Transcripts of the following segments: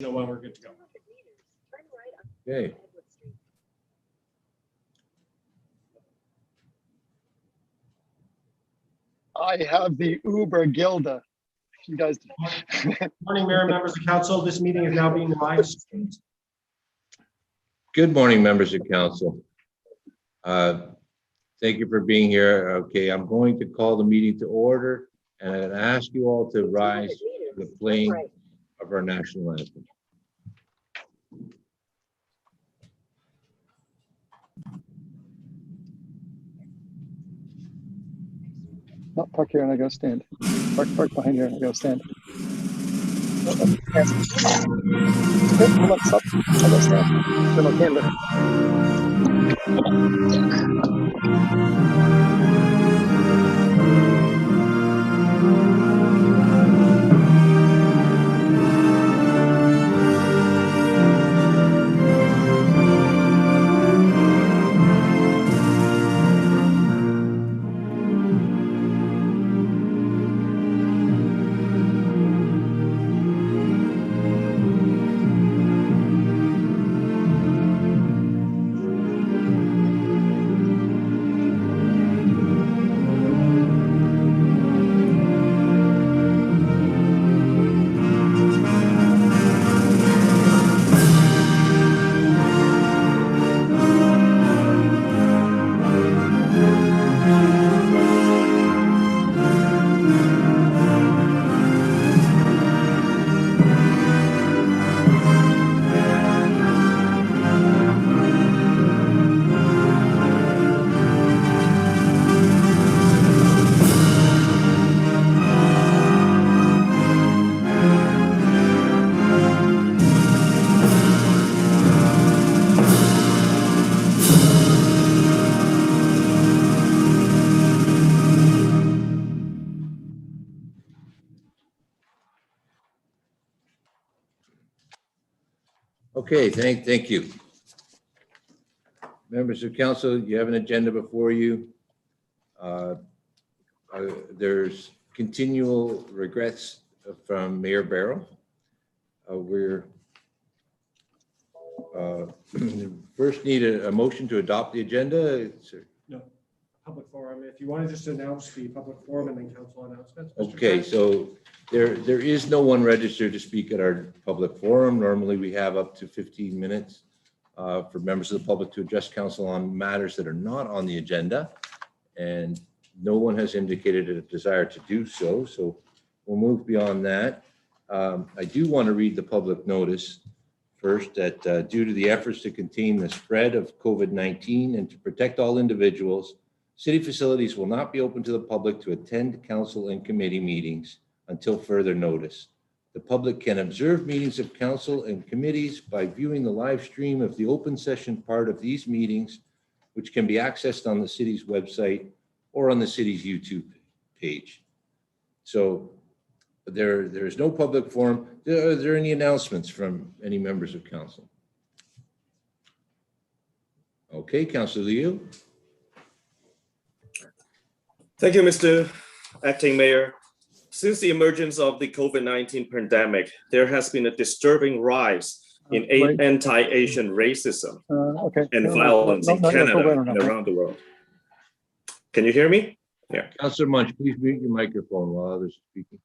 know when we're good to go. Okay. I have the Uber Gilda. You guys. Morning, Mayor, members of council. This meeting is now being live streamed. Good morning, members of council. Thank you for being here. Okay, I'm going to call the meeting to order and ask you all to rise to the playing of our national anthem. Not park here and I go stand. Park behind here and I go stand. Yes. Okay, hold on, stop. I go stand. Then I'll hand it. Okay, thank you. Members of council, you have an agenda before you. There's continual regrets from Mayor Barrow. We're first need a motion to adopt the agenda. No, public forum. If you want to just announce the public forum and then council announcements. Mr. Okay, Chair. so there is no one registered to speak at our public forum. Normally we have up to 15 minutes for members of the public to address council on matters that are not on the agenda. And no one has indicated a desire to do so. So we'll move beyond that. I do want to read the public notice first that due to the efforts to contain the spread of COVID-19 and to protect all individuals, city facilities will not be open to the public to attend council and committee meetings until further notice. The public can observe meetings of council and committees by viewing the live stream of the open session part of these meetings, which can be accessed on the city's website or on the city's YouTube page. So there is no public forum. Are there any announcements from any members of council? Okay, Councilor Liu. Thank you, Mr. Acting Mayor. Since the emergence of the COVID-19 pandemic, there has been a disturbing rise in anti-Asian racism Okay. and violence in Canada and around the world. Can you hear me? Yeah. Councilor Munch, please mute your microphone while others are speaking.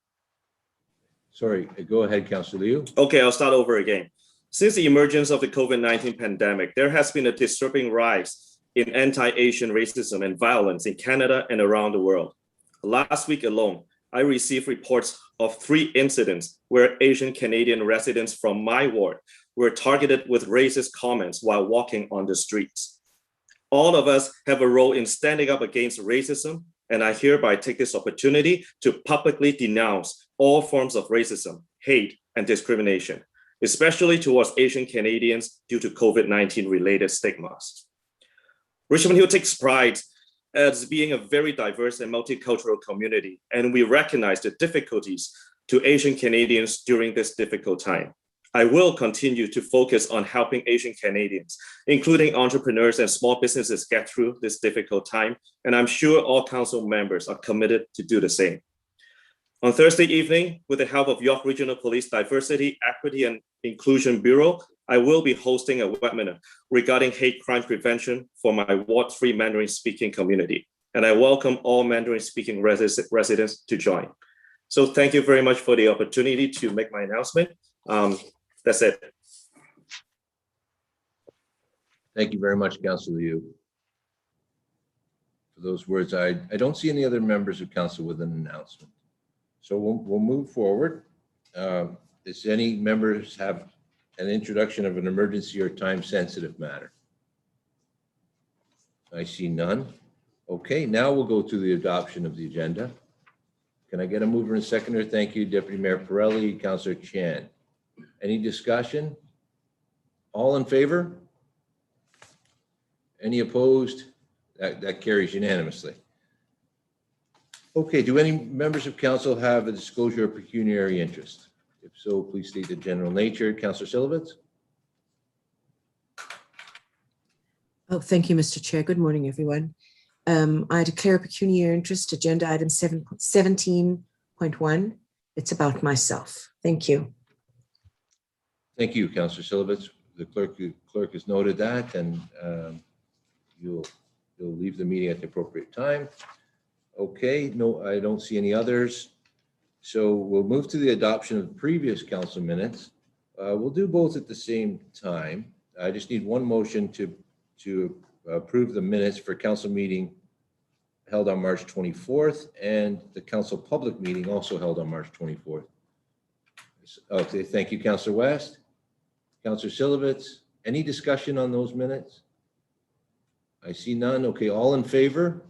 Sorry, go ahead, Councilor Liu. Okay, I'll start over again. Since the emergence of the COVID-19 pandemic, there has been a disturbing rise in anti-Asian racism and violence in Canada and around the world. Last week alone, I received reports of 3 incidents where Asian Canadian residents from my ward were targeted with racist comments while walking on the streets. All of us have a role in standing up against racism, and I hereby take this opportunity to publicly denounce all forms of racism, hate, and discrimination, especially towards Asian Canadians due to COVID-19 related stigmas. Richmond Hill takes pride as being a very diverse and multicultural community, and we recognize the difficulties to Asian Canadians during this difficult time. I will continue to focus on helping Asian Canadians, including entrepreneurs and small businesses, get through this difficult time, and I'm sure all council members are committed to do the same. On Thursday evening, with the help of York Regional Police Diversity, Equity and Inclusion Bureau, I will be hosting a webinar regarding hate crime prevention for my Ward 3 Mandarin speaking community. And I welcome all Mandarin speaking residents to join. So thank you very much for the opportunity to make my announcement. That's it. Thank you very much, Councilor Yu, for those words. I don't see any other members of council with an announcement. So we'll move forward. Does any members have an introduction of an emergency or time-sensitive matter? I see none. Okay, now we'll go to the adoption of the agenda. Can I get a mover and seconder? Thank you, Deputy Mayor Pirelli, Councilor Chan. Any discussion? All in favor? Any opposed? That carries unanimously. Okay, do any members of council have a disclosure of pecuniary interest? If so, please state the general nature. Councilor Silovitz? Oh, thank you, Mr. Chair. Good morning, everyone. I declare pecuniary interest, agenda item 17.1. It's about myself. Thank you. Thank you, Councilor Silovitz. The clerk has noted that, and you'll leave the meeting at the appropriate time. Okay, no, I don't see any others. So we'll move to the adoption of the previous council minutes. We'll do both at the same time. I just need one motion to approve the minutes for council meeting held on March 24th and the council public meeting also held on March 24th. Okay, thank you, Councilor West. Councilor Silovitz, any discussion on those minutes? I see none. Okay, all in favor?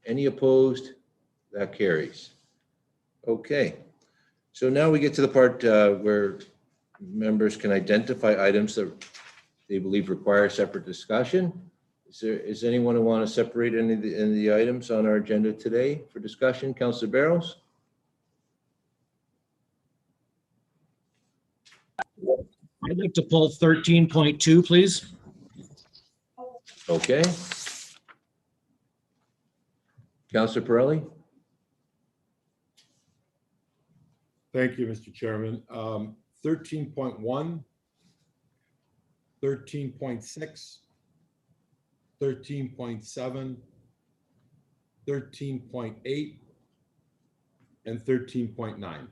Any opposed? That carries. Okay, so now we get to the part where members can identify items that they believe require separate discussion. Is anyone who want to separate any of the items on our agenda today for discussion? Councilor Barrows? I'd like to pull 13.2, please. Okay. Councilor Pirelli? Thank you, Mr. Chairman. 13.1, 13.6, 13.7, 13.8, and 13.9.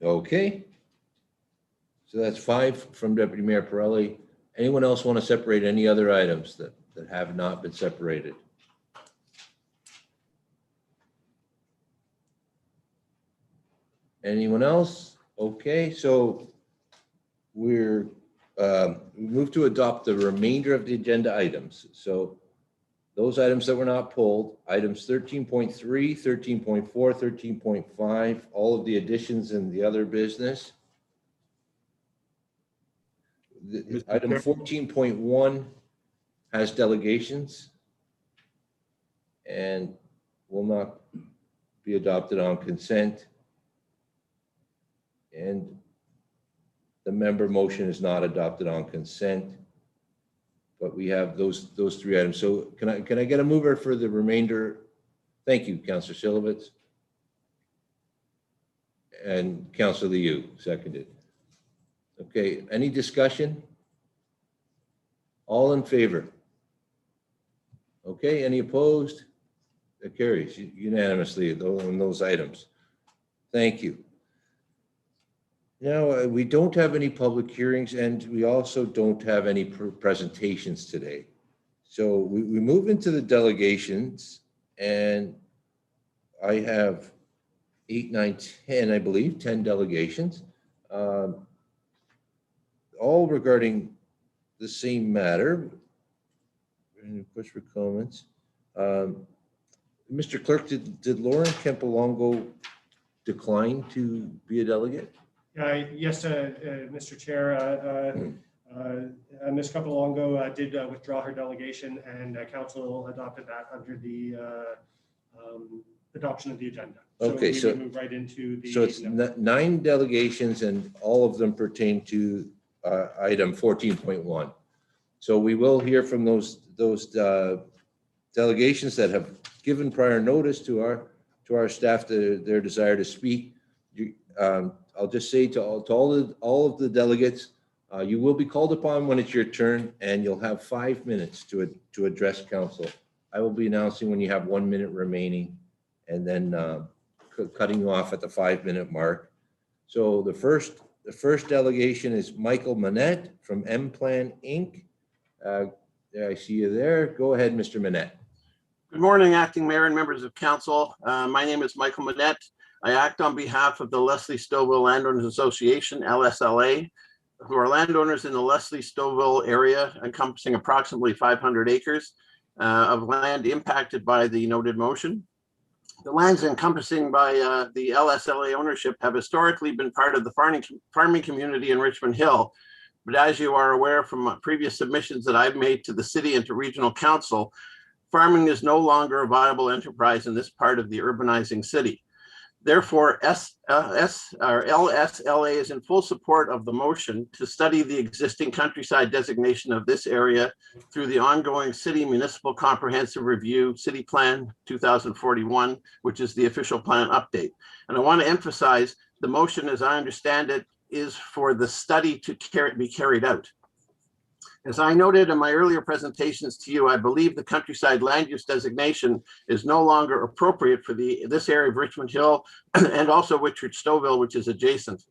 Okay. So that's 5 from Deputy Mayor Pirelli. Anyone else want to separate any other items that have not been separated? Anyone else? Okay, so we move to adopt the remainder of the agenda items. So those items that were not pulled, items 13.3, 13.4, 13.5, all of the additions and the other business. Item 14.1 has delegations and will not be adopted on consent. And the member motion is not adopted on consent. But we have those 3 items. So can I get a mover for the remainder? Thank you, Councilor Silovitz. And Councilor Liu seconded. Okay, any discussion? All in favor? Okay, any opposed? That carries unanimously on those items. Thank you. Now, we don't have any public hearings and we also don't have any presentations today. So we move into the delegations and I have 8, 9, 10, I believe, 10 delegations, all regarding the same matter. And of course, for comments. Mr. Clerk, did Lauren Kempalongo decline to be a delegate? Yes, Mr. Chair. Ms. Capolongo did withdraw her delegation and council adopted that under the adoption of the agenda. Okay, so we move right into the. So it's 9 delegations and all of them pertain to item 14.1. So we will hear from those delegations that have given prior notice to our staff their desire to speak. I'll just say to all of the delegates, you will be called upon when it's your turn, and you'll have 5 minutes to address council. I will be announcing when you have 1 minute remaining, and then cutting you off at the 5-minute mark. So the first delegation is Michael Manette from M-Plan Inc. I see you there. Go ahead, Mr. Manette. Good morning, Acting Mayor and members of council. My name is Michael Manette. I act on behalf of the Leslie Stouffville Landowners Association, LSLA, who are landowners in the Leslie Stouffville area encompassing approximately 500 acres of land impacted by the noted motion. The lands encompassing by the LSLA ownership have historically been part of the farming community in Richmond Hill. But as you are aware from previous submissions that I've made to the city and to regional council, farming is no longer a viable enterprise in this part of the urbanizing city. Therefore, LSLA is in full support of the motion to study the existing countryside designation of this area through the ongoing City Municipal Comprehensive Review City Plan 2041, which is the official plan update. And I want to emphasize the motion, as I understand it, is for the study to be carried out. As I noted in my earlier presentations to you, I believe the countryside land use designation is no longer appropriate for this area of Richmond Hill and also Richard Stouffville, which is adjacent.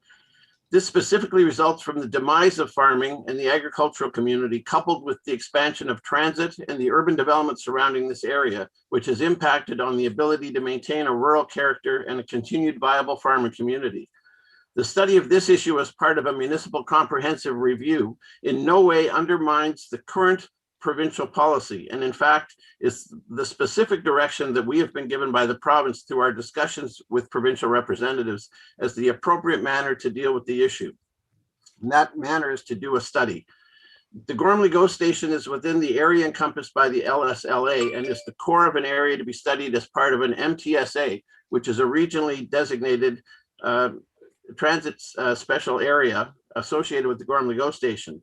This specifically results from the demise of farming and the agricultural community, coupled with the expansion of transit and the urban development surrounding this area, which has impacted on the ability to maintain a rural character and a continued viable farming community. The study of this issue as part of a municipal comprehensive review in no way undermines the current provincial policy, and in fact is the specific direction that we have been given by the province through our discussions with provincial representatives as the appropriate manner to deal with the issue. And that manner is to do a study. The Gormley GO station is within the area encompassed by the LSLA and is the core of an area to be studied as part of an MTSA, which is a regionally designated transit special area associated with the Gormley GO station.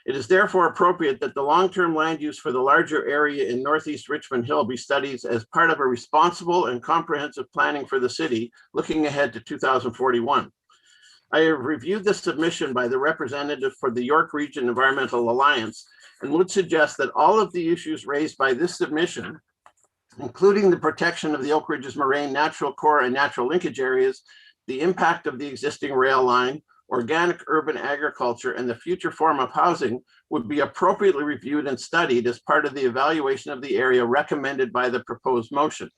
It is therefore appropriate that the long-term land use for the larger area in Northeast Richmond Hill be studied as part of a responsible and comprehensive planning for the city looking ahead to 2041. I have reviewed the submission by the representative for the York Region Environmental Alliance and would suggest that all of the issues raised by this submission, including the protection of the Oak Ridges Moraine natural core and natural linkage areas, the impact of the existing rail line, organic urban agriculture, and the future form of housing would be appropriately reviewed and studied as part of the evaluation of the area recommended by the proposed motion.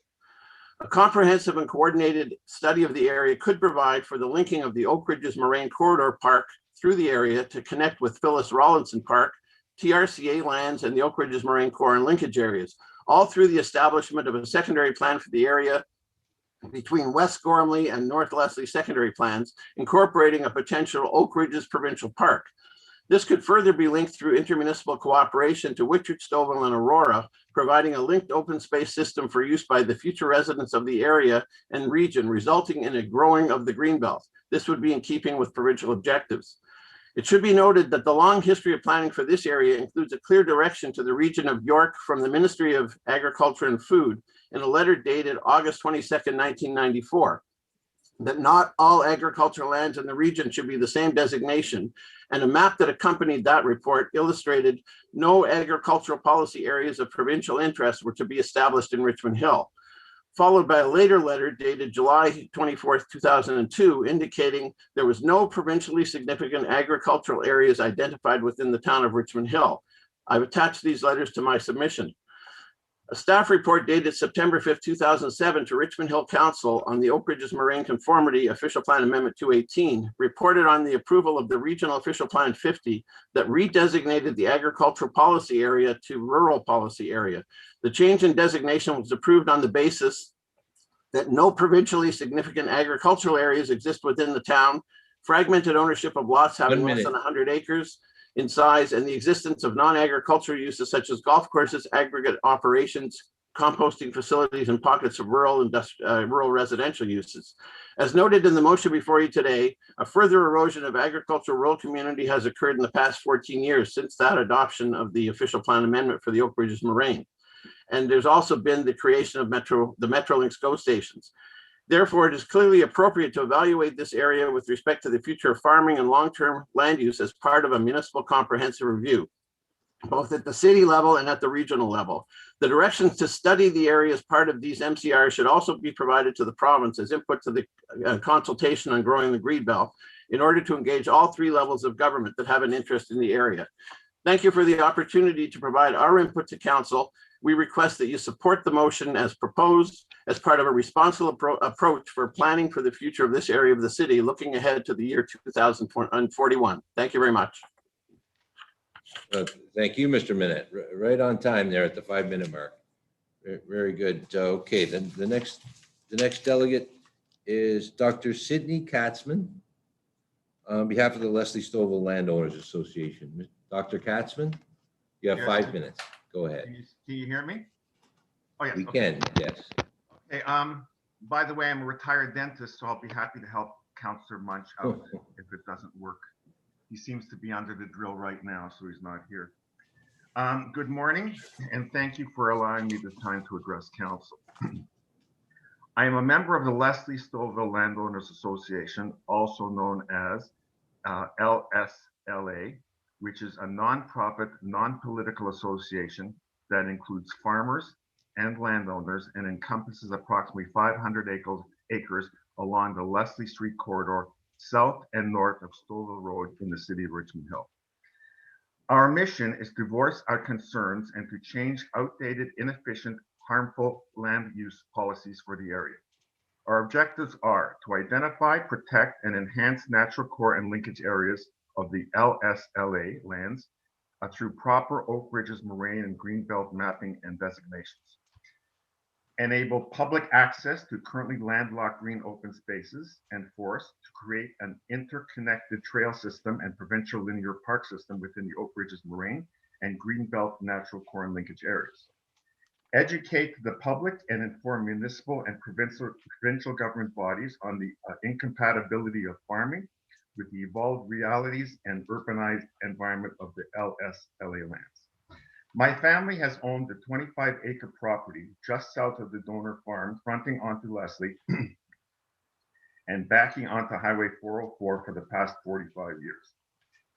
A comprehensive and coordinated study of the area could provide for the linking of the Oak Ridges Moraine Corridor Park through the area to connect with Phyllis Rawlinson Park, TRCA lands, and the Oak Ridges Moraine Core and linkage areas, all through the establishment of a secondary plan for the area between West Gormley and North Leslie secondary plans, incorporating a potential Oak Ridges Provincial Park. This could further be linked through intermunicipal cooperation to Richard Stouffville and Aurora, providing a linked open space system for use by the future residents of the area and region, resulting in a growing of the Greenbelt. This would be in keeping with provincial objectives. It should be noted that the long history of planning for this area includes a clear direction to the region of York from the Ministry of Agriculture and Food in a letter dated August 22nd, 1994, that not all agricultural lands in the region should be the same designation, and a map that accompanied that report illustrated no agricultural policy areas of provincial interest were to be established in Richmond Hill, followed by a later letter dated July 24th, 2002, indicating there was no provincially significant agricultural areas identified within the town of Richmond Hill. I've attached these letters to my submission. A staff report dated September 5th, 2007 to Richmond Hill Council on the Oak Ridges Moraine Conformity Official Plan Amendment 218 reported on the approval of the Regional Official Plan 50 that redesignated the agricultural policy area to rural policy area. The change in designation was approved on the basis that no provincially significant agricultural areas exist within the town, fragmented ownership of lots having less than 100 acres in size, and the existence of non-agricultural uses such as golf courses, aggregate operations, composting facilities, and pockets of rural residential uses. As noted in the motion before you today, a further erosion of agricultural rural community has occurred in the past 14 years since that adoption of the official plan amendment for the Oak Ridges Moraine. And there's also been the creation of the Metrolinx GO stations. Therefore, it is clearly appropriate to evaluate this area with respect to the future of farming and long-term land use as part of a municipal comprehensive review, both at the city level and at the regional level. The directions to study the area as part of these MCRs should also be provided to the province as input to the consultation on growing the Greenbelt in order to engage all three levels of government that have an interest in the area. Thank you for the opportunity to provide our input to council. We request that you support the motion as proposed as part of a responsible approach for planning for the future of this area of the city, looking ahead to the year 2041. Thank you very much. Thank you, Mr. Minette. Right on time there at the 5-minute mark. Very good. Okay, then the next delegate is Dr. Sidney Katzman on behalf of the Leslie Stovall Landowners Association. Dr. Katzman, you have 5 minutes. Go ahead. Can you hear me? Oh, yes. We Okay. can, yes. Okay, by the way, I'm a retired dentist, so I'll be happy to help Councillor Munch out if it doesn't work. He seems to be under the drill right now, so he's not here. Good morning, and thank you for allowing me the time to address council. I am a member of the Leslie Stovall Landowners Association, also known as LSLA, which is a non-profit, non-political association that includes farmers and landowners and encompasses approximately 500 acres along the Leslie Street corridor, south and north of Stovall Road in the city of Richmond Hill. Our mission is to voice our concerns and to change outdated, inefficient, harmful land use policies for the area. Our objectives are to identify, protect, and enhance natural core and linkage areas of the LSLA lands through proper Oak Ridges moraine and greenbelt mapping and designations. Enable public access to currently landlocked green open spaces and forests to create an interconnected trail system and provincial linear park system within the Oak Ridges moraine and greenbelt natural core and linkage areas. Educate the public and inform municipal and provincial government bodies on the incompatibility of farming with the evolved realities and urbanized environment of the LSLA lands. My family has owned a 25-acre property just south of the Donor Farm, fronting onto Leslie and backing onto Highway 404 for the past 45 years.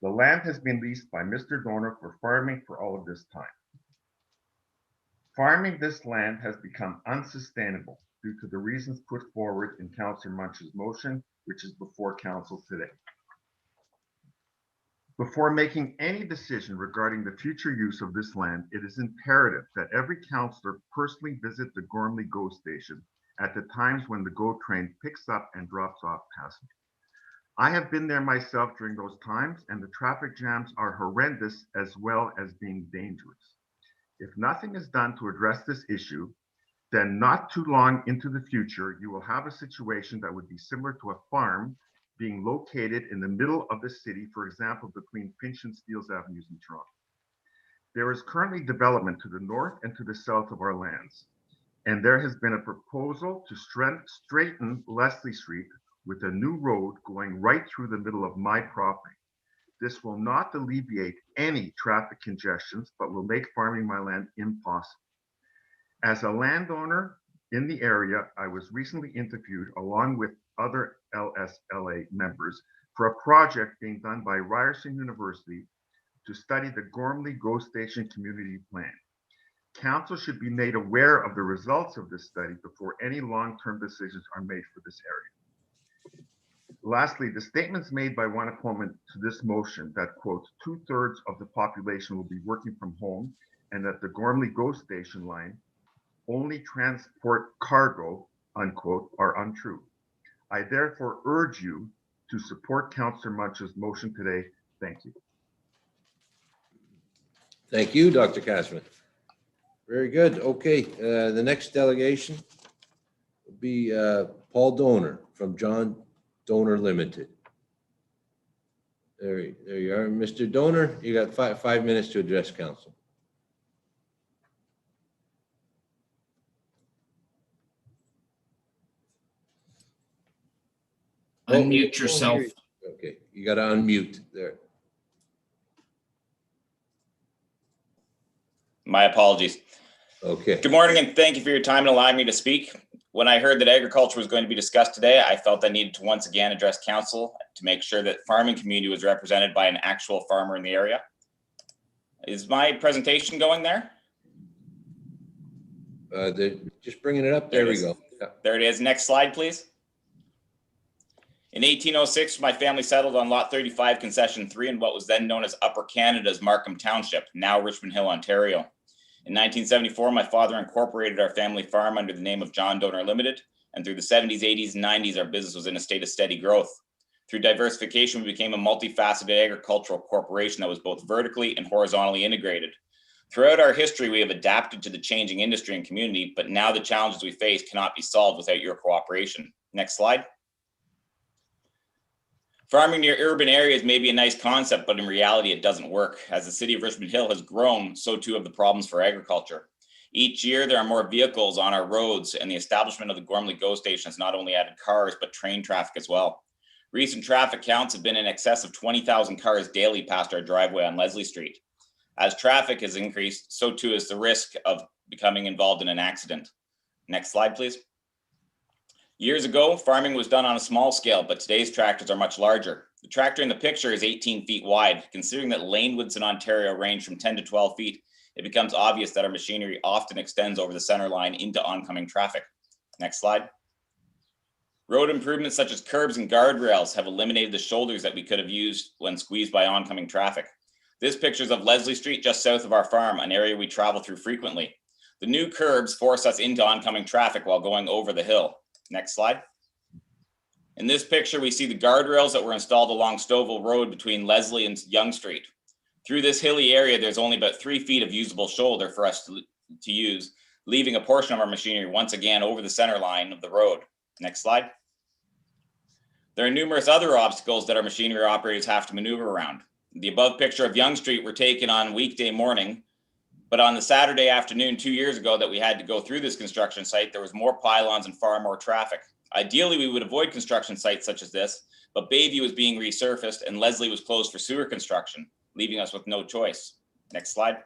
The land has been leased by Mr. Donor for farming for all of this time. Farming this land has become unsustainable due to the reasons put forward in Councillor Munch's motion, which is before council today. Before making any decision regarding the future use of this land, it is imperative that every councillor personally visit the Gormley GO station at the times when the GO train picks up and drops off passengers. I have been there myself during those times, and the traffic jams are horrendous as well as being dangerous. If nothing is done to address this issue, then not too long into the future, you will have a situation that would be similar to a farm being located in the middle of the city, for example, between Finch and Steeles Avenues in Toronto. There is currently development to the north and to the south of our lands, and there has been a proposal to straighten Leslie Street with a new road going right through the middle of my property. This will not alleviate any traffic congestions, but will make farming my land impossible. As a landowner in the area, I was recently interviewed along with other LSLA members for a project being done by Ryerson University to study the Gormley GO Station Community Plan. Council should be made aware of the results of this study before any long-term decisions are made for this area. Lastly, the statements made by one opponent to this motion that, quote, 2/3 of the population will be working from home and that the Gormley GO Station line only transport cargo, unquote, are untrue. I therefore urge you to support Councillor Munch's motion today. Thank you. Thank you, Dr. Katzman. Very good. Okay, the next delegation will be Paul Donor from John Donor Limited. There you are. Mr. Donor, you got five minutes to address council. Unmute yourself. Okay, you got to unmute there. My apologies. Okay. Good morning, and thank you for your time and allowing me to speak. When I heard that agriculture was going to be discussed today, I felt I needed to once again address council to make sure that farming community was represented by an actual farmer in the area. Is my presentation going there? Just bringing it up. There we go. Yeah. There it is. Next slide, please. In 1806, my family settled on Lot 35, Concession 3 in what was then known as Upper Canada's Markham Township, now Richmond Hill, Ontario. In 1974, my father incorporated our family farm under the name of John Donor Limited, and through the 70s, 80s, and 90s, our business was in a state of steady growth. Through diversification, we became a multifaceted agricultural corporation that was both vertically and horizontally integrated. Throughout our history, we have adapted to the changing industry and community, but now the challenges we face cannot be solved without your cooperation. Next slide. Farming near urban areas may be a nice concept, but in reality, it doesn't work. As the city of Richmond Hill has grown, so too have the problems for agriculture. Each year, there are more vehicles on our roads, and the establishment of the Gormley GO station has not only added cars, but train traffic as well. Recent traffic counts have been in excess of 20,000 cars daily past our driveway on Leslie Street. As traffic has increased, so too is the risk of becoming involved in an accident. Next slide, please. Years ago, farming was done on a small scale, but today's tractors are much larger. The tractor in the picture is 18 feet wide. Considering that lane widths in Ontario range from 10 to 12 feet, it becomes obvious that our machinery often extends over the center line into oncoming traffic. Next slide. Road improvements such as curbs and guardrails have eliminated the shoulders that we could have used when squeezed by oncoming traffic. This picture is of Leslie Street just south of our farm, an area we travel through frequently. The new curbs force us into oncoming traffic while going over the hill. Next slide. In this picture, we see the guardrails that were installed along Stouffville Road between Leslie and Yonge Street. Through this hilly area, there's only about 3 feet of usable shoulder for us to use, leaving a portion of our machinery once again over the center line of the road. Next slide. There are numerous other obstacles that our machinery operators have to maneuver around. The above picture of Yonge Street were taken on weekday morning, but on the Saturday afternoon 2 years ago that we had to go through this construction site, there was more pylons and far more traffic. Ideally, we would avoid construction sites such as this, but Bayview was being resurfaced and Leslie was closed for sewer construction, leaving us with no choice. Next slide.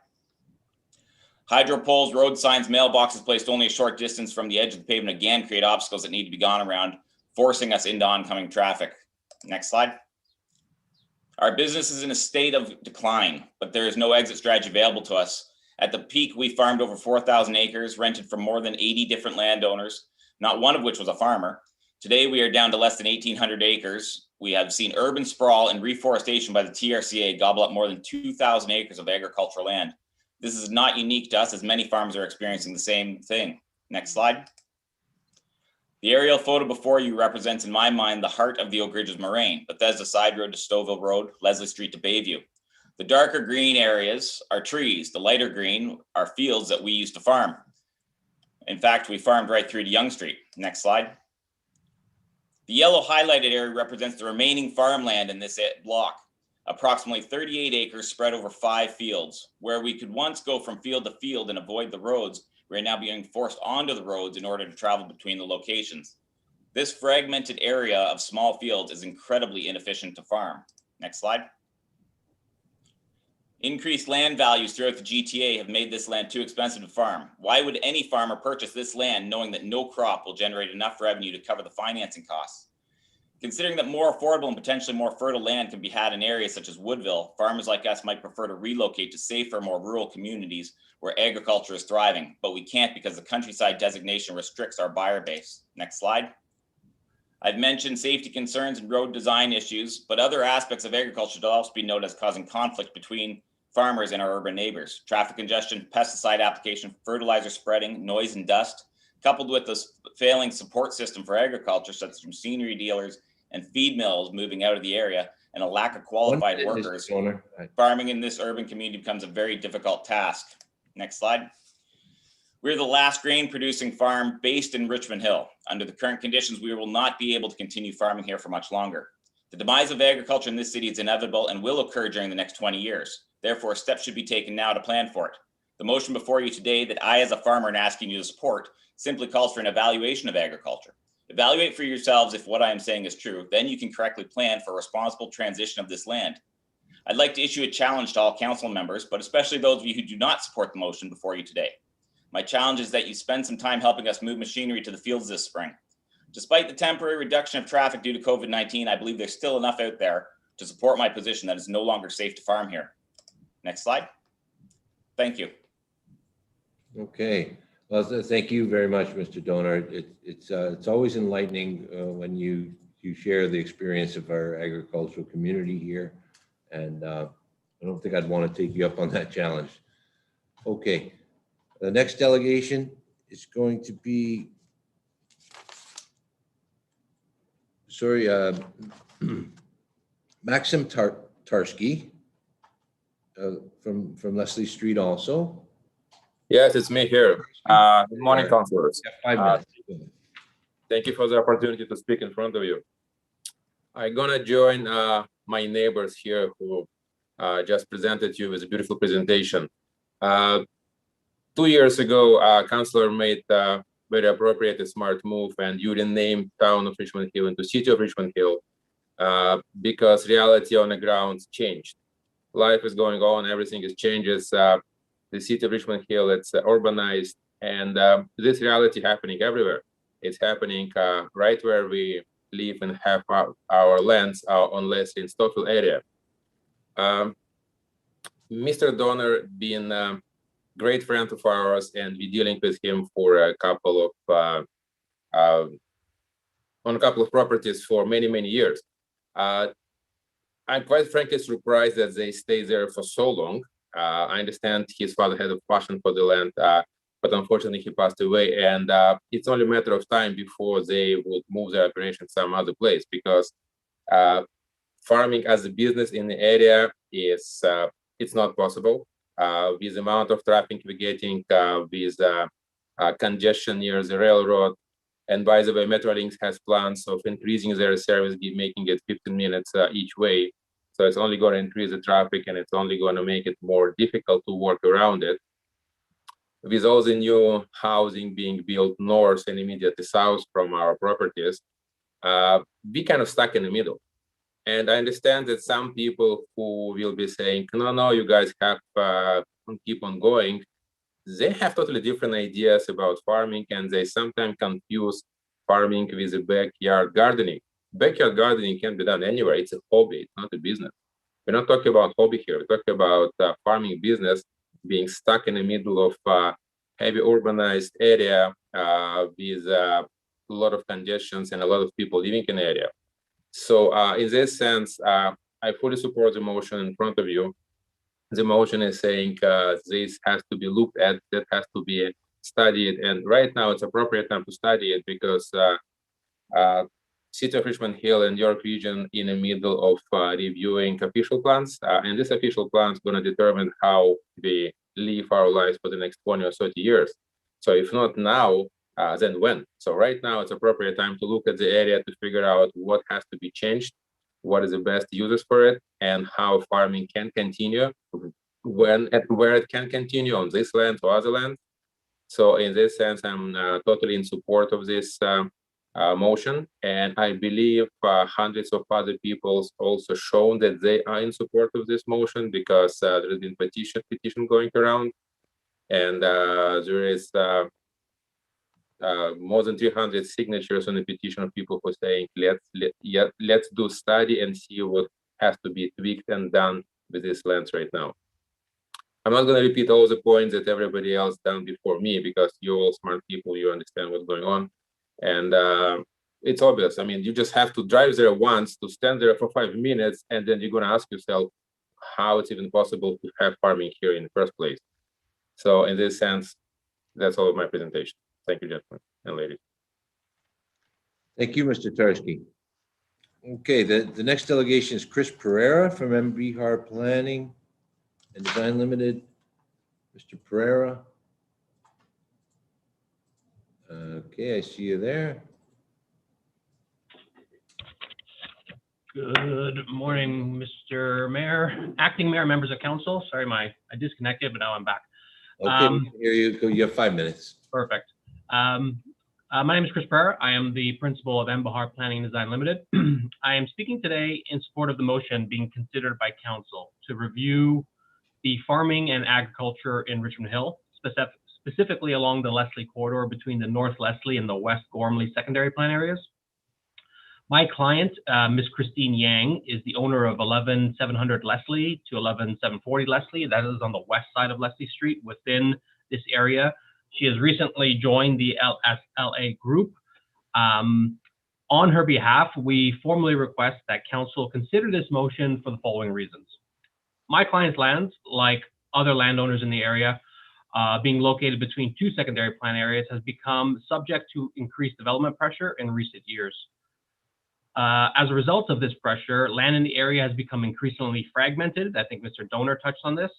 Hydro poles, road signs, mailboxes placed only a short distance from the edge of the pavement again create obstacles that need to be gone around, forcing us into oncoming traffic. Next slide. Our business is in a state of decline, but there is no exit strategy available to us. At the peak, we farmed over 4,000 acres, rented from more than 80 different landowners, not one of which was a farmer. Today, we are down to less than 1,800 acres. We have seen urban sprawl and reforestation by the TRCA gobble up more than 2,000 acres of agricultural land. This is not unique to us, as many farms are experiencing the same thing. Next slide. The aerial photo before you represents, in my mind, the heart of the Oak Ridges Moraine, Bethesda Side Road to Stouffville Road, Leslie Street to Bayview. The darker green areas are trees. The lighter green are fields that we used to farm. In fact, we farmed right through to Yonge Street. Next slide. The yellow highlighted area represents the remaining farmland in this block, approximately 38 acres spread over 5 fields. Where we could once go from field to field and avoid the roads, we are now being forced onto the roads in order to travel between the locations. This fragmented area of small fields is incredibly inefficient to farm. Next slide. Increased land values throughout the GTA have made this land too expensive to farm. Why would any farmer purchase this land knowing that no crop will generate enough revenue to cover the financing costs? Considering that more affordable and potentially more fertile land can be had in areas such as Woodville, farmers like us might prefer to relocate to safer, more rural communities where agriculture is thriving, but we can't because the countryside designation restricts our buyer base. Next slide. I've mentioned safety concerns and road design issues, but other aspects of agriculture should also be noted as causing conflict between farmers and our urban neighbors. Traffic congestion, pesticide application, fertilizer spreading, noise and dust, coupled with the failing support system for agriculture, such as machinery dealers and feed mills moving out of the area, and a lack of qualified workers. Farming in this urban community becomes a very difficult task. Next slide. We're the last grain producing farm based in Richmond Hill. Under the current conditions, we will not be able to continue farming here for much longer. The demise of agriculture in this city is inevitable and will occur during the next 20 years. Therefore, steps should be taken now to plan for it. The motion before you today that I, as a farmer, and asking you to support simply calls for an evaluation of agriculture. Evaluate for yourselves if what I am saying is true, then you can correctly plan for a responsible transition of this land. I'd like to issue a challenge to all council members, but especially those of you who do not support the motion before you today. My challenge is that you spend some time helping us move machinery to the fields this spring. Despite the temporary reduction of traffic due to COVID-19, I believe there's still enough out there to support my position that it's no longer safe to farm here. Next slide. Thank you. Okay. Well, thank you very much, Mr. Donor. It's always enlightening when you share the experience of our agricultural community here. And I don't think I'd want to take you up on that challenge. Okay. The next delegation is going to be, sorry, Maxim Tarski from Leslie Street also. Yes, it's me here. Good morning, councilors. 5 minutes. Thank you for the opportunity to speak in front of you. I'm gonna join my neighbors here who just presented you with a beautiful presentation. 2 years ago, councilor made a very appropriate and smart move, and you renamed town of Richmond Hill into city of Richmond Hill because reality on the ground changed. Life is going on, everything is changes. The city of Richmond Hill, it's urbanized, and this reality happening everywhere. It's happening right where we live and have our lands on Leslie and Stouffville area. Mr. Donor being a great friend of ours, and we're dealing with him for a couple of on a couple of properties for many years. I'm quite frankly surprised that they stay there for so long. I understand his father had a passion for the land, but unfortunately he passed away, and it's only a matter of time before they would move their operation some other place, because farming as a business in the area is it's not possible with the amount of traffic we're getting, with congestion near the railroad. And by the way, Metrolinx has plans of increasing their service, making it 15 minutes each way. So it's only going to increase the traffic, and it's only going to make it more difficult to work around it. With all the new housing being built north and immediately south from our properties, we kind of stuck in the middle. And I understand that some people who will be saying, no, you guys have keep on going. They have totally different ideas about farming, and they sometimes confuse farming with the backyard gardening. Backyard gardening can be done anywhere. It's a hobby, it's not a business. We're not talking about hobby here. We're talking about farming business being stuck in the middle of heavy urbanized area with a lot of congestions and a lot of people living in the area. So in this sense, I fully support the motion in front of you. The motion is saying this has to be looked at, that has to be studied. And right now it's appropriate time to study it because City of Richmond Hill and York region in the middle of reviewing official plans. And this official plan is going to determine how we live our lives for the next 20 or 30 years. So if not now, then when? So right now it's appropriate time to look at the area to figure out what has to be changed, what is the best uses for it, and how farming can continue, when and where it can continue on this land or other land. So in this sense, I'm totally in support of this motion, and I believe hundreds of other people also shown that they are in support of this motion, because there has been petition going around, and there is more than 300 signatures on the petition of people who are saying let's do study and see what has to be tweaked and done with these lands right now. I'm not going to repeat all the points that everybody else done before me, because you're all smart people, you understand what's going on. And it's obvious. I mean, you just have to drive there once, to stand there for 5 minutes, and then you're going to ask yourself how it's even possible to have farming here in the first place. So in this sense, that's all of my presentation. Thank you, gentlemen and ladies. Thank you, Mr. Tarski. Okay, the next delegation is Chris Pereira from MBHAR Planning and Design Limited. Mr. Pereira. Okay, I see you there. Good morning, Mr. Mayor, Acting Mayor, members of council. Sorry, I disconnected, but now I'm back. Okay, we can hear you. You have 5 minutes. Perfect. My name is Chris Pereira. I am the principal of MBHAR Planning and Design Limited. I am speaking today in support of the motion being considered by council to review the farming and agriculture in Richmond Hill, specifically along the Leslie corridor between the North Leslie and the West Gormley secondary plan areas. My client, Ms. Christine Yang, is the owner of 11700 Leslie to 11740 Leslie. That is on the west side of Leslie Street within this area. She has recently joined the LSLA group. On her behalf, we formally request that council consider this motion for the following reasons. My client's lands, like other landowners in the area, being located between two secondary plan areas, has become subject to increased development pressure in recent years. As a result of this pressure, land in the area has become increasingly fragmented. I think Mr. Donor touched on this.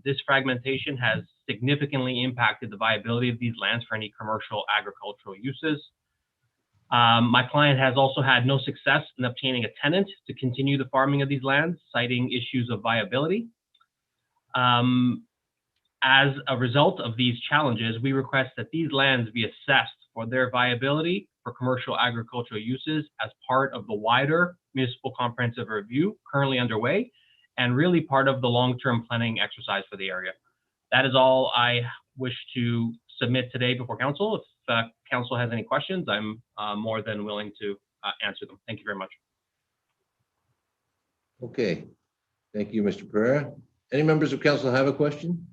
This fragmentation has significantly impacted the viability of these lands for any commercial agricultural uses. My client has also had no success in obtaining a tenant to continue the farming of these lands, citing issues of viability. As a result of these challenges, we request that these lands be assessed for their viability for commercial agricultural uses as part of the wider municipal comprehensive review currently underway, and really part of the long-term planning exercise for the area. That is all I wish to submit today before council. If council has any questions, I'm more than willing to answer them. Thank you very much. Okay, thank you, Mr. Pereira. Any members of council have a question?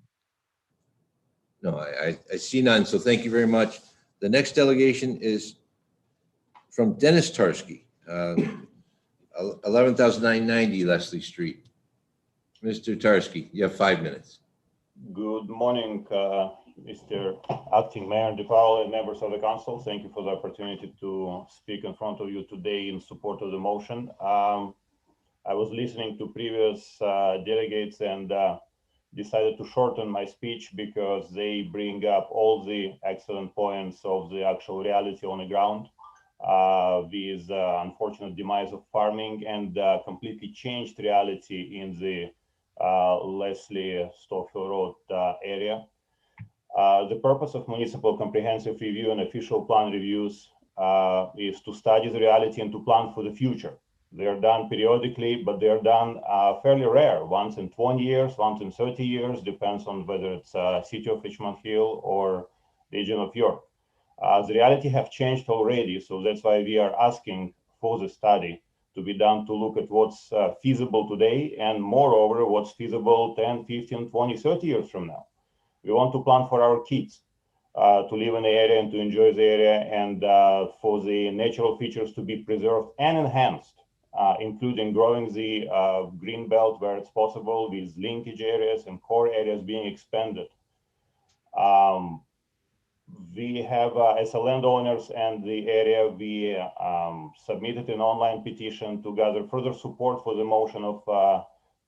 No, I see none, so thank you very much. The next delegation is from Dennis Tarski, 11,990 Leslie Street. Mr. Tarski, you have 5 minutes. Good morning, Mr. Acting Mayor DePaolo and members of the council. Thank you for the opportunity to speak in front of you today in support of the motion. I was listening to previous delegates and decided to shorten my speech because they bring up all the excellent points of the actual reality on the ground. With unfortunate demise of farming and completely changed reality in the Leslie Stockhill Road area. The purpose of municipal comprehensive review and official plan reviews is to study the reality and to plan for the future. They are done periodically, but they are done fairly rare, once in 20 years, once in 30 years, depends on whether it's city of Richmond Hill or region of York. The reality have changed already, so that's why we are asking for the study to be done to look at what's feasible today and moreover, what's feasible 10, 15, 20, 30 years from now. We want to plan for our kids to live in the area and to enjoy the area and for the natural features to be preserved and enhanced. Including growing the green belt where it's possible with linkage areas and core areas being expanded. We have, as a landowners and the area, we submitted an online petition to gather further support for the motion of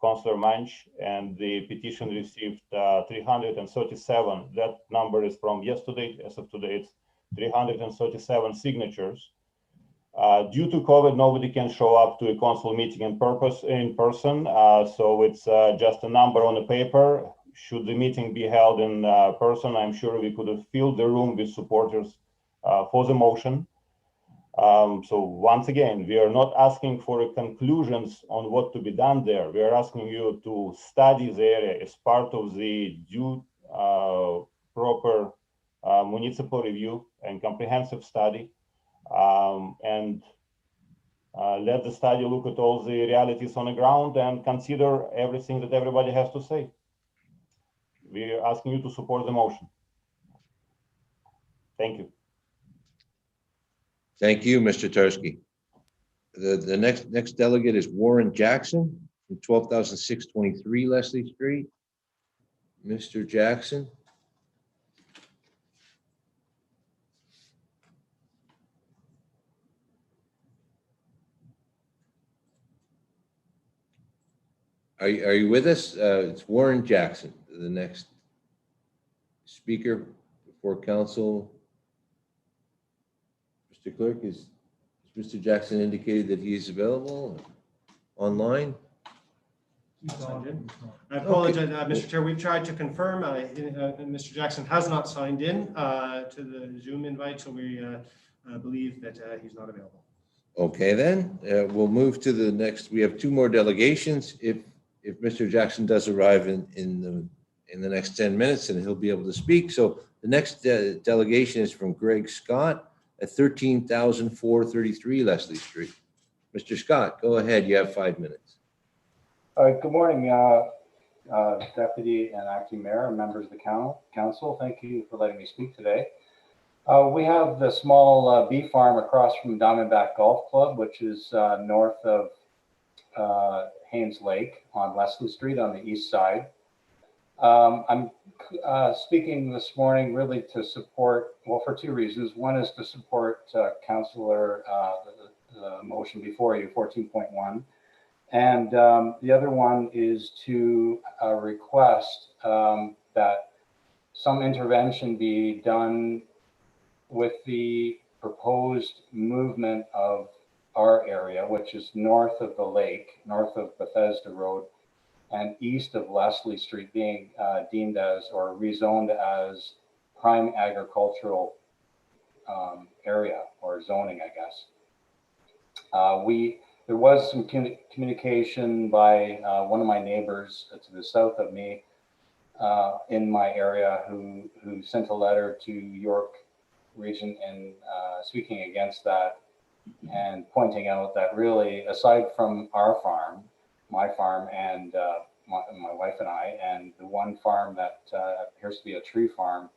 Councillor Manch, and the petition received 337. That number is from yesterday. As of today, it's 337 signatures. Due to COVID, nobody can show up to a council meeting in person, so it's just a number on the paper. Should the meeting be held in person, I'm sure we could have filled the room with supporters for the motion. So once again, we are not asking for conclusions on what to be done there. We are asking you to study the area as part of the due proper municipal review and comprehensive study. And let the study look at all the realities on the ground and consider everything that everybody has to say. We are asking you to support the motion. Thank you. Thank you, Mr. Tarski. The next delegate is Warren Jackson from 12,623 Leslie Street. Mr. Jackson. Are you with us? It's Warren Jackson, the next speaker before council. Mr. Clerk, is Mr. Jackson indicated that he is available online? I apologize, Mr. Chair. We've tried to confirm. Mr. Jackson has not signed in to the Zoom invite, so we believe that he's not available. Okay, then we'll move to the next. We have two more delegations. If Mr. Jackson does arrive in in the next 10 minutes, and he'll be able to speak. So the next delegation is from Greg Scott at 13,433 Leslie Street. Mr. Scott, go ahead. You have 5 minutes. Good morning, Deputy and Acting Mayor and members of the council. Thank you for letting me speak today. We have the small bee farm across from Diamondback Golf Club, which is north of Haynes Lake on Leslie Street on the east side. I'm speaking this morning really to support, well, for two reasons. One is to support Councillor, the motion before you, 14.1. And the other one is to request that some intervention be done with the proposed movement of our area, which is north of the lake, north of Bethesda Road, and east of Leslie Street, being deemed as or rezoned as prime agricultural area or zoning, I guess. There was some communication by one of my neighbors to the south of me in my area who sent a letter to York Region and speaking against that and pointing out that really, aside from our farm, my farm and my wife and I, and the one farm that appears to be a tree farm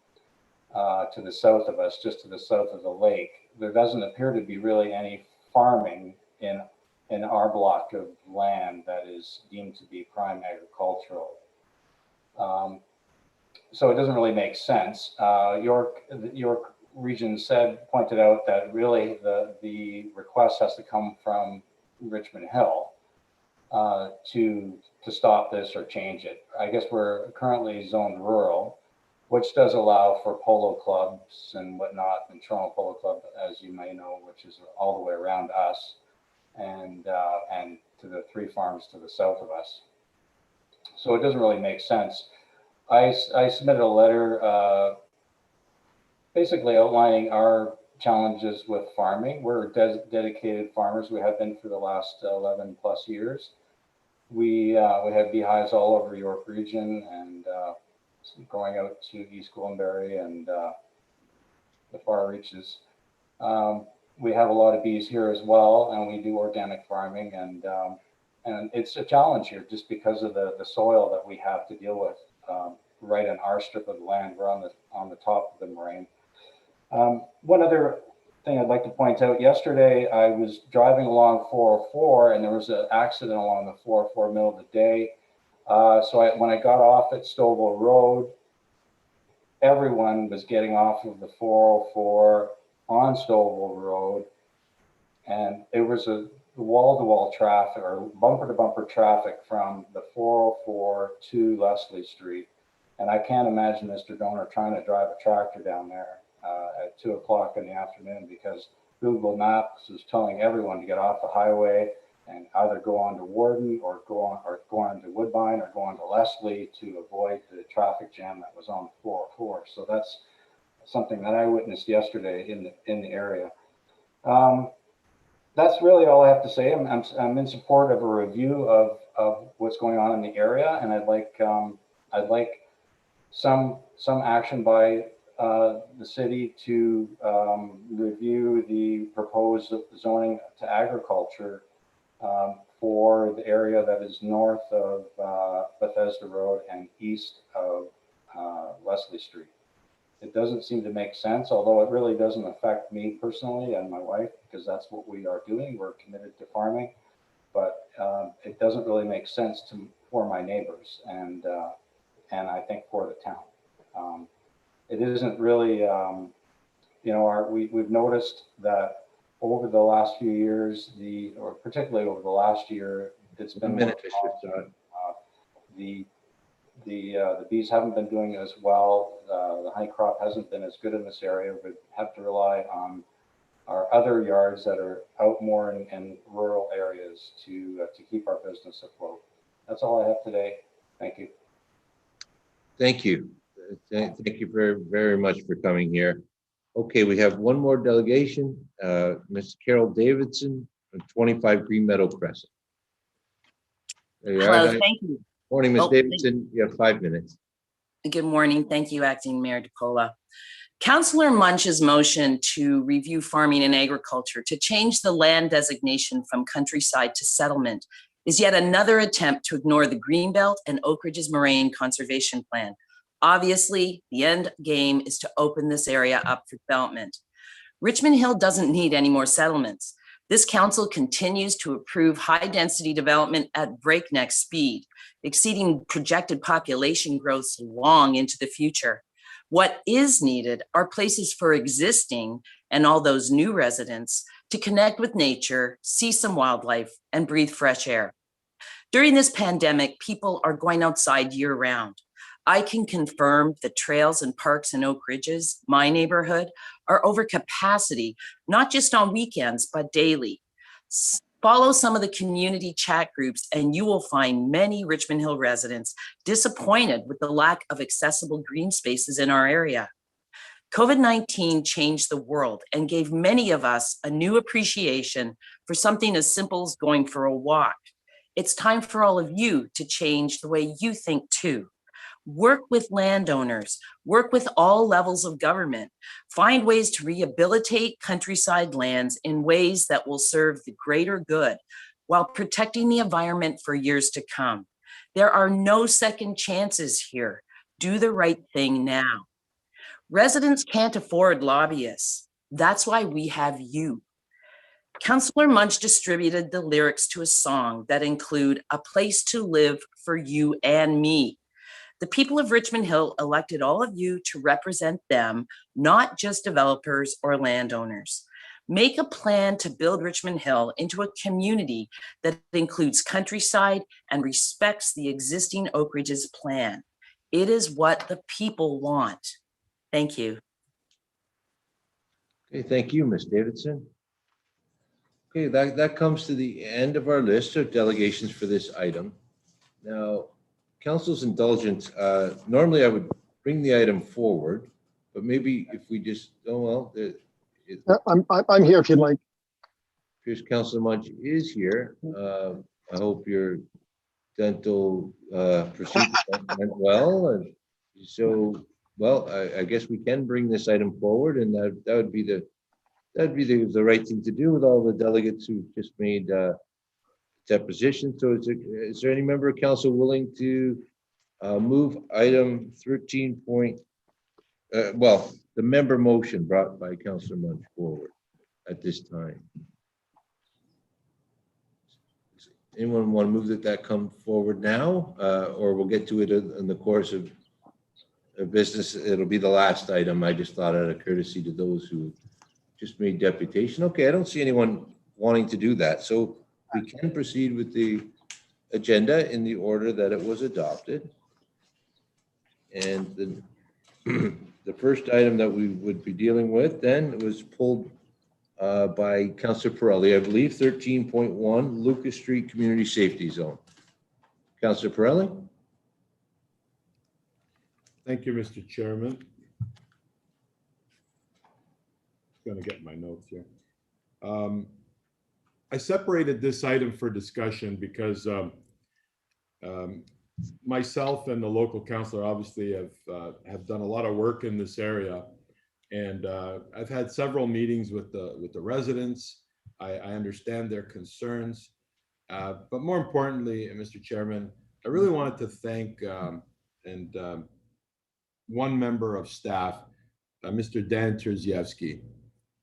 to the south of us, just to the south of the lake, there doesn't appear to be really any farming in our block of land that is deemed to be prime agricultural. So it doesn't really make sense. York Region pointed out that really the request has to come from Richmond Hill to stop this or change it. I guess we're currently zoned rural, which does allow for polo clubs and whatnot, and Toronto Polo Club, as you may know, which is all the way around us, and to the three farms to the south of us. So it doesn't really make sense. I submitted a letter basically outlining our challenges with farming. We're dedicated farmers. We have been for the last 11 plus years. We have beehives all over York Region and going out to East Gwillimbury and the far reaches. We have a lot of bees here as well, and we do organic farming, and it's a challenge here just because of the soil that we have to deal with right on our strip of land. We're on the top of the moraine. One other thing I'd like to point out, yesterday I was driving along 404 and there was an accident along the 404 middle of the day. So when I got off at Stovall Road, everyone was getting off of the 404 on Stovall Road, and it was a wall-to-wall traffic or bumper-to-bumper traffic from the 404 to Leslie Street. And I can't imagine Mr. Donor trying to drive a tractor down there at 2 o'clock in the afternoon, because Google Maps is telling everyone to get off the highway and either go on to Warden or go on to Woodbine or go on to Leslie to avoid the traffic jam that was on the 404. So that's something that I witnessed yesterday in the area. That's really all I have to say. I'm in support of a review of what's going on in the area, and I'd like some action by the city to review the proposed zoning to agriculture for the area that is north of Bethesda Road and east of Leslie Street. It doesn't seem to make sense, although it really doesn't affect me personally and my wife, because that's what we are doing. We're committed to farming, but it doesn't really make sense for my neighbors and I think for the town. It isn't really, we've noticed that over the last few years, or particularly over the last year, it's been the bees haven't been doing as well. The honey crop hasn't been as good in this area. We have to rely on our other yards that are out more in rural areas to keep our business afloat. That's all I have today. Thank you. Thank you. Thank you very, very much for coming here. Okay, we have one more delegation, Ms. Carol Davidson from 25 Green Meadow Crescent. Hello, thank you. Morning, Ms. Oh, Davidson. You have 5 minutes. Good morning. Thank you, Acting Mayor DePola. Councillor Munch's motion to review farming and agriculture to change the land designation from countryside to settlement is yet another attempt to ignore the Greenbelt and Oak Ridges Moraine Conservation Plan. Obviously, the end game is to open this area up for development. Richmond Hill doesn't need any more settlements. This council continues to approve high-density development at breakneck speed, exceeding projected population growth long into the future. What is needed are places for existing and all those new residents to connect with nature, see some wildlife, and breathe fresh air. During this pandemic, people are going outside year-round. I can confirm the trails and parks in Oak Ridges, my neighborhood, are over capacity, not just on weekends, but daily. Follow some of the community chat groups and you will find many Richmond Hill residents disappointed with the lack of accessible green spaces in our area. COVID-19 changed the world and gave many of us a new appreciation for something as simple as going for a walk. It's time for all of you to change the way you think too. Work with landowners, work with all levels of government, find ways to rehabilitate countryside lands in ways that will serve the greater good while protecting the environment for years to come. There are no second chances here. Do the right thing now. Residents can't afford lobbyists. That's why we have you. Councillor Munch distributed the lyrics to a song that include "A Place to Live for You and Me." The people of Richmond Hill elected all of you to represent them, not just developers or landowners. Make a plan to build Richmond Hill into a community that includes countryside and respects the existing Oak Ridges plan. It is what the people want. Thank you. Okay, thank you, Ms. Davidson. Okay, that comes to the end of our list of delegations for this item. Now, Council's indulgence, normally I would bring the item forward, but maybe if we just, oh, well. I'm here if you'd like. Here's Councilor Munch is here. I hope your dental procedure went well. And so, well, I guess we can bring this item forward, and that would be the right thing to do with all the delegates who just made deposition. So is there any member of council willing to move item 13 point, well, the member motion brought by Councilor Munch forward at this time? Anyone want to move that come forward now, or we'll get to it in the course of business? It'll be the last item. I just thought out of courtesy to those who just made deputation. Okay, I don't see anyone wanting to do that. So we can proceed with the agenda in the order that it was adopted. And the first item that we would be dealing with then was pulled by Councilor Pirelli, I believe, 13.1 Lucas Street Community Safety Zone. Councilor Pirelli? Thank you, Mr. Chairman. Going to get my notes here. I separated this item for discussion because myself and the local councilor obviously have done a lot of work in this area, and I've had several meetings with the residents. I understand their concerns, but more importantly, Mr. Chairman, I really wanted to thank one member of staff, Mr. Dan Terziewski.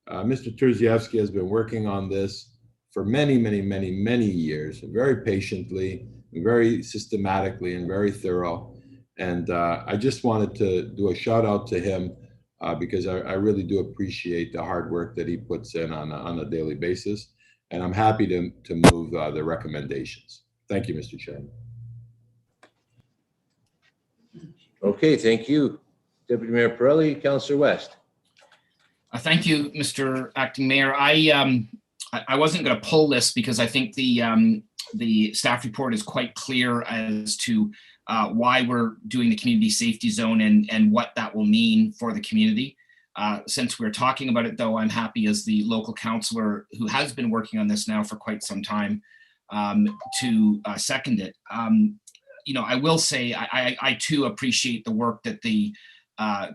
Mr. Terziewski has been working on this for many years, very patiently, very systematically, and very thorough. And I just wanted to do a shout out to him because I really do appreciate the hard work that he puts in on a daily basis. And I'm happy to move the recommendations. Thank you, Mr. Chairman. Okay, thank you, Deputy Mayor Pirelli. Councilor West. Thank you, Mr. Acting Mayor. I wasn't going to pull this because I think the staff report is quite clear as to why we're doing the community safety zone and what that will mean for the community. Since we're talking about it, though, I'm happy as the local councillor who has been working on this now for quite some time to second it. I will say I too appreciate the work that the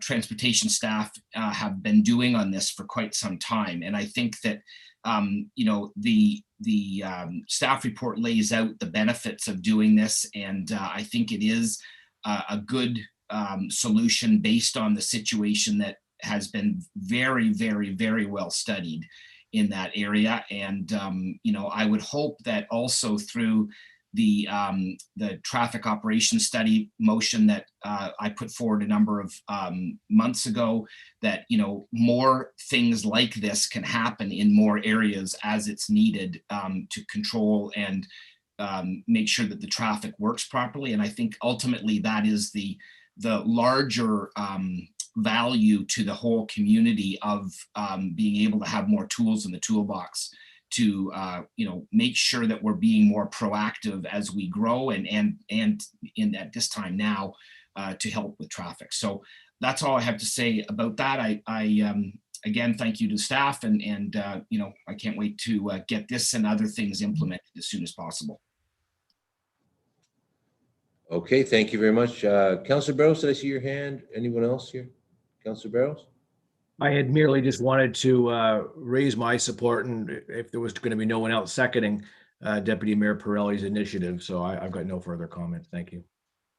transportation staff have been doing on this for quite some time, and I think that the staff report lays out the benefits of doing this, and I think it is a good solution based on the situation that has been very, very, very well studied in that area. And I would hope that also through the traffic operations study motion that I put forward a number of months ago, that more things like this can happen in more areas as it's needed to control and make sure that the traffic works properly. And I think ultimately that is the larger value to the whole community of being able to have more tools in the toolbox to make sure that we're being more proactive as we grow and in at this time now to help with traffic. So that's all I have to say about that. I again thank you to staff, and I can't wait to get this and other things implemented as soon as possible. Okay, thank you very much. Councilor Barrows, did I see your hand? Anyone else here? Councilor Barrows? I had merely just wanted to raise my support, and if there was going to be no one else seconding Deputy Mayor Pirelli's initiative, so I've got no further comments. Thank you.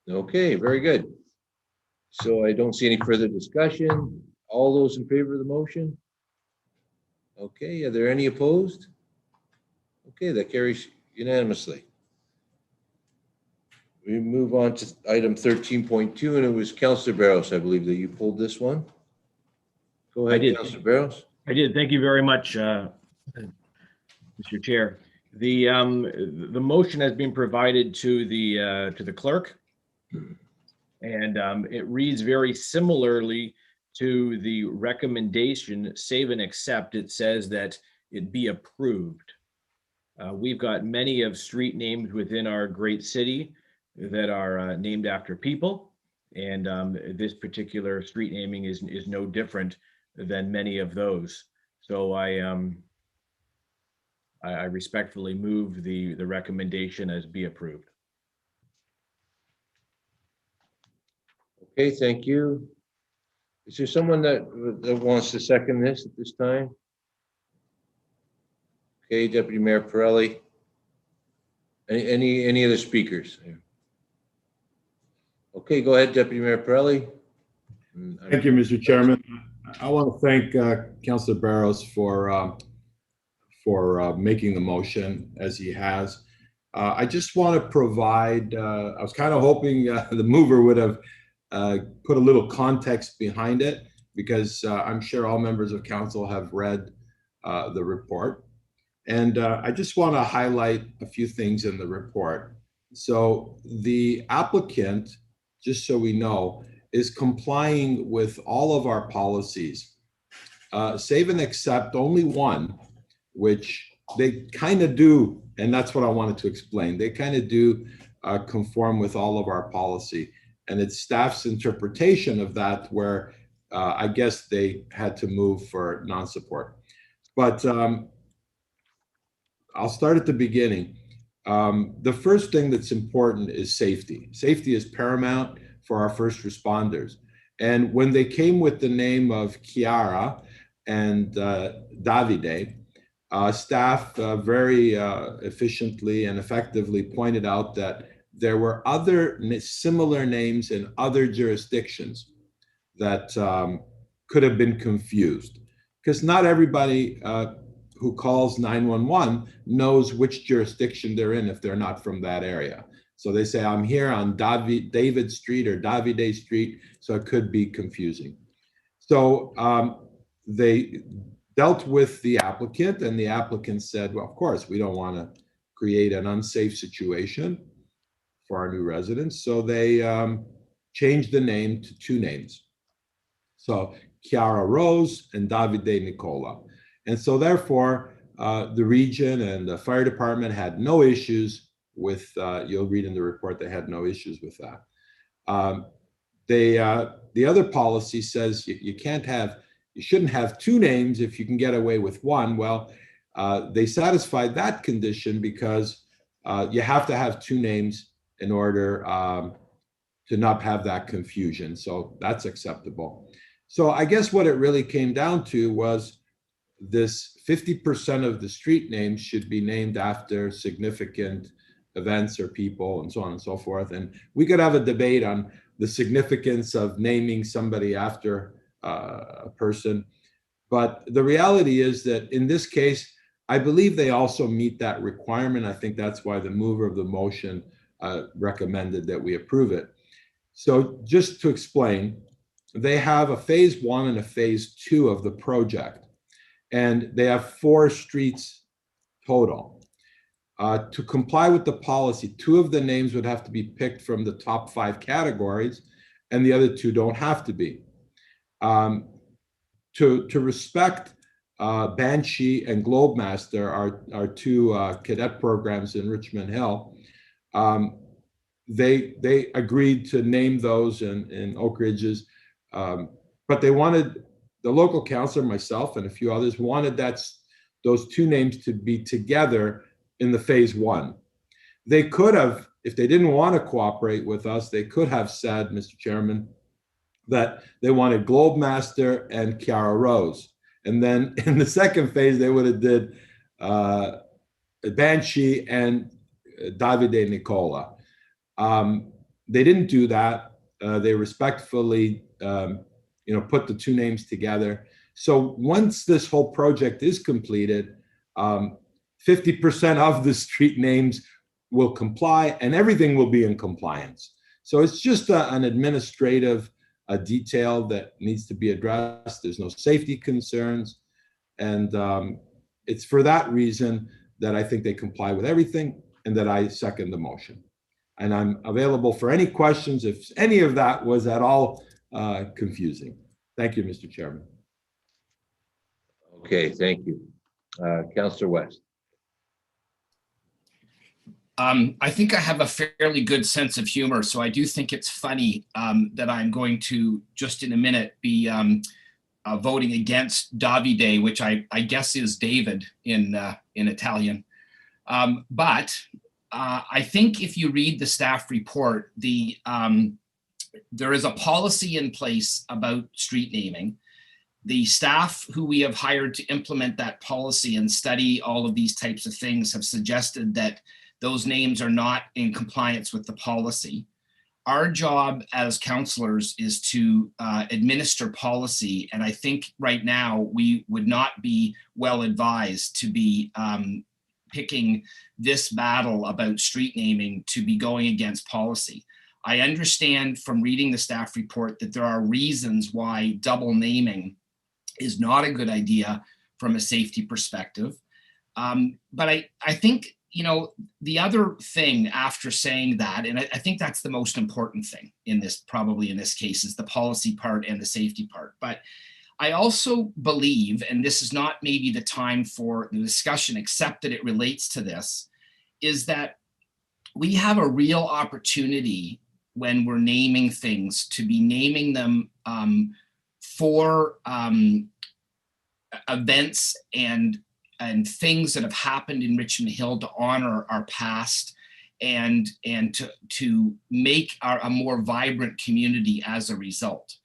Okay, very good. So I don't see any further discussion. All those in favor of the motion? Okay, are there any opposed? Okay, that carries unanimously. We move on to item 13.2, and it was Councilor Barrows, I believe, that you pulled this one. Go ahead, Councilor Barrows. I did. Thank you very much, Mr. Chair. The motion has been provided to the clerk, and it reads very similarly to the recommendation, save and accept. It says that it be approved. We've got many of street names within our great city that are named after people, and this particular street naming is no different than many of those. So I respectfully move the recommendation as be approved. Okay, thank you. Is there someone that wants to second this at this time? Okay, Deputy Mayor Pirelli. Any other speakers? Okay, go ahead, Deputy Mayor Pirelli. Thank you, Mr. Chairman. I want to thank Councilor Barrows for making the motion as he has. I just want to provide, I was kind of hoping the mover would have put a little context behind it, because I'm sure all members of council have read the report. And I just want to highlight a few things in the report. So the applicant, just so we know, is complying with all of our policies, save and accept only one, which they kind of do, and that's what I wanted to explain. They kind of do conform with all of our policy, and it's staff's interpretation of that where I guess they had to move for non-support. But I'll start at the beginning. The first thing that's important is safety. Safety is paramount for our first responders. And when they came with the name of Chiara and Davide, staff very efficiently and effectively pointed out that there were other similar names in other jurisdictions that could have been confused, because not everybody who calls 911 knows which jurisdiction they're in if they're not from that area. So they say, I'm here on David Street or Davide Street, so it could be confusing. So they dealt with the applicant, and the applicant said, well, of course, we don't want to create an unsafe situation for our new residents. So they changed the name to two names. So Chiara Rose and Davide Nicola. And so therefore, the region and the fire department had no issues with, you'll read in the report, they had no issues with that. The other policy says you shouldn't have two names if you can get away with one. Well, they satisfied that condition because you have to have two names in order to not have that confusion. So that's acceptable. So I guess what it really came down to was this 50% of the street names should be named after significant events or people and so on and so forth. And we could have a debate on the significance of naming somebody after a person. But the reality is that in this case, I believe they also meet that requirement. I think that's why the mover of the motion recommended that we approve it. So just to explain, they have a phase 1 and a phase 2 of the project, and they have 4 streets total. To comply with the policy, 2 of the names would have to be picked from the top 5 categories, and the other 2 don't have to be. To respect Banshee and Globemaster, our 2 cadet programs in Richmond Hill, they agreed to name those in Oak Ridges, but they wanted, the local councillor, myself, and a few others wanted those 2 names to be together in the phase 1. They could have, if they didn't want to cooperate with us, they could have said, Mr. Chairman, that they wanted Globemaster and Chiara Rose. And then in the second phase, they would have did Banshee and Davide Nicola. They didn't do that. They respectfully, put the 2 names together. So once this whole project is completed, 50% of the street names will comply and everything will be in compliance. So it's just an administrative detail that needs to be addressed. There's no safety concerns. And it's for that reason that I think they comply with everything and that I second the motion. And I'm available for any questions if any of that was at all confusing. Thank you, Mr. Chairman. Okay, thank you. Councillor West. I think I have a fairly good sense of humor, so I do think it's funny that I'm going to, just in a minute, be voting against Davide, which I guess is David in Italian. But I think if you read the staff report, there is a policy in place about street naming. The staff who we have hired to implement that policy and study all of these types of things have suggested that those names are not in compliance with the policy. Our job as councillors is to administer policy, and I think right now we would not be well advised to be picking this battle about street naming to be going against policy. I understand from reading the staff report that there are reasons why double naming is not a good idea from a safety perspective. But I think, the other thing after saying that, and I think that's the most important thing in this, probably in this case, is the policy part and the safety part. But I also believe, and this is not maybe the time for the discussion, except that it relates to this, is that we have a real opportunity when we're naming things to be naming them for events and things that have happened in Richmond Hill to honor our past and to make a more vibrant community as a result.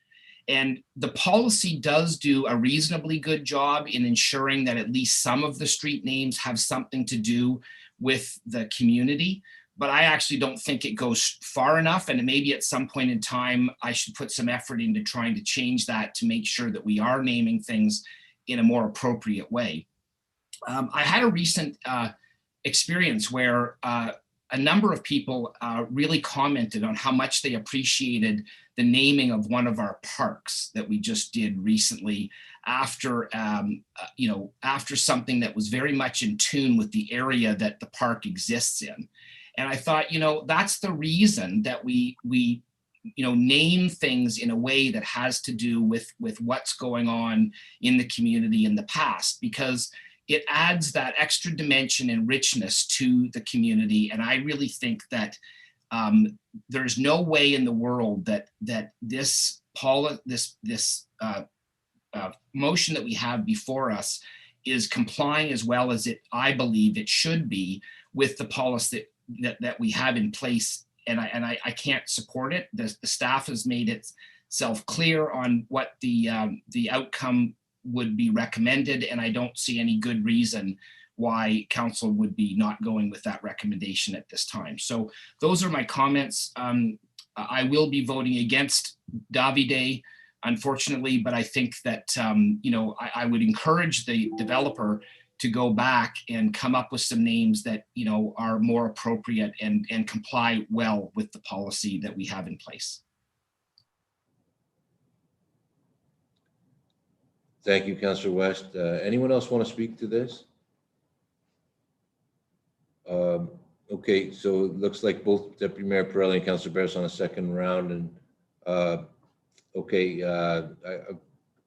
And the policy does do a reasonably good job in ensuring that at least some of the street names have something to do with the community. But I actually don't think it goes far enough. And maybe at some point in time, I should put some effort into trying to change that to make sure that we are naming things in a more appropriate way. I had a recent experience where a number of people really commented on how much they appreciated the naming of one of our parks that we just did recently after, after something that was very much in tune with the area that the park exists in. And I thought, that's the reason that we name things in a way that has to do with what's going on in the community in the past, because it adds that extra dimension and richness to the community. And I really think that there's no way in the world that this motion that we have before us is complying as well as I believe it should be with the policy that we have in place I can't support it. The staff has made itself clear on what the outcome would be recommended, and I don't see any good reason why council would be not going with that recommendation at this time. So those are my comments. I will be voting against Davide, unfortunately, but I think that I would encourage the developer to go back and come up with some names that are more appropriate and comply well with the policy that we have in place. Thank you, Councillor West. Anyone else want to speak to this? Okay, so it looks like both Deputy Mayor Pirelli and Councillor Barros on a second round, and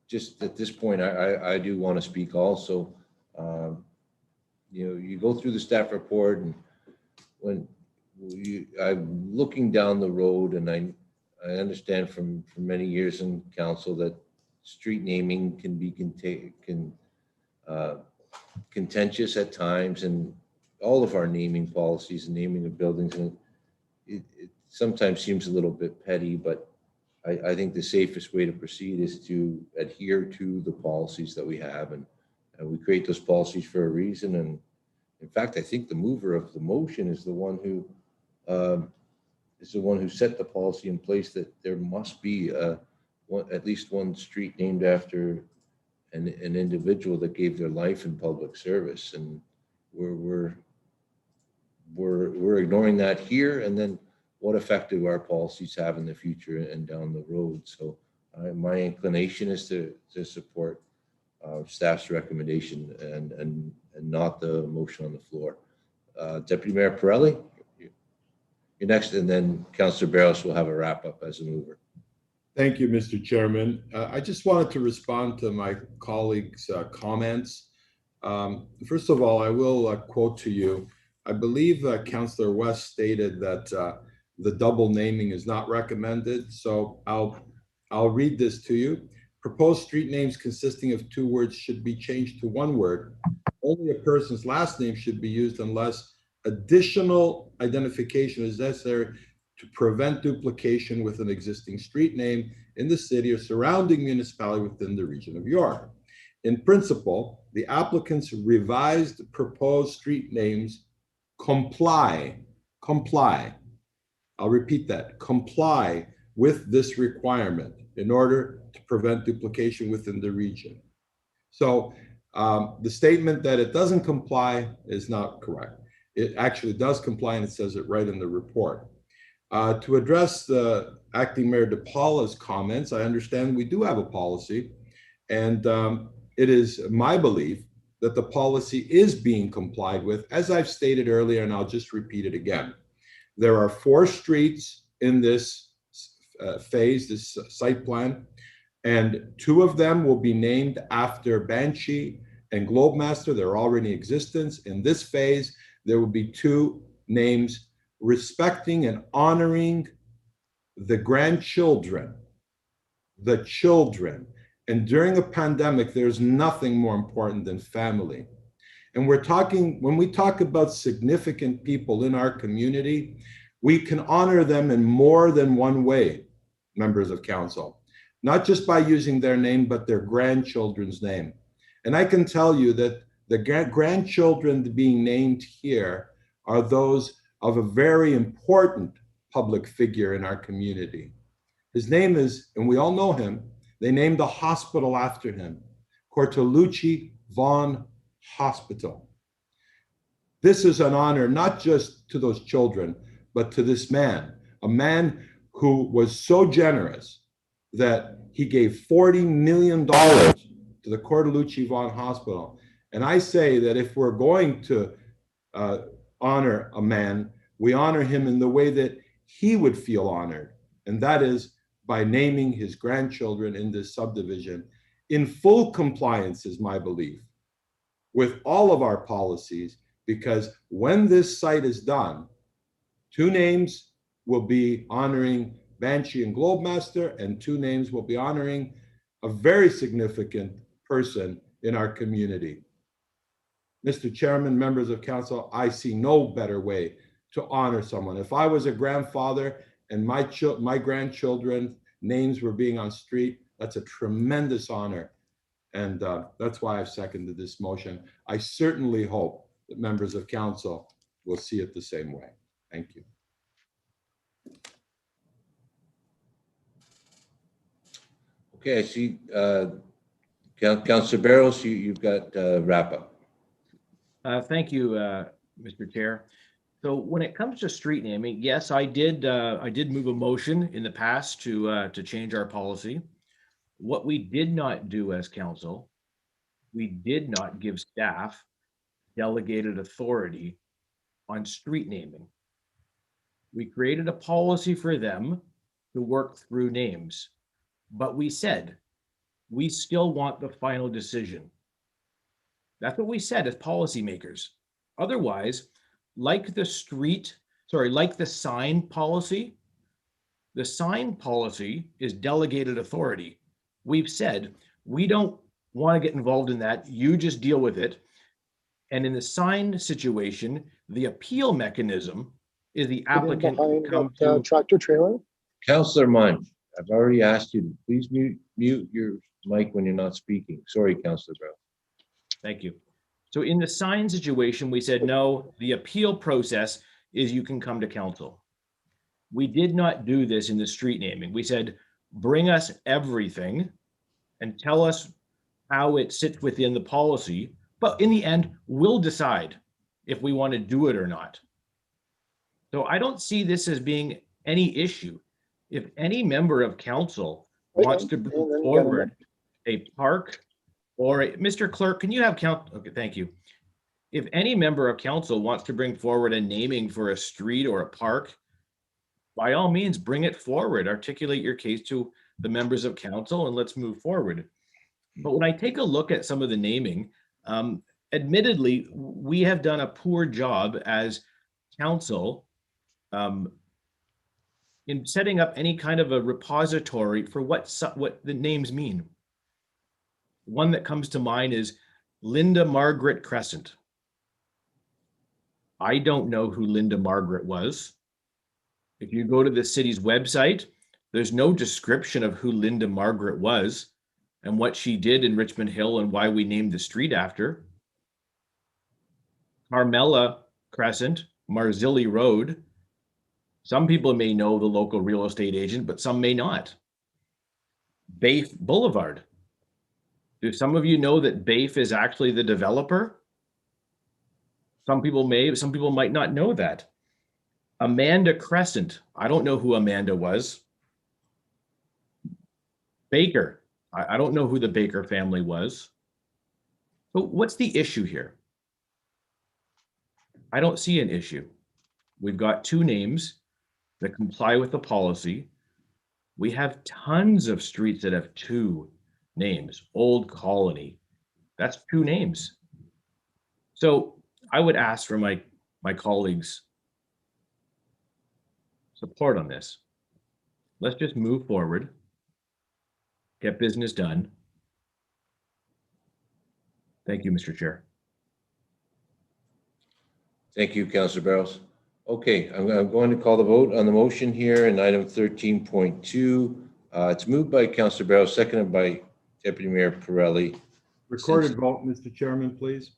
just at this point, I do want to speak also. You go through the staff report, and when I'm looking down the road, and I understand from many years in council that street naming can be contentious at times, and all of our naming policies and naming of buildings, and it sometimes seems a little bit petty, but I think the safest way to proceed is to adhere to the policies that we have, and we create those policies for a reason. And in fact, I think the mover of the motion is the one who set the policy in place, that there must be at least one street named after an individual that gave their life in public service, and we're ignoring that here. And then what effect do our policies have in the future and down the road? So my inclination is to support staff's recommendation and not the motion on the floor. Deputy Mayor Pirelli, you're next, and then Councillor Barros will have a wrap up as a mover. Thank you, Mr. Chairman. I just wanted to respond to my colleagues' comments. First of all, I will quote to you. I believe Councillor West stated that the double naming is not recommended. So I'll read this to you. Proposed street names consisting of two words should be changed to one word. Only a person's last name should be used unless additional identification is necessary to prevent duplication with an existing street name in the city or surrounding municipality within the region of York. In principle, the applicant's revised proposed street names comply. I'll repeat that, comply with this requirement in order to prevent duplication within the region. So the statement that it doesn't comply is not correct. It actually does comply, and it says it right in the report. To address the Acting Mayor DePaula's comments, I understand we do have a policy, and it is my belief that the policy is being complied with, as I've stated earlier, and I'll just repeat it again. There are 4 streets in this phase, this site plan, and 2 of them will be named after Banshee and Globemaster. They're already in existence. In this phase, there will be 2 names respecting and honoring the grandchildren, the children. And during a pandemic, there's nothing more important than family. And when we talk about significant people in our community, we can honor them in more than one way, members of council, not just by using their name, but their grandchildren's name. And I can tell you that the grandchildren being named here are those of a very important public figure in our community. His name is, and we all know him, they named a hospital after him, Cortolucci Vaughan Hospital. This is an honor not just to those children, but to this man, a man who was so generous that he gave $40 million to the Cortolucci Vaughan Hospital. And I say that if we're going to honor a man, we honor him in the way that he would feel honored, and that is by naming his grandchildren in this subdivision in full compliance, is my belief, with all of our policies, because when this site is done, 2 names will be honoring Banshee and Globemaster, and 2 names will be honoring a very significant person in our community. Mr. Chairman, members of council, I see no better way to honor someone. If I was a grandfather and my grandchildren names were being on street, that's a tremendous honor. And that's why I've seconded this motion. I certainly hope that members of council will see it the same way. Thank you. Okay, I see, Councilor Barros, you've got wrap up. Thank you, Mr. Chair. So when it comes to street naming, yes, I did move a motion in the past to change our policy. What we did not do as council, we did not give staff delegated authority on street naming. We created a policy for them to work through names, but we said we still want the final decision. That's what we said as policymakers. Otherwise, like the sign policy, the sign policy is delegated authority. We've said, we don't want to get involved in that. You just deal with it. And in the sign situation, the appeal mechanism is the applicant come to tractor trailer. Councilor Munch, I've already asked you to please mute your mic when you're not speaking. Sorry, Councilor Barros. Thank you. So in the sign situation, we said, no, the appeal process is you can come to council. We did not do this in the street naming. We said, bring us everything and tell us how it sits within the policy. But in the end, we'll decide if we want to do it or not. So I don't see this as being any issue. If any member of council wants to bring forward a park or Mr. Clerk, can you have count? Okay, thank you. If any member of council wants to bring forward a naming for a street or a park, by all means, bring it forward, articulate your case to the members of council, and let's move forward. But when I take a look at some of the naming, admittedly, we have done a poor job as council in setting up any kind of a repository for what the names mean. One that comes to mind is Linda Margaret Crescent. I don't know who Linda Margaret was. If you go to the city's website, there's no description of who Linda Margaret was and what she did in Richmond Hill and why we named the street after. Carmela Crescent, Marzilli Road. Some people may know the local real estate agent, but some may not. Baif Boulevard. Do some of you know that Baif is actually the developer? Some people may, some people might not know that. Amanda Crescent. I don't know who Amanda was. Baker. I don't know who the Baker family was. But what's the issue here? I don't see an issue. We've got two names that comply with the policy. We have tons of streets that have two names. Old Colony, that's two names. So I would ask for my colleagues' support on this. Let's just move forward, get business done. Thank you, Mr. Chair. Thank you, Councilor Barros. Okay, I'm going to call the vote on the motion here in item 13.2. It's moved by Councilor Barros, seconded by Deputy Mayor Pirelli. Recorded vote, Mr. Chairman, please.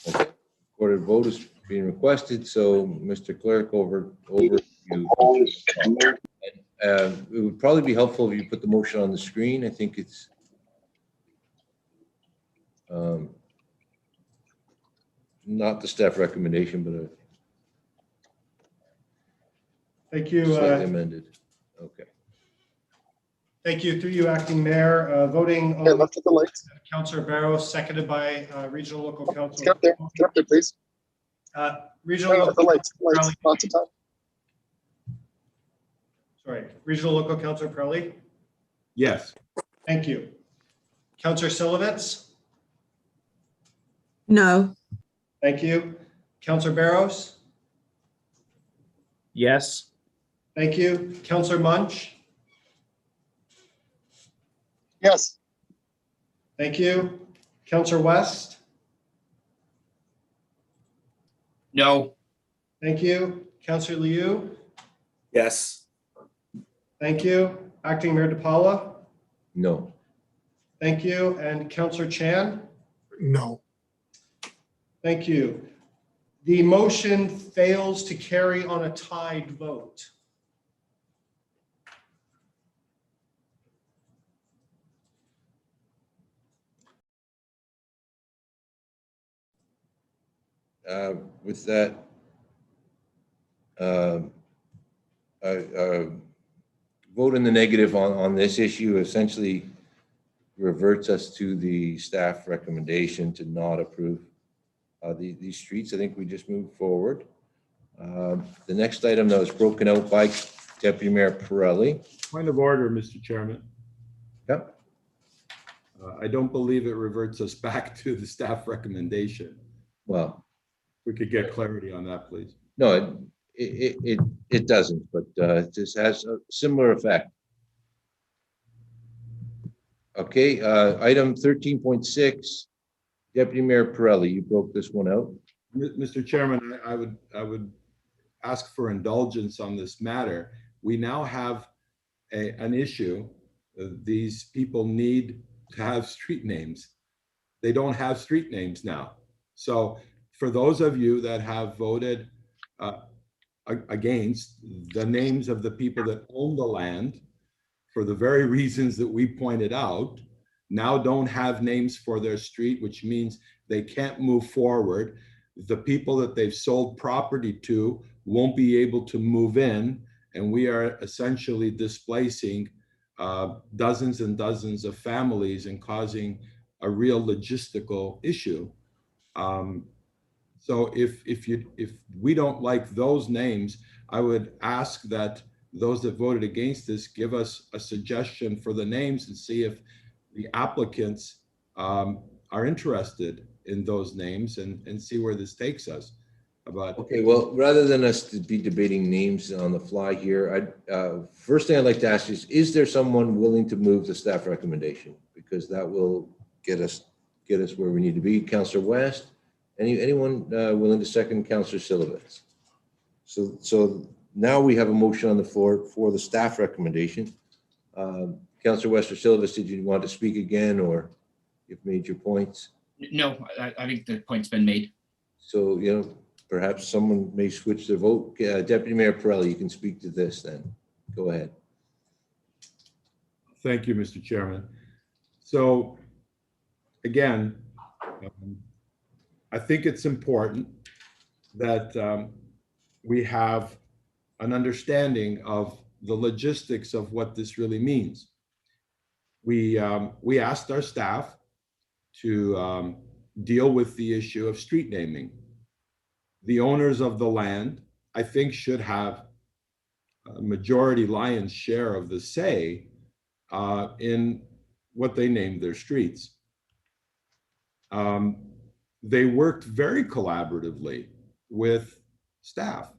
Okay, recorded vote is being requested. So, Mr. Clerk, over you. It would probably be helpful if you put the motion on the screen. I think it's not the staff recommendation, but Thank you. Slightly amended. Okay. Thank you. Through you, Acting Mayor. Voting on left at the lights. Councilor Barros, seconded by Regional Local Council. Get up there, please. Regional Local lights, lots of time. Sorry, Regional Local Councilor Pirelli. Yes. Thank you. Councilor Silovitz. No. Thank you. Councilor Barros. Yes. Thank you. Councilor Munch. Yes. Thank you. Councilor West. No. Thank you. Councillor Liu, Yes. thank you. Acting Mayor DePaula, No. thank you. And Councillor Chan, No. thank you. The motion fails to carry on a tied vote. With that, vote in the negative on this issue essentially reverts us to the staff recommendation to not approve these streets. I think we just move forward. The next item that was broken out by Deputy Mayor Pirelli. Point of order, Mr. Chairman. Yep. I don't believe it reverts us back to the staff recommendation. Well, we could get clarity on that, please. No, it doesn't, but it just has a similar effect. Okay, item 13.6, Deputy Mayor Pirelli, you broke this one out. Mr. Chairman, I would ask for indulgence on this matter. We now have an issue. These people need to have street names. They don't have street names now. So for those of you that have voted against the names of the people that own the land, for the very reasons that we pointed out, now don't have names for their street, which means they can't move forward. The people that they've sold property to won't be able to move in, and we are essentially displacing dozens and dozens of families and causing a real logistical issue. So if we don't like those names, I would ask that those that voted against this give us a suggestion for the names and see if the applicants are interested in those names and see where this takes us. But okay, well, rather than us to be debating names on the fly here, first thing I'd like to ask is there someone willing to move the staff recommendation? Because that will get us where we need to be. Councillor West, anyone willing to second Councillor Silivitz? So now we have a motion on the floor for the staff recommendation. Councillor West or Silivitz, did you want to speak again, or you've made your points? No, I think the point's been made. So, perhaps someone may switch their vote. Deputy Mayor Pirelli, you can speak to this then. Go ahead. Thank you, Mr. Chairman. So again, I think it's important that we have an understanding of the logistics of what this really means. We asked our staff to deal with the issue of street naming. The owners of the land, I think, should have a majority lion's share of the say in what they named their streets. They worked very collaboratively with staff.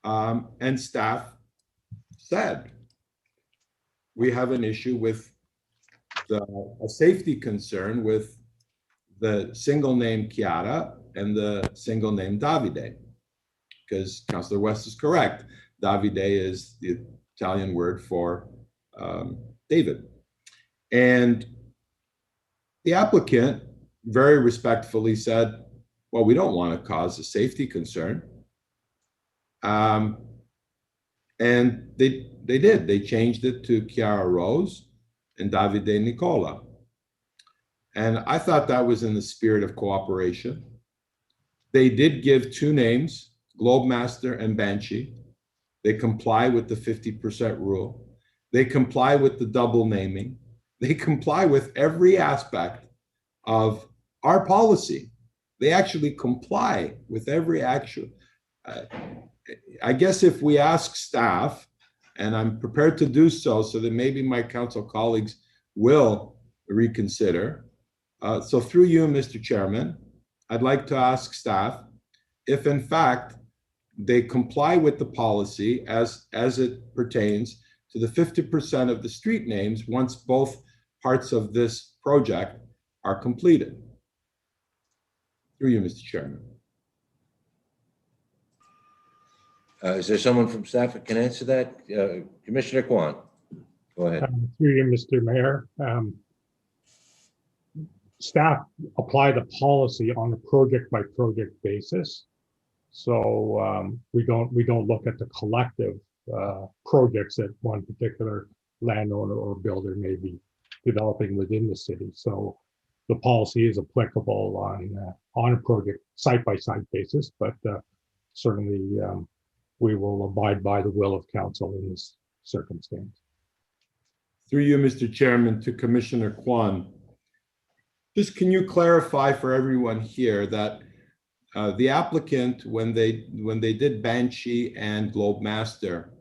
And staff said, we have an issue with a safety concern with the single name Chiara and the single name Davide, because Councillor West is correct. Davide is the Italian word for David. And the applicant very respectfully said, well, we don't want to cause a safety concern. And they did. They changed it to Chiara Rose and Davide Nicola. And I thought that was in the spirit of cooperation. They did give two names, Globemaster and Banshee. They comply with the 50% rule. They comply with the double naming. They comply with every aspect of our policy. They actually comply with every action. I guess if we ask staff, and I'm prepared to do so that maybe my council colleagues will reconsider. So through you, Mr. Chairman, I'd like to ask staff if in fact they comply with the policy as it pertains to the 50% of the street names once both parts of this project are completed. Through you, Mr. Chairman. Is there someone from staff that can answer that? Commissioner Kwan, go ahead. Through you, Mr. Mayor. Staff apply the policy on a project by project basis. So we don't look at the collective projects that one particular landowner or builder may be developing within the city. So the policy is applicable on a project site by site basis, but certainly we will abide by the will of council in this circumstance. Through you, Mr. Chairman, to Commissioner Kwan. Just can you clarify for everyone here that the applicant, when they did Banshee and Globe Master,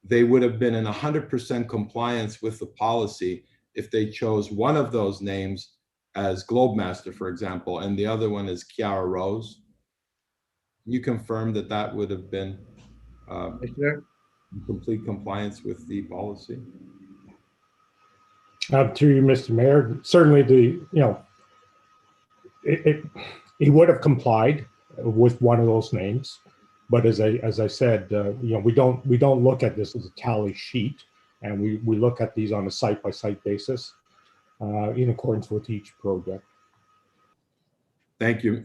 they would have been in 100% compliance with the policy if they chose one of those names as Globe Master, for example, and the other one is Kiara Rose? Can you confirm that that would have been in complete compliance with the policy? To you, Mr. Mayor, certainly he would have complied with one of those names, but as I said, we don't look at this as a tally sheet, and we look at these on a site by site basis in accordance with each project. Thank you.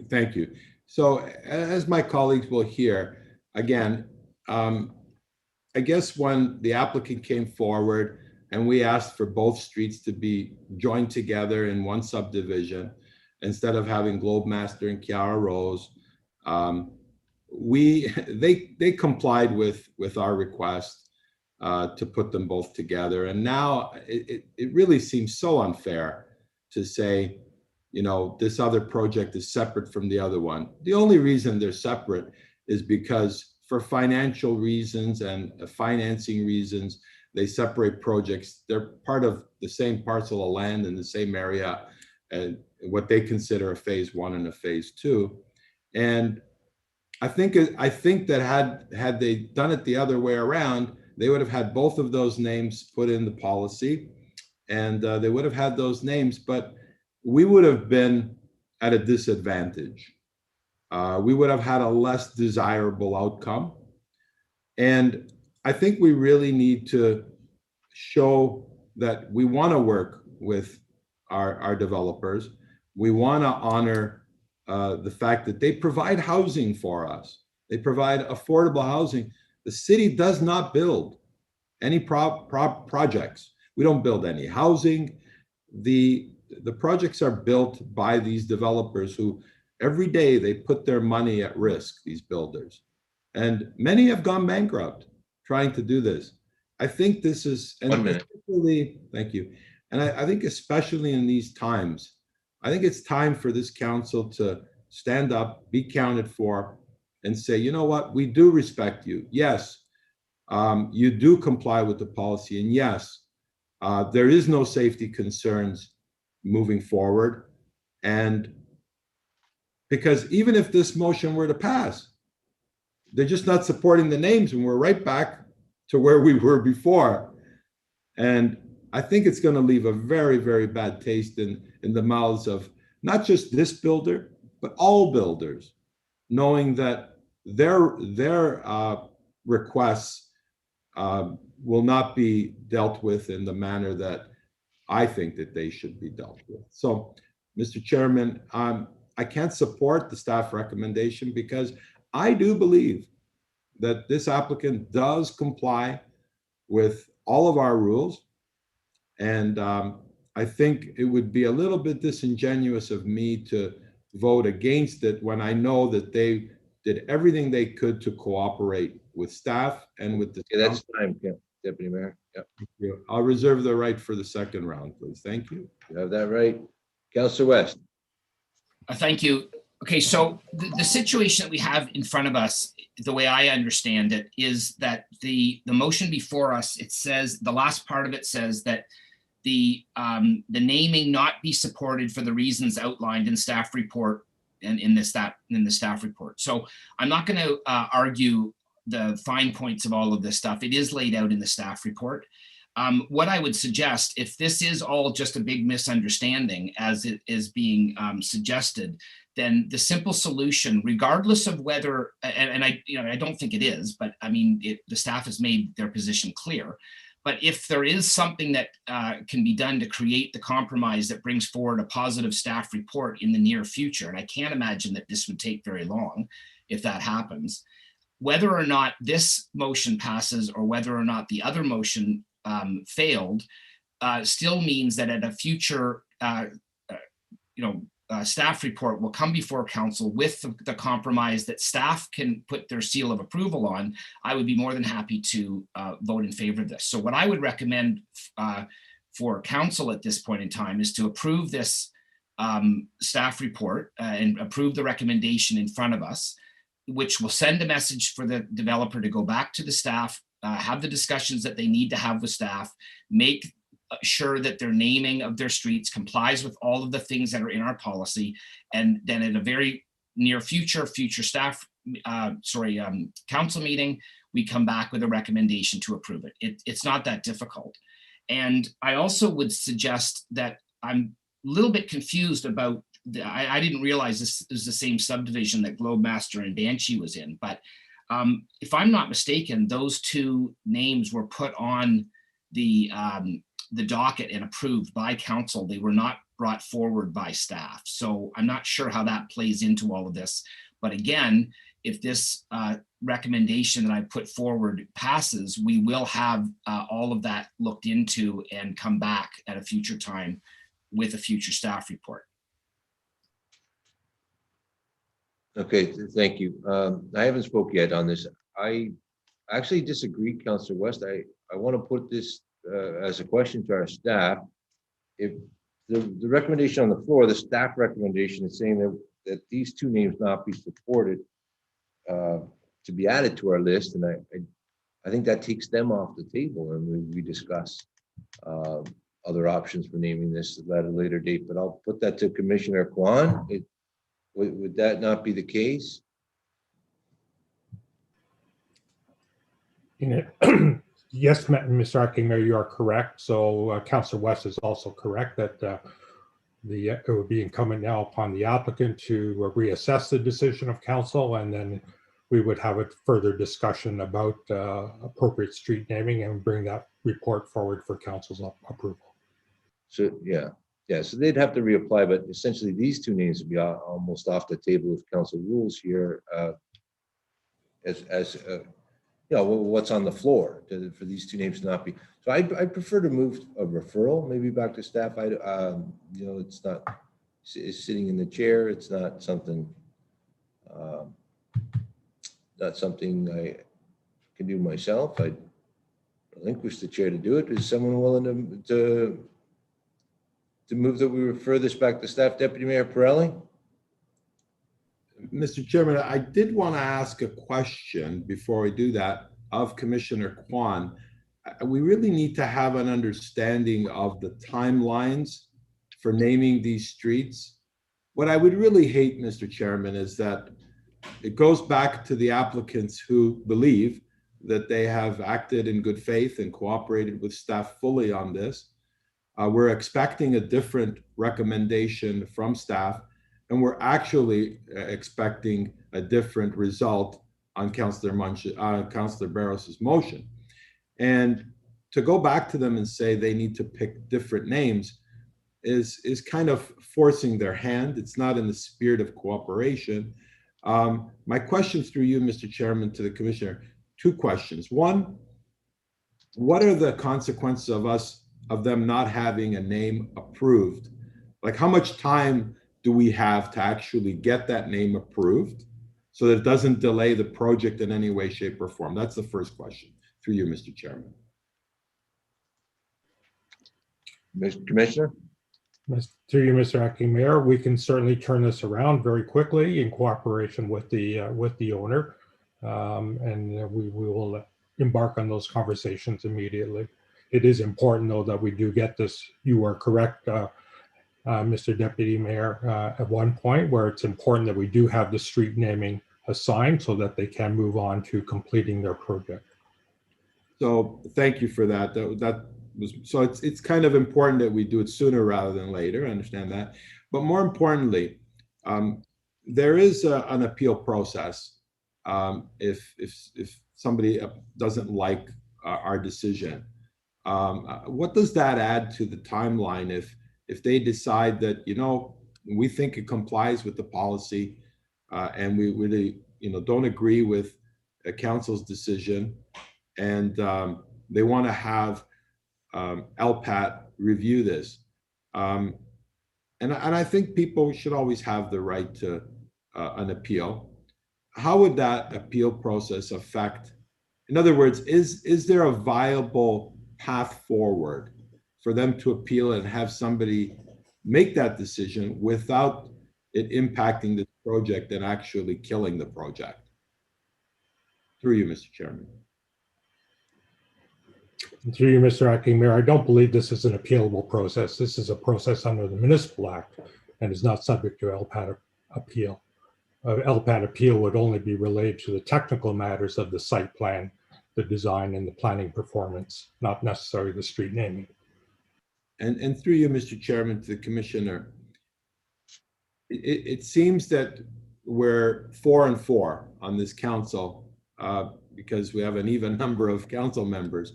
So as my colleagues will hear, again, I guess when the applicant came forward and we asked for both streets to be joined together in one subdivision, instead of having Globe Master and Kiara Rose, they complied with our request to put them both together. And now it really seems so unfair to say, this other project is separate from the other one. The only reason they're separate is because for financial reasons and financing reasons, they separate projects. They're part of the same parcel of land in the same area, and what they consider a phase one and a phase two. And I think that had they done it the other way around, they would have had both of those names put in the policy, and they would have had those names, but we would have been at a disadvantage. We would have had a less desirable outcome. And I think we really need to show that we want to work with our developers. We want to honor the fact that they provide housing for us. They provide affordable housing. The city does not build any projects. We don't build any housing. The projects are built by these developers who every day they put their money at risk, these builders. And many have gone bankrupt trying to do this. I think this is, and 1 minute. Thank you. And I think especially in these times, I think it's time for this council to stand up, be counted for, and say, you know what, we do respect you. Yes, you do comply with the policy. And yes, there is no safety concerns moving forward. And because even if this motion were to pass, they're just not supporting the names, and we're right back to where we were before. And I think it's going to leave a very, very bad taste in the mouths of not just this builder, but all builders, knowing that their requests will not be dealt with in the manner that I think that they should be dealt with. So, Mr. Chairman, I can't support the staff recommendation because I do believe that this applicant does comply with all of our rules. And I think it would be a little bit disingenuous of me to vote against it when I know that they did everything they could to cooperate with staff and with the. Okay, that's time, yeah, Deputy Mayor. Yeah. Thank you. I'll reserve the right for the second round, please. Thank you. You have that right. Councillor West. Thank you. Okay, so the situation that we have in front of us, the way I understand it, is that the motion before us, it says, the last part of it says that the naming not be supported for the reasons outlined in staff report and in the staff report. So I'm not going to argue the fine points of all of this stuff. It is laid out in the staff report. What I would suggest, if this is all just a big misunderstanding as it is being suggested, then the simple solution, regardless of whether, and I, I don't think it is, but I mean, the staff has made their position clear. But if there is something that can be done to create the compromise that brings forward a positive staff report in the near future, and I can't imagine that this would take very long if that happens, whether or not this motion passes or whether or not the other motion failed, still means that at a future, staff report will come before council with the compromise that staff can put their seal of approval on. I would be more than happy to vote in favor of this. So what I would recommend for council at this point in time is to approve this staff report and approve the recommendation in front of us, which will send a message for the developer to go back to the staff, have the discussions that they need to have with staff, make sure that their naming of their streets complies with all of the things that are in our policy. And then in a very near future staff, council meeting, we come back with a recommendation to approve it. It's not that difficult. And I also would suggest that I'm a little bit confused about, I didn't realize this is the same subdivision that Globemaster and Banshee was in, but if I'm not mistaken, those two names were put on the docket and approved by council. They were not brought forward by staff. So I'm not sure how that plays into all of this. But again, if this recommendation that I put forward passes, we will have all of that looked into and come back at a future time with a future staff report. Okay, thank you. I haven't spoke yet on this. I actually disagree, Councillor West. I want to put this as a question to our staff. If the recommendation on the floor, the staff recommendation is saying that these two names not be supported to be added to our list, and I think that takes them off the table, and we discuss other options for naming this at a later date. But I'll put that to Commissioner Kwan. Would that not be the case? Yes, Mr. Acting Mayor, you are correct. So Councillor West is also correct that it would be incumbent now upon the applicant to reassess the decision of council, and then we would have a further discussion about appropriate street naming and bring that report forward for council's approval. So so they'd have to reapply, but essentially these two names would be almost off the table if council rules here what's on the floor for these two names to not be. So I prefer to move a referral, maybe back to staff. It's not sitting in the chair. It's not something I can do myself. I relinquish the chair to do it. Is someone willing to move that we refer this back to staff? Deputy Mayor Pirelli? Mr. Chairman, I did want to ask a question before we do that of Commissioner Kwan. We really need to have an understanding of the timelines for naming these streets. What I would really hate, Mr. Chairman, is that it goes back to the applicants who believe that they have acted in good faith and cooperated with staff fully on this. We're expecting a different recommendation from staff, and we're actually expecting a different result on Councillor Barros's motion. And to go back to them and say they need to pick different names is kind of forcing their hand. It's not in the spirit of cooperation. My question through you, Mr. Chairman, to the Commissioner, two questions. One, what are the consequences of them not having a name approved? Like, how much time do we have to actually get that name approved so that it doesn't delay the project in any way, shape, or form? That's the first question through you, Mr. Chairman. Mr. Commissioner? Through you, Mr. Acting Mayor, we can certainly turn this around very quickly in cooperation with the owner, and we will embark on those conversations immediately. It is important, though, that we do get this. You are correct, Mr. Deputy Mayor, at one point where it's important that we do have the street naming assigned so that they can move on to completing their project. So thank you for that. so it's kind of important that we do it sooner rather than later. I understand that. But more importantly, there is an appeal process if somebody doesn't like our decision. What does that add to the timeline if they decide that, you know, we think it complies with the policy and we really, you know, don't agree with a council's decision, and they want to have LPAT review this. And I think people should always have the right to an appeal. How would that appeal process affect? In other words, is there a viable path forward for them to appeal and have somebody make that decision without it impacting the project and actually killing the project? Through you, Mr. Chairman. Through you, Mr. Acting Mayor, I don't believe this is an appealable process. This is a process under the Municipal Act and is not subject to LPAT appeal. LPAT appeal would only be related to the technical matters of the site plan, the design, and the planning performance, not necessarily the street naming. And through you, Mr. Chairman, to the Commissioner, it seems that we're 4 and 4 on this council because we have an even number of council members.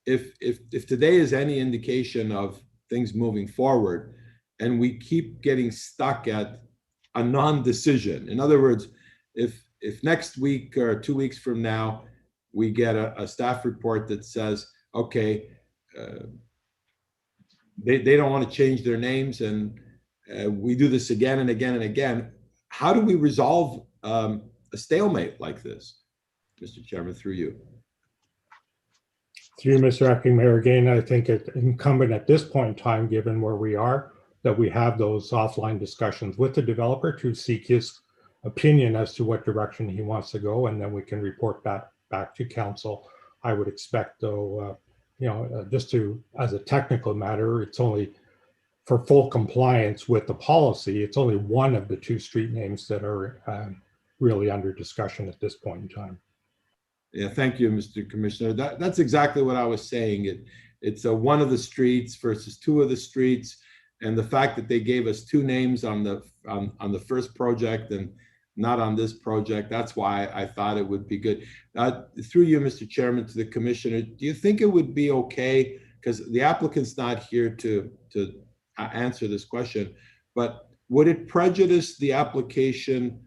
If today is any indication of things moving forward, and we keep getting stuck at a non-decision. In other words, if next week or 2 weeks from now, we get a staff report that says, okay, they don't want to change their names, and we do this again and again and again, how do we resolve a stalemate like this? Mr. Chairman, through you. Through you, Mr. Acting Mayor, again, I think it's incumbent at this point in time, given where we are, that we have those offline discussions with the developer to seek his opinion as to what direction he wants to go, and then we can report back to council. I would expect, though, just as a technical matter, it's only for full compliance with the policy. It's only one of the 2 street names that are really under discussion at this point in time. Yeah, thank you, Mr. Commissioner. That's exactly what I was saying. It's one of the streets versus 2 of the streets. And the fact that they gave us 2 names on the first project and not on this project, that's why I thought it would be good. Through you, Mr. Chairman, to the Commissioner, do you think it would be okay, because the applicant's not here to answer this question, but would it prejudice the application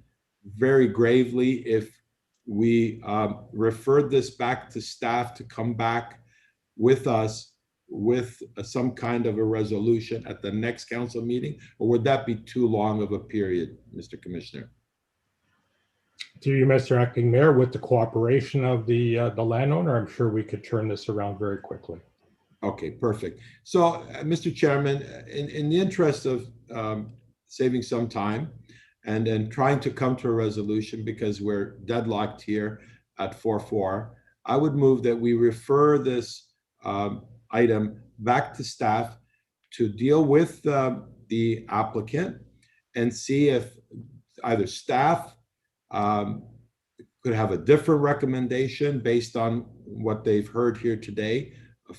very gravely if we referred this back to staff to come back with us with some kind of a resolution at the next council meeting, or would that be too long of a period, Mr. Commissioner? Through you, Mr. Acting Mayor, with the cooperation of the landowner, I'm sure we could turn this around very quickly. Okay, perfect. So, Mr. Chairman, in the interest of saving some time and then trying to come to a resolution, because we're deadlocked here at 4-4, I would move that we refer this item back to staff to deal with the applicant and see if either staff could have a different recommendation based on what they've heard here today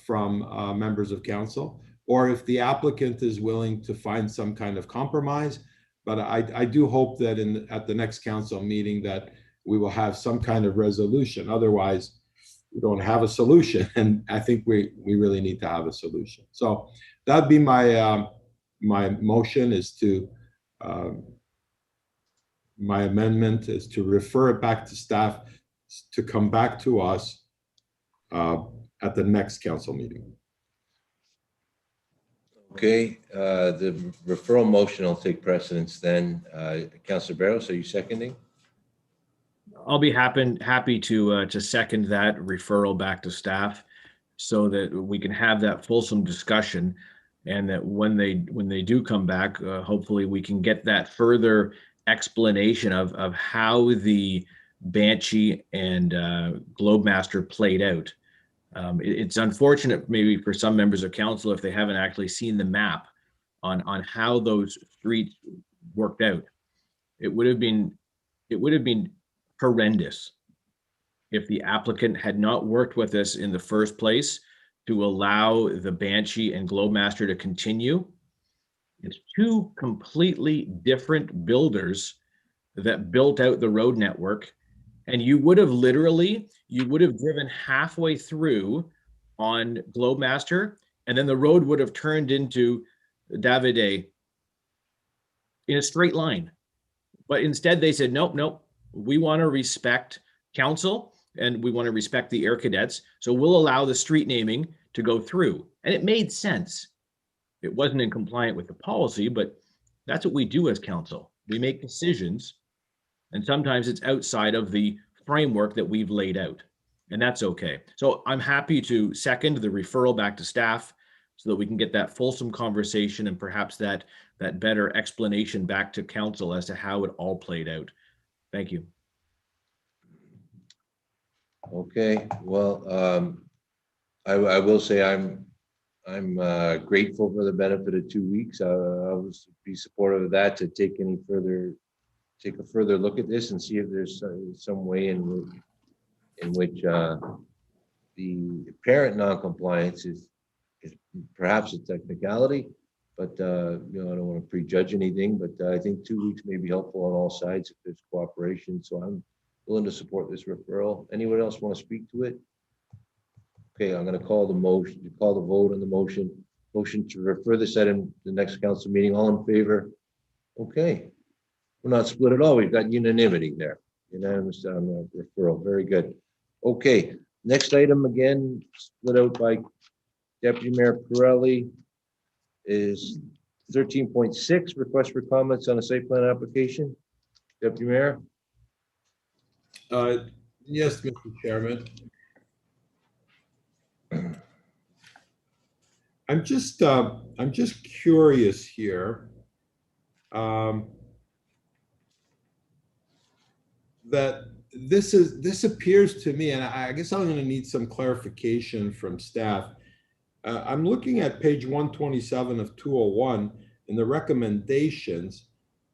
from members of council, or if the applicant is willing to find some kind of compromise. But I do hope that at the next council meeting that we will have some kind of resolution. Otherwise, we don't have a solution, and I think we really need to have a solution. So that'd be my my motion, is to my amendment is to refer it back to staff to come back to us at the next council meeting. Okay, the referral motion will take precedence then. Councilor Barros, are you seconding? I'll be happy to second that referral back to staff so that we can have that fulsome discussion, and that when they do come back, hopefully we can get that further explanation of how the Banshee and Globemaster played out. It's unfortunate maybe for some members of council if they haven't actually seen the map on how those streets worked out. It would have been horrendous if the applicant had not worked with us in the first place to allow the Banshee and Globemaster to continue. It's two completely different builders that built out the road network. And you would have driven halfway through on Globemaster, and then the road would have turned into Davide in a straight line. But instead they said, nope, nope, we want to respect council and we want to respect the air cadets. So we'll allow the street naming to go through. And it made sense. It wasn't in compliance with the policy, but that's what we do as council. We make decisions, and sometimes it's outside of the framework that we've laid out, and that's okay. So I'm happy to second the referral back to staff so that we can get that fulsome conversation and perhaps that better explanation back to council as to how it all played out. Thank you. Okay, well, I will say I'm grateful for the benefit of 2 weeks. I would be supportive of that, to take a further look at this and see if there's some way in which the apparent non-compliance is perhaps a technicality, but I don't want to prejudge anything, but I think 2 weeks may be helpful on all sides if there's cooperation. So I'm willing to support this referral. Anyone else want to speak to it? Okay, I'm going to call the vote on the motion. Motion to refer this item to the next council meeting. All in favor? Okay. We're not split at all. We've got unanimity there. Unanimous on the referral. Very good. Okay, next item, again, split out by Deputy Mayor Pirelli, is 13.6, request for comments on a site plan application. Deputy Mayor? Yes, Mr. Chairman. I'm just curious here. That this appears to me, and I guess I'm going to need some clarification from staff. I'm looking at page 127 of 201 in the recommendations,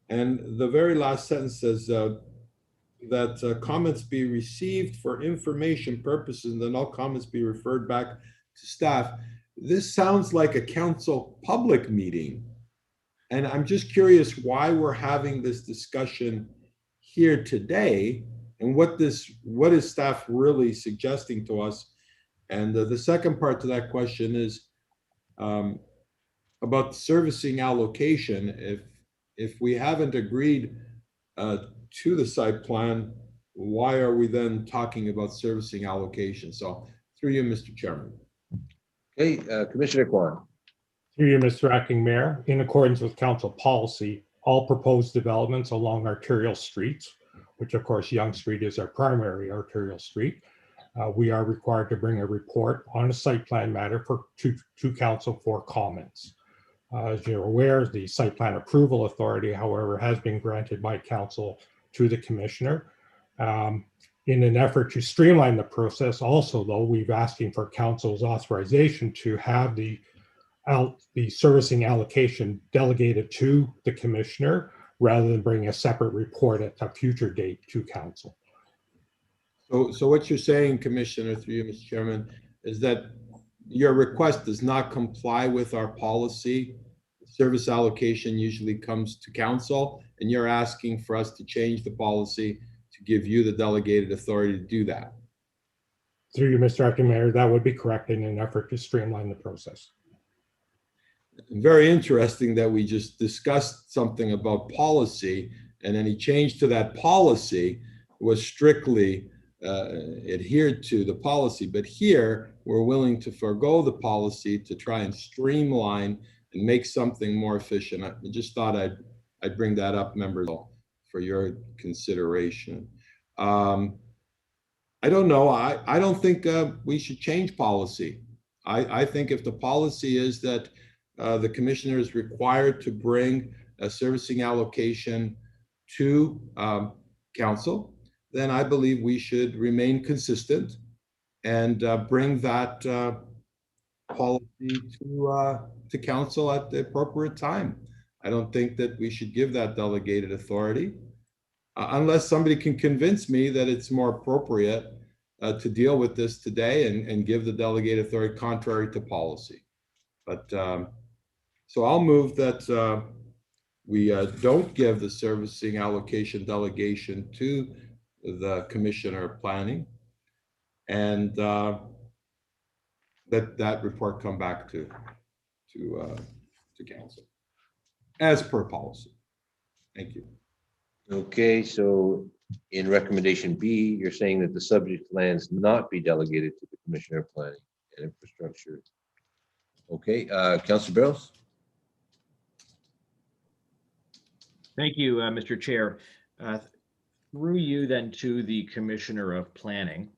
and the very last sentence says that comments be received for information purposes, and then all comments be referred back to staff. This sounds like a council public meeting, and I'm just curious why we're having this discussion here today, and what is staff really suggesting to us. And the second part to that question is about servicing allocation. If we haven't agreed to the site plan, why are we then talking about servicing allocation? So through you, Mr. Chairman. Okay, Commissioner Kwan. Through you, Mr. Acting Mayor, in accordance with council policy, all proposed developments along arterial streets, which of course Yonge Street is our primary arterial street, we are required to bring a report on a site plan matter to council for comments. As you're aware, the site plan approval authority, however, has been granted by council to the commissioner. In an effort to streamline the process, also though, we've asking for council's authorization to have the servicing allocation delegated to the commissioner rather than bring a separate report at a future date to council. So what you're saying, Commissioner, through you, Mr. Chairman, is that your request does not comply with our policy. Service allocation usually comes to council, and you're asking for us to change the policy to give you the delegated authority to do that. Through you, Mr. Acting Mayor, that would be correct in an effort to streamline the process. Very interesting that we just discussed something about policy, and any change to that policy was strictly adhered to the policy. But here, we're willing to forego the policy to try and streamline and make something more efficient. I just thought I'd bring that up, members, for your consideration. I don't know. I don't think we should change policy. I think if the policy is that the commissioner is required to bring a servicing allocation to council, then I believe we should remain consistent and bring that policy to council at the appropriate time. I don't think that we should give that delegated authority unless somebody can convince me that it's more appropriate to deal with this today and give the delegated authority contrary to policy. But so I'll move that we don't give the servicing allocation delegation to the Commissioner of Planning, and that report come back to council as per policy. Thank you. Okay, so in recommendation B, you're saying that the subject lands not be delegated to the Commissioner of Planning and Infrastructure. Okay, Councilor Barros? Thank you, Mr. Chair. Through you then to the Commissioner of Planning.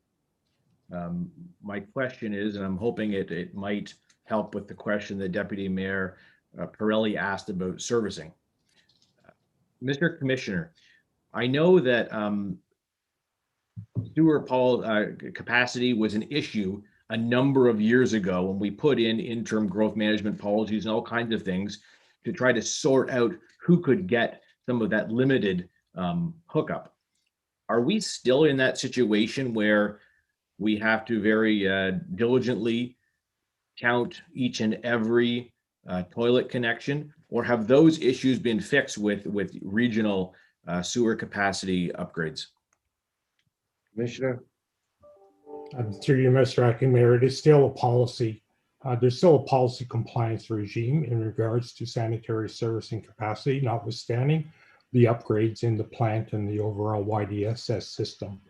My question is, and I'm hoping it might help with the question that Deputy Mayor Pirelli asked about servicing. Mr. Commissioner, I know that sewer capacity was an issue a number of years ago when we put in interim growth management policies and all kinds of things to try to sort out who could get some of that limited hookup. Are we still in that situation where we have to very diligently count each and every toilet connection, or have those issues been fixed with regional sewer capacity upgrades? Commissioner? Through you, Mr. Acting Mayor, it is still a policy. There's still a policy compliance regime in regards to sanitary servicing capacity, notwithstanding the upgrades in the plant and the overall YDSS system.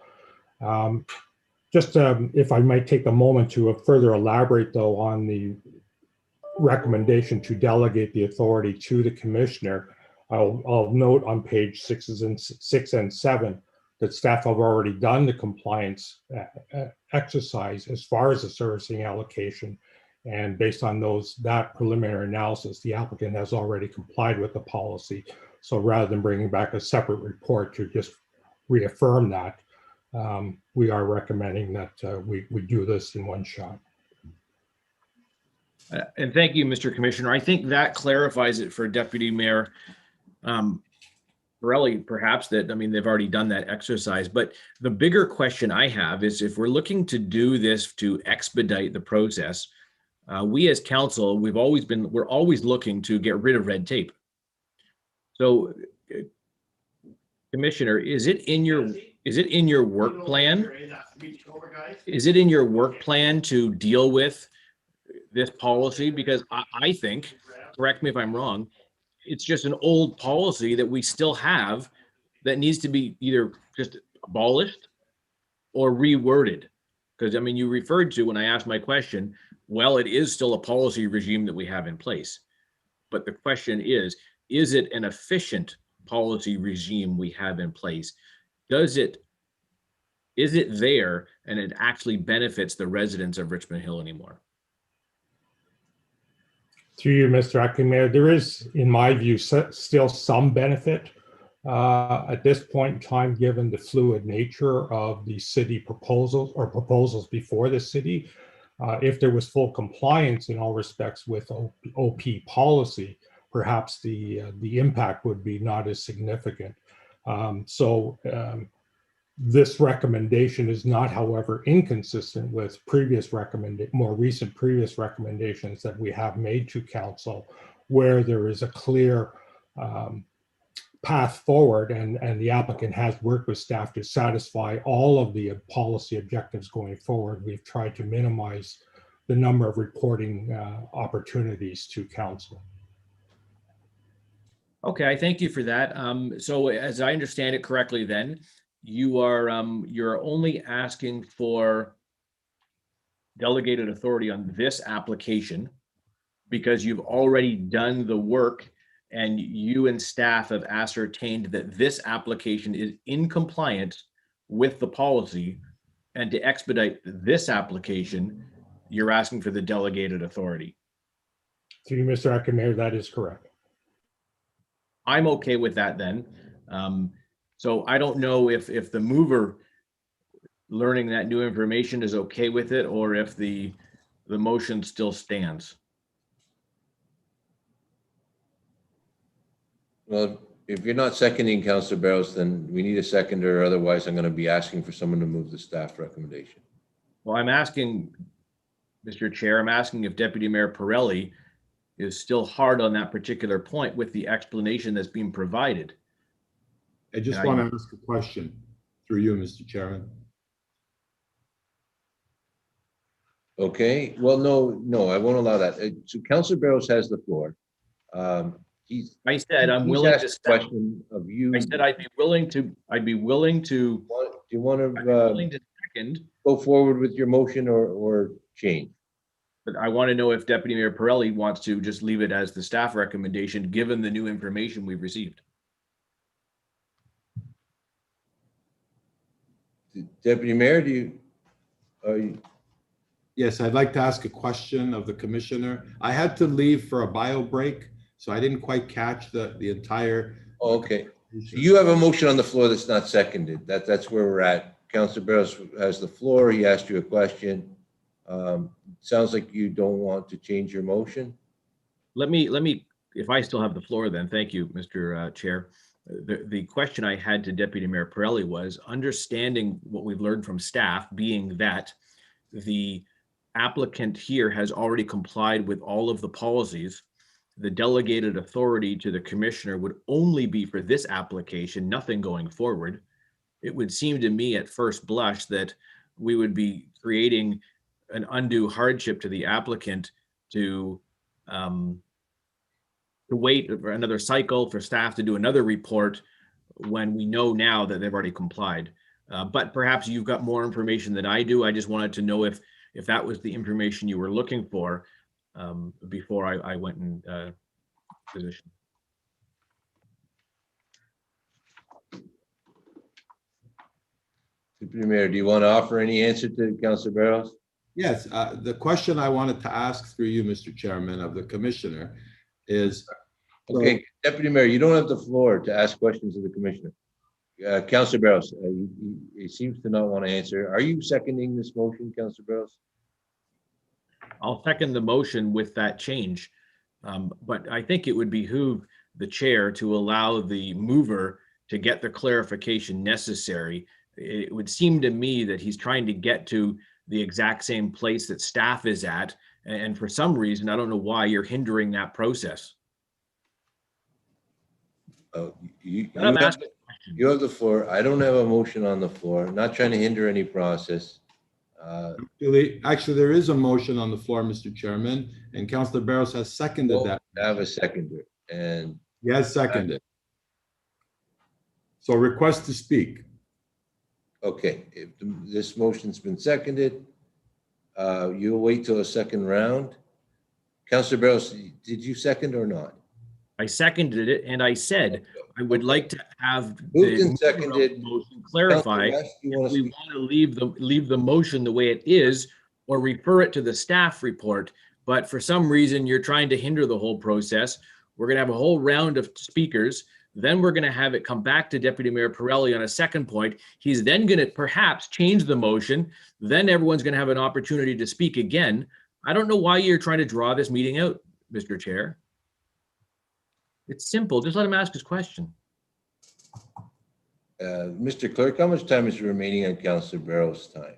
Just if I might take a moment to further elaborate, though, on the recommendation to delegate the authority to the commissioner, I'll note on page 6 and 7 that staff have already done the compliance exercise as far as the servicing allocation. And based on that preliminary analysis, the applicant has already complied with the policy. So rather than bringing back a separate report to just reaffirm that, we are recommending that we do this in one shot. And thank you, Mr. Commissioner. I think that clarifies it for Deputy Mayor Pirelli, perhaps, that, I mean, they've already done that exercise. But the bigger question I have is, if we're looking to do this to expedite the process, we as council, we're always looking to get rid of red tape. So, Commissioner, is it in your work plan? Is it in your work plan to deal with this policy? Because I think, correct me if I'm wrong, it's just an old policy that we still have that needs to be either just abolished or reworded. Because, I mean, you referred to, when I asked my question, well, it is still a policy regime that we have in place. But the question is it an efficient policy regime we have in place? Is it there and it actually benefits the residents of Richmond Hill anymore? Through you, Mr. Acting Mayor, there is, in my view, still some benefit at this point in time, given the fluid nature of the city proposals or proposals before the city. If there was full compliance in all respects with OP policy, perhaps the impact would be not as significant. This recommendation is not, however, inconsistent with more recent previous recommendations that we have made to council, where there is a clear path forward, and the applicant has worked with staff to satisfy all of the policy objectives going forward. We've tried to minimize the number of reporting opportunities to council. Okay, thank you for that. So as I understand it correctly, then you're only asking for delegated authority on this application because you've already done the work and you and staff have ascertained that this application is in compliance with the policy, and to expedite this application, you're asking for the delegated authority. To you, Mr. Acting Mayor, that is correct. I'm okay with that then. So I don't know if the mover learning that new information is okay with it, or if the motion still stands. Well, If you're not seconding, Councillor Barros, then we need a seconder. Otherwise, I'm going to be asking for someone to move the staff recommendation. Well, I'm asking, Mr. Chair, I'm asking if Deputy Mayor Pirelli is still hard on that particular point with the explanation that's being provided. I just want to ask a question through you, Mr. Chairman. Okay, well, no, I won't allow that. So Councillor Barros has the floor. I said I'm he's willing asked to a question of you. I said I'd be willing to. Do you want willing to to second, go forward with your motion or change? but I want to know if Deputy Mayor Pirelli wants to just leave it as the staff recommendation, given the new information we've received. Deputy Mayor, do you? Yes, I'd like to ask a question of the commissioner. I had to leave for a bio break, so I didn't quite catch the entire. Okay, so you have a motion on the floor that's not seconded. That's where we're at. Councillor Barros has the floor. He asked you a question. Sounds like you don't want to change your motion. Let me, if I still have the floor then, thank you, Mr. Chair. The question I had to Deputy Mayor Pirelli was understanding what we've learned from staff, being that the applicant here has already complied with all of the policies. The delegated authority to the commissioner would only be for this application, nothing going forward. It would seem to me at first blush that we would be creating an undue hardship to the applicant to wait for another cycle for staff to do another report when we know now that they've already complied. But perhaps you've got more information than I do. I just wanted to know if that was the information you were looking for before I went in position. Deputy Mayor, do you want to offer any answer to Councillor Barros? Yes, the question I wanted to ask through you, Mr. Chairman, of the commissioner is. Okay, Deputy Mayor, you don't have the floor to ask questions of the commissioner. Councillor Barros, he seems to not want to answer. Are you seconding this motion, Councillor Barros? I'll second the motion with that change. But I think it would behoove the chair to allow the mover to get the clarification necessary. It would seem to me that he's trying to get to the exact same place that staff is at. And for some reason, I don't know why you're hindering that process. You have the floor. I don't have a motion on the floor. I'm not trying to hinder any process. Actually, there is a motion on the floor, Mr. Chairman, and Councillor Barros has seconded that. I have a seconder, and he has seconded. So request to speak. Okay, if this motion's been seconded, you'll wait till a second round. Councillor Barros, did you second or not? I seconded it, and I said I would like to have Moved and seconded. Motion clarified. If we want to leave the motion the way it is, or refer it to the staff report. But for some reason, you're trying to hinder the whole process. We're going to have a whole round of speakers. Then we're going to have it come back to Deputy Mayor Pirelli on a second point. He's then going to perhaps change the motion. Then everyone's going to have an opportunity to speak again. I don't know why you're trying to draw this meeting out, Mr. Chair. It's simple. Just let him ask his question. Mr. Clerk, how much time is remaining on Councillor Barros' time?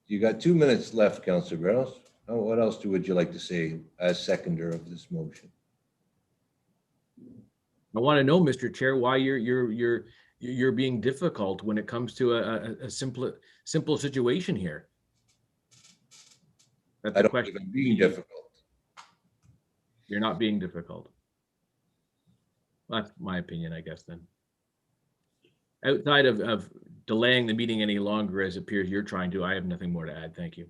You got 2 minutes left, Councillor Barros. What else would you like to say as seconder of this motion? I want to know, Mr. Chair, why you're being difficult when it comes to a simple situation here. That's I don't think I'm being difficult. You're not being difficult. That's my opinion, I guess, then. Outside of delaying the meeting any longer, as it appears you're trying to, I have nothing more to add. Thank you.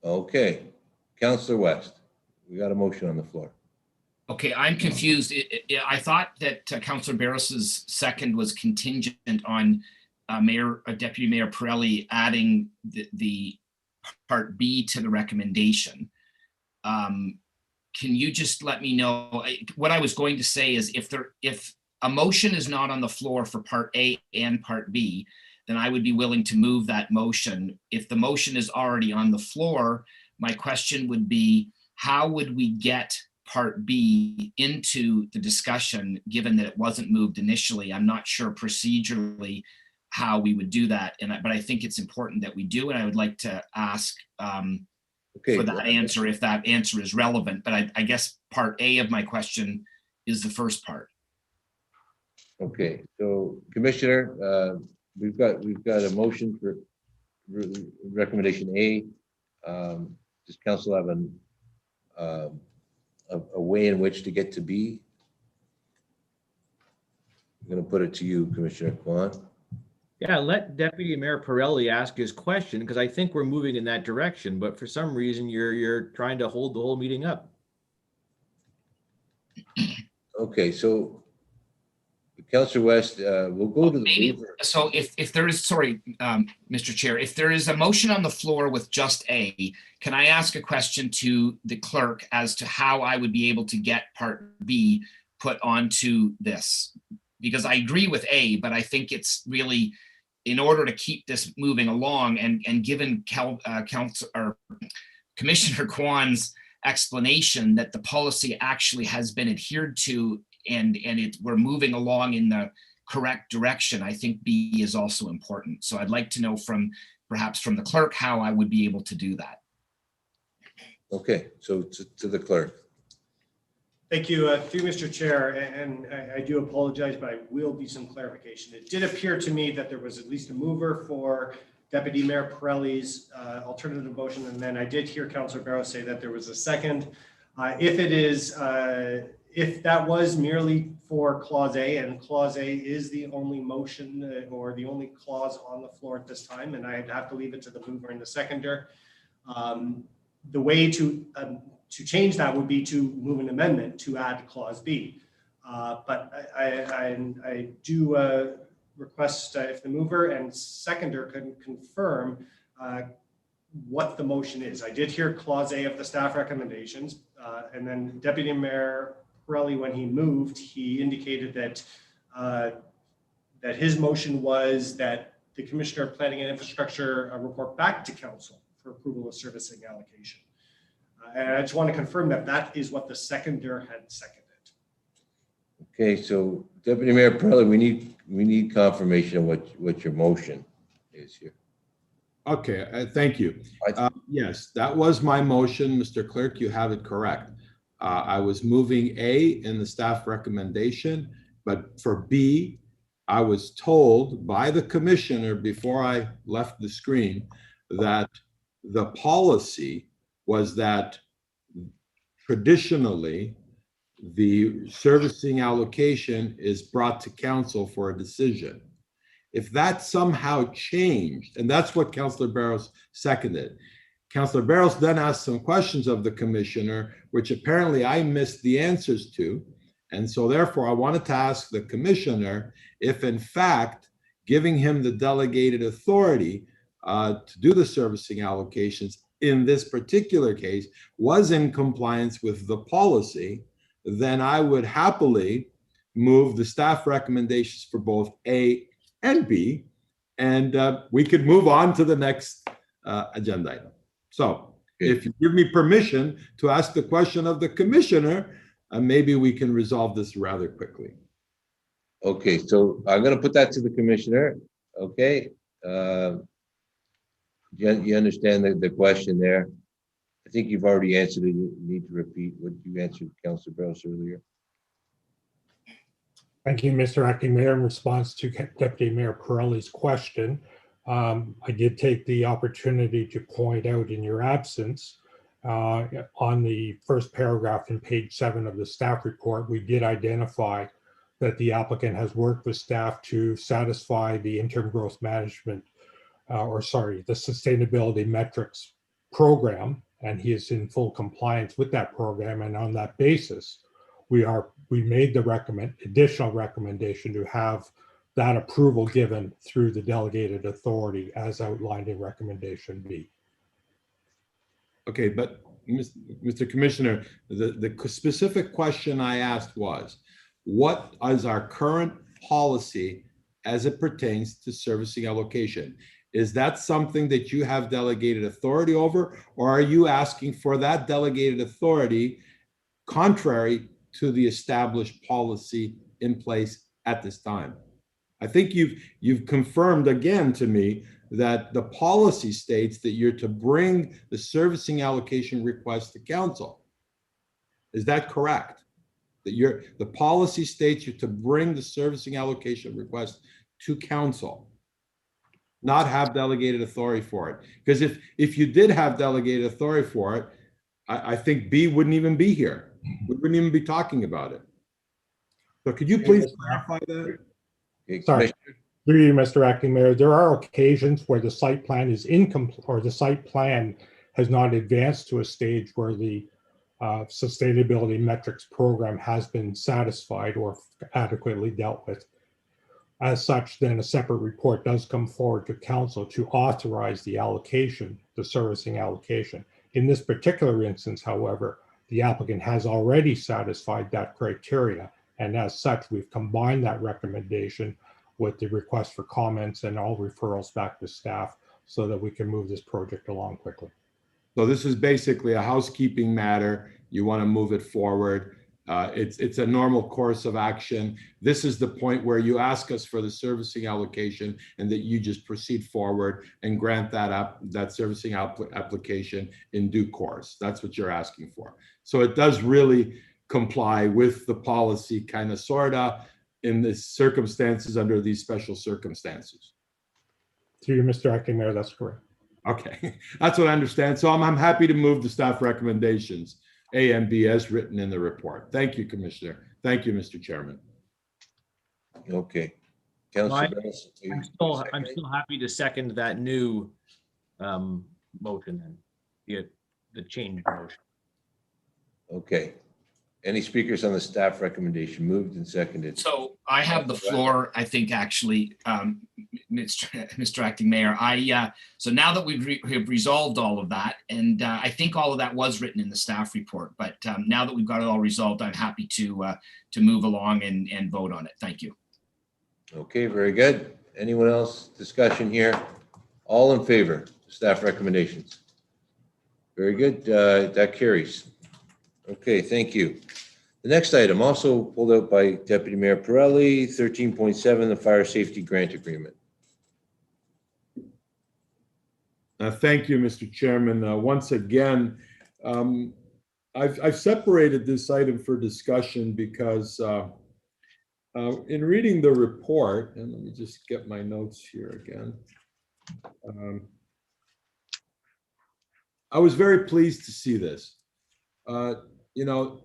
Okay. Councillor West, we got a motion on the floor. Okay, I'm confused. I thought that Councillor Barros's second was contingent on Deputy Mayor Pirelli adding the Part B to the recommendation. Can you just let me know? What I was going to say is if a motion is not on the floor for Part A and Part B, then I would be willing to move that motion. If the motion is already on the floor, my question would be, how would we get Part B into the discussion, given that it wasn't moved initially. I'm not sure procedurally how we would do that, but I think it's important that we do, and I would like to ask for that answer if that answer is relevant. But I guess Part A of my question is the first part. Okay, so Commissioner, we've got a motion for recommendation A. Does council have a way in which to get to B? I'm going to put it to you, Commissioner Kwan. Yeah, let Deputy Mayor Pirelli ask his question, because I think we're moving in that direction, but for some reason you're trying to hold the whole meeting up. Okay, so Councillor West, we'll go to the mover. So if there is, sorry, Mr. Chair, if there is a motion on the floor with just A, can I ask a question to the clerk as to how I would be able to get Part B put onto this? Because I agree with A, but I think it's really, in order to keep this moving along, and given Commissioner Kwan's explanation that the policy actually has been adhered to and we're moving along in the correct direction, I think B is also important. So I'd like to know perhaps from the clerk how I would be able to do that. Okay, so to the clerk. Thank you, through Mr. Chair, and I do apologize, but I will be some clarification. It did appear to me that there was at least a mover for Deputy Mayor Pirelli's alternative motion, and then I did hear Councillor Barrow say that there was a second. If that was merely for Clause A, and Clause A is the only motion or the only clause on the floor at this time, and I'd have to leave it to the mover and the seconder. The way to change that would be to move an amendment to add Clause B. But I do request if the mover and seconder can confirm what the motion is. I did hear Clause A of the staff recommendations, and then Deputy Mayor Pirelli, when he moved, he indicated that that his motion was that the Commissioner of Planning and Infrastructure report back to Council for approval of servicing allocation. And I just want to confirm that that is what the seconder had seconded. Okay, so Deputy Mayor Pirelli, we need confirmation of what your motion is here. Okay, thank you. Yes, that was my motion, Mr. Clerk. You have it correct. I was moving A in the staff recommendation, but for B, I was told by the commissioner before I left the screen that the policy was that traditionally the servicing allocation is brought to council for a decision. If that somehow changed, and that's what Councillor Barrows seconded. Councillor Barrows then asked some questions of the commissioner, which apparently I missed the answers to. And so therefore I wanted to ask the commissioner if in fact, giving him the delegated authority to do the servicing allocations in this particular case was in compliance with the policy, then I would happily move the staff recommendations for both A and B, and we could move on to the next agenda item. So if you give me permission to ask the question of the commissioner, maybe we can resolve this rather quickly. Okay, so I'm going to put that to the commissioner. Okay. You understand the question there? I think you've already answered it. You need to repeat what you answered Councillor Barrows earlier. Thank you, Mr. Acting Mayor. In response to Deputy Mayor Pirelli's question, I did take the opportunity to point out in your absence, on the first paragraph in page 7 of the staff report, we did identify that the applicant has worked with staff to satisfy the interim growth management, the sustainability metrics program, and he is in full compliance with that program. And on that basis, we made the additional recommendation to have that approval given through the delegated authority as outlined in recommendation B. Okay, but Mr. Commissioner, the specific question I asked was, what is our current policy as it pertains to servicing allocation? Is that something that you have delegated authority over, or are you asking for that delegated authority contrary to the established policy in place at this time. I think you've confirmed again to me that the policy states that you're to bring the servicing allocation request to council. Is that correct? That the policy states you're to bring the servicing allocation request to council, not have delegated authority for it. Because if you did have delegated authority for it, I think B wouldn't even be here. We wouldn't even be talking about it. So could you please clarify that? Sorry, through you, Mr. Acting Mayor, there are occasions where the site plan is incomplete or the site plan has not advanced to a stage where the sustainability metrics program has been satisfied or adequately dealt with. As such, then a separate report does come forward to council to authorize the allocation, the servicing allocation. In this particular instance, however, the applicant has already satisfied that criteria. And as such, we've combined that recommendation with the request for comments and all referrals back to staff so that we can move this project along quickly. So this is basically a housekeeping matter. You want to move it forward. It's a normal course of action. This is the point where you ask us for the servicing allocation and that you just proceed forward and grant that servicing application in due course. That's what you're asking for. So it does really comply with the policy, kind of, sort of, in the circumstances, under these special circumstances. To you, Mr. Acting Mayor, that's correct. Okay, that's what I understand. So I'm happy to move the staff recommendations, A and B, as written in the report. Thank you, Commissioner. Thank you, Mr. Chairman. Okay. I'm Councilor still happy to second that new motion then, the change motion. Okay. Any speakers on the staff recommendation? Moved and seconded. So I have the floor, I think, actually, Mr. Acting Mayor. So now that we've resolved all of that, and I think all of that was written in the staff report, but now that we've got it all resolved, I'm happy to move along and vote on it. Thank you. Okay, very good. Anyone else? Discussion here? All in favor? Staff recommendations. Very good. That carries. Okay, thank you. The next item, also pulled out by Deputy Mayor Pirelli, 13.7, the Fire Safety Grant Agreement. Thank you, Mr. Chairman. Once again, I've separated this item for discussion because in reading the report, and let me just get my notes here again. I was very pleased to see this. You know,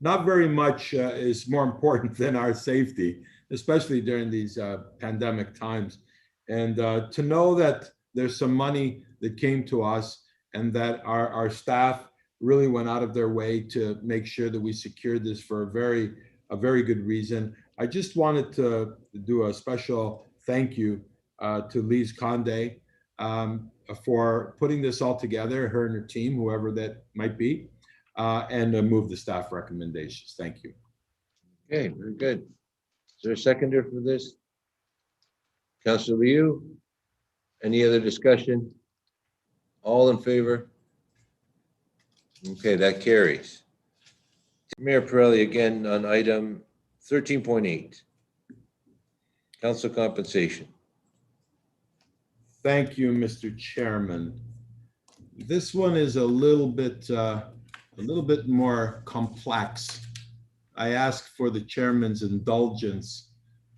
not very much is more important than our safety, especially during these pandemic times. And to know that there's some money that came to us and that our staff really went out of their way to make sure that we secured this for a very good reason. I just wanted to do a special thank you to Lise Conde for putting this all together, her and her team, whoever that might be. And move the staff recommendations. Thank you. Okay, very good. Is there a seconder for this? Councilor Liu? Any other discussion? All in favor? Okay, that carries. Mayor Pirelli, again on item 13.8. Council compensation. Thank you, Mr. Chairman. This one is a little bit more complex. I ask for the chairman's indulgence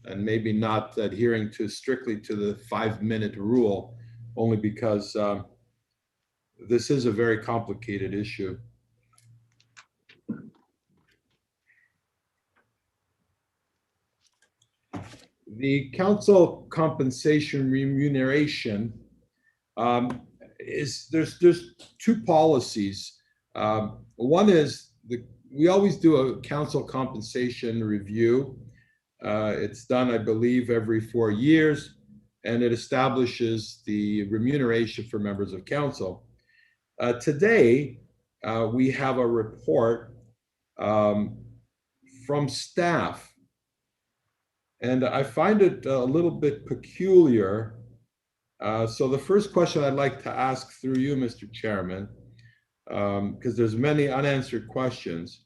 and maybe not adhering strictly to the 5-minute rule, only because this is a very complicated issue. The council compensation remuneration there's two policies. One is we always do a council compensation review. It's done, I believe, every 4 years, and it establishes the remuneration for members of council. Today, we have a report from staff, and I find it a little bit peculiar. So the first question I'd like to ask through you, Mr. Chairman, because there's many unanswered questions.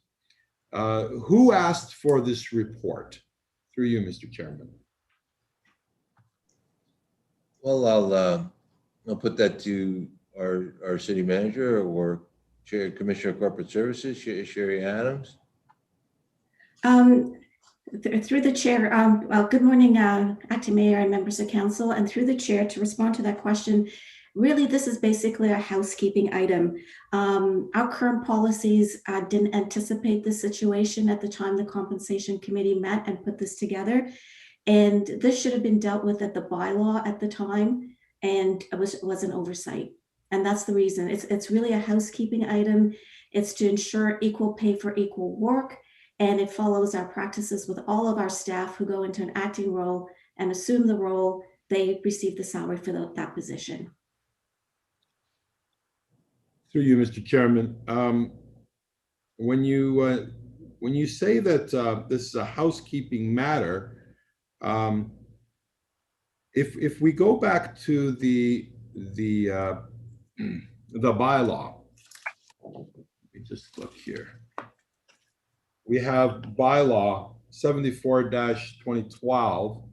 Who asked for this report? Through you, Mr. Chairman. Well, I'll put that to our city manager or Chair, Commissioner of Corporate Services, Sherry Adams. Through the chair, well, good morning, acting mayor and members of council, and through the chair, to respond to that question, really, this is basically a housekeeping item. Our current policies didn't anticipate this situation at the time the compensation committee met and put this together. And this should have been dealt with at the bylaw at the time, and it was an oversight. And that's the reason. It's really a housekeeping item. It's to ensure equal pay for equal work. And it follows our practices with all of our staff who go into an acting role and assume the role, they receive the salary for that position. Through you, Mr. Chairman. When you say that this is a housekeeping matter, if we go back to the bylaw, let me just look here. We have bylaw 74-2012,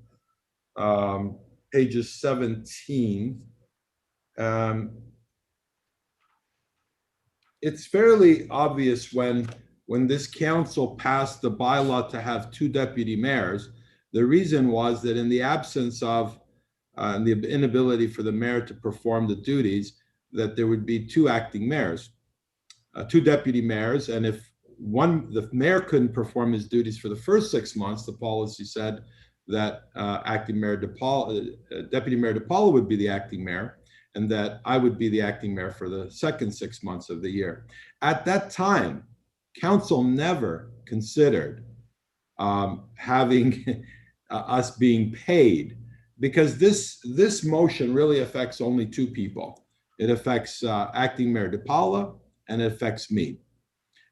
pages 17. It's fairly obvious when this council passed the bylaw to have 2 deputy mayors. The reason was that in the absence of the inability for the mayor to perform the duties, that there would be 2 acting mayors, 2 deputy mayors, and if the mayor couldn't perform his duties for the first 6 months, the policy said that Deputy Mayor DePaula would be the acting mayor, and that I would be the acting mayor for the second 6 months of the year. At that time, council never considered having us being paid, because this motion really affects only 2 people. It affects acting Mayor DePaula, and it affects me.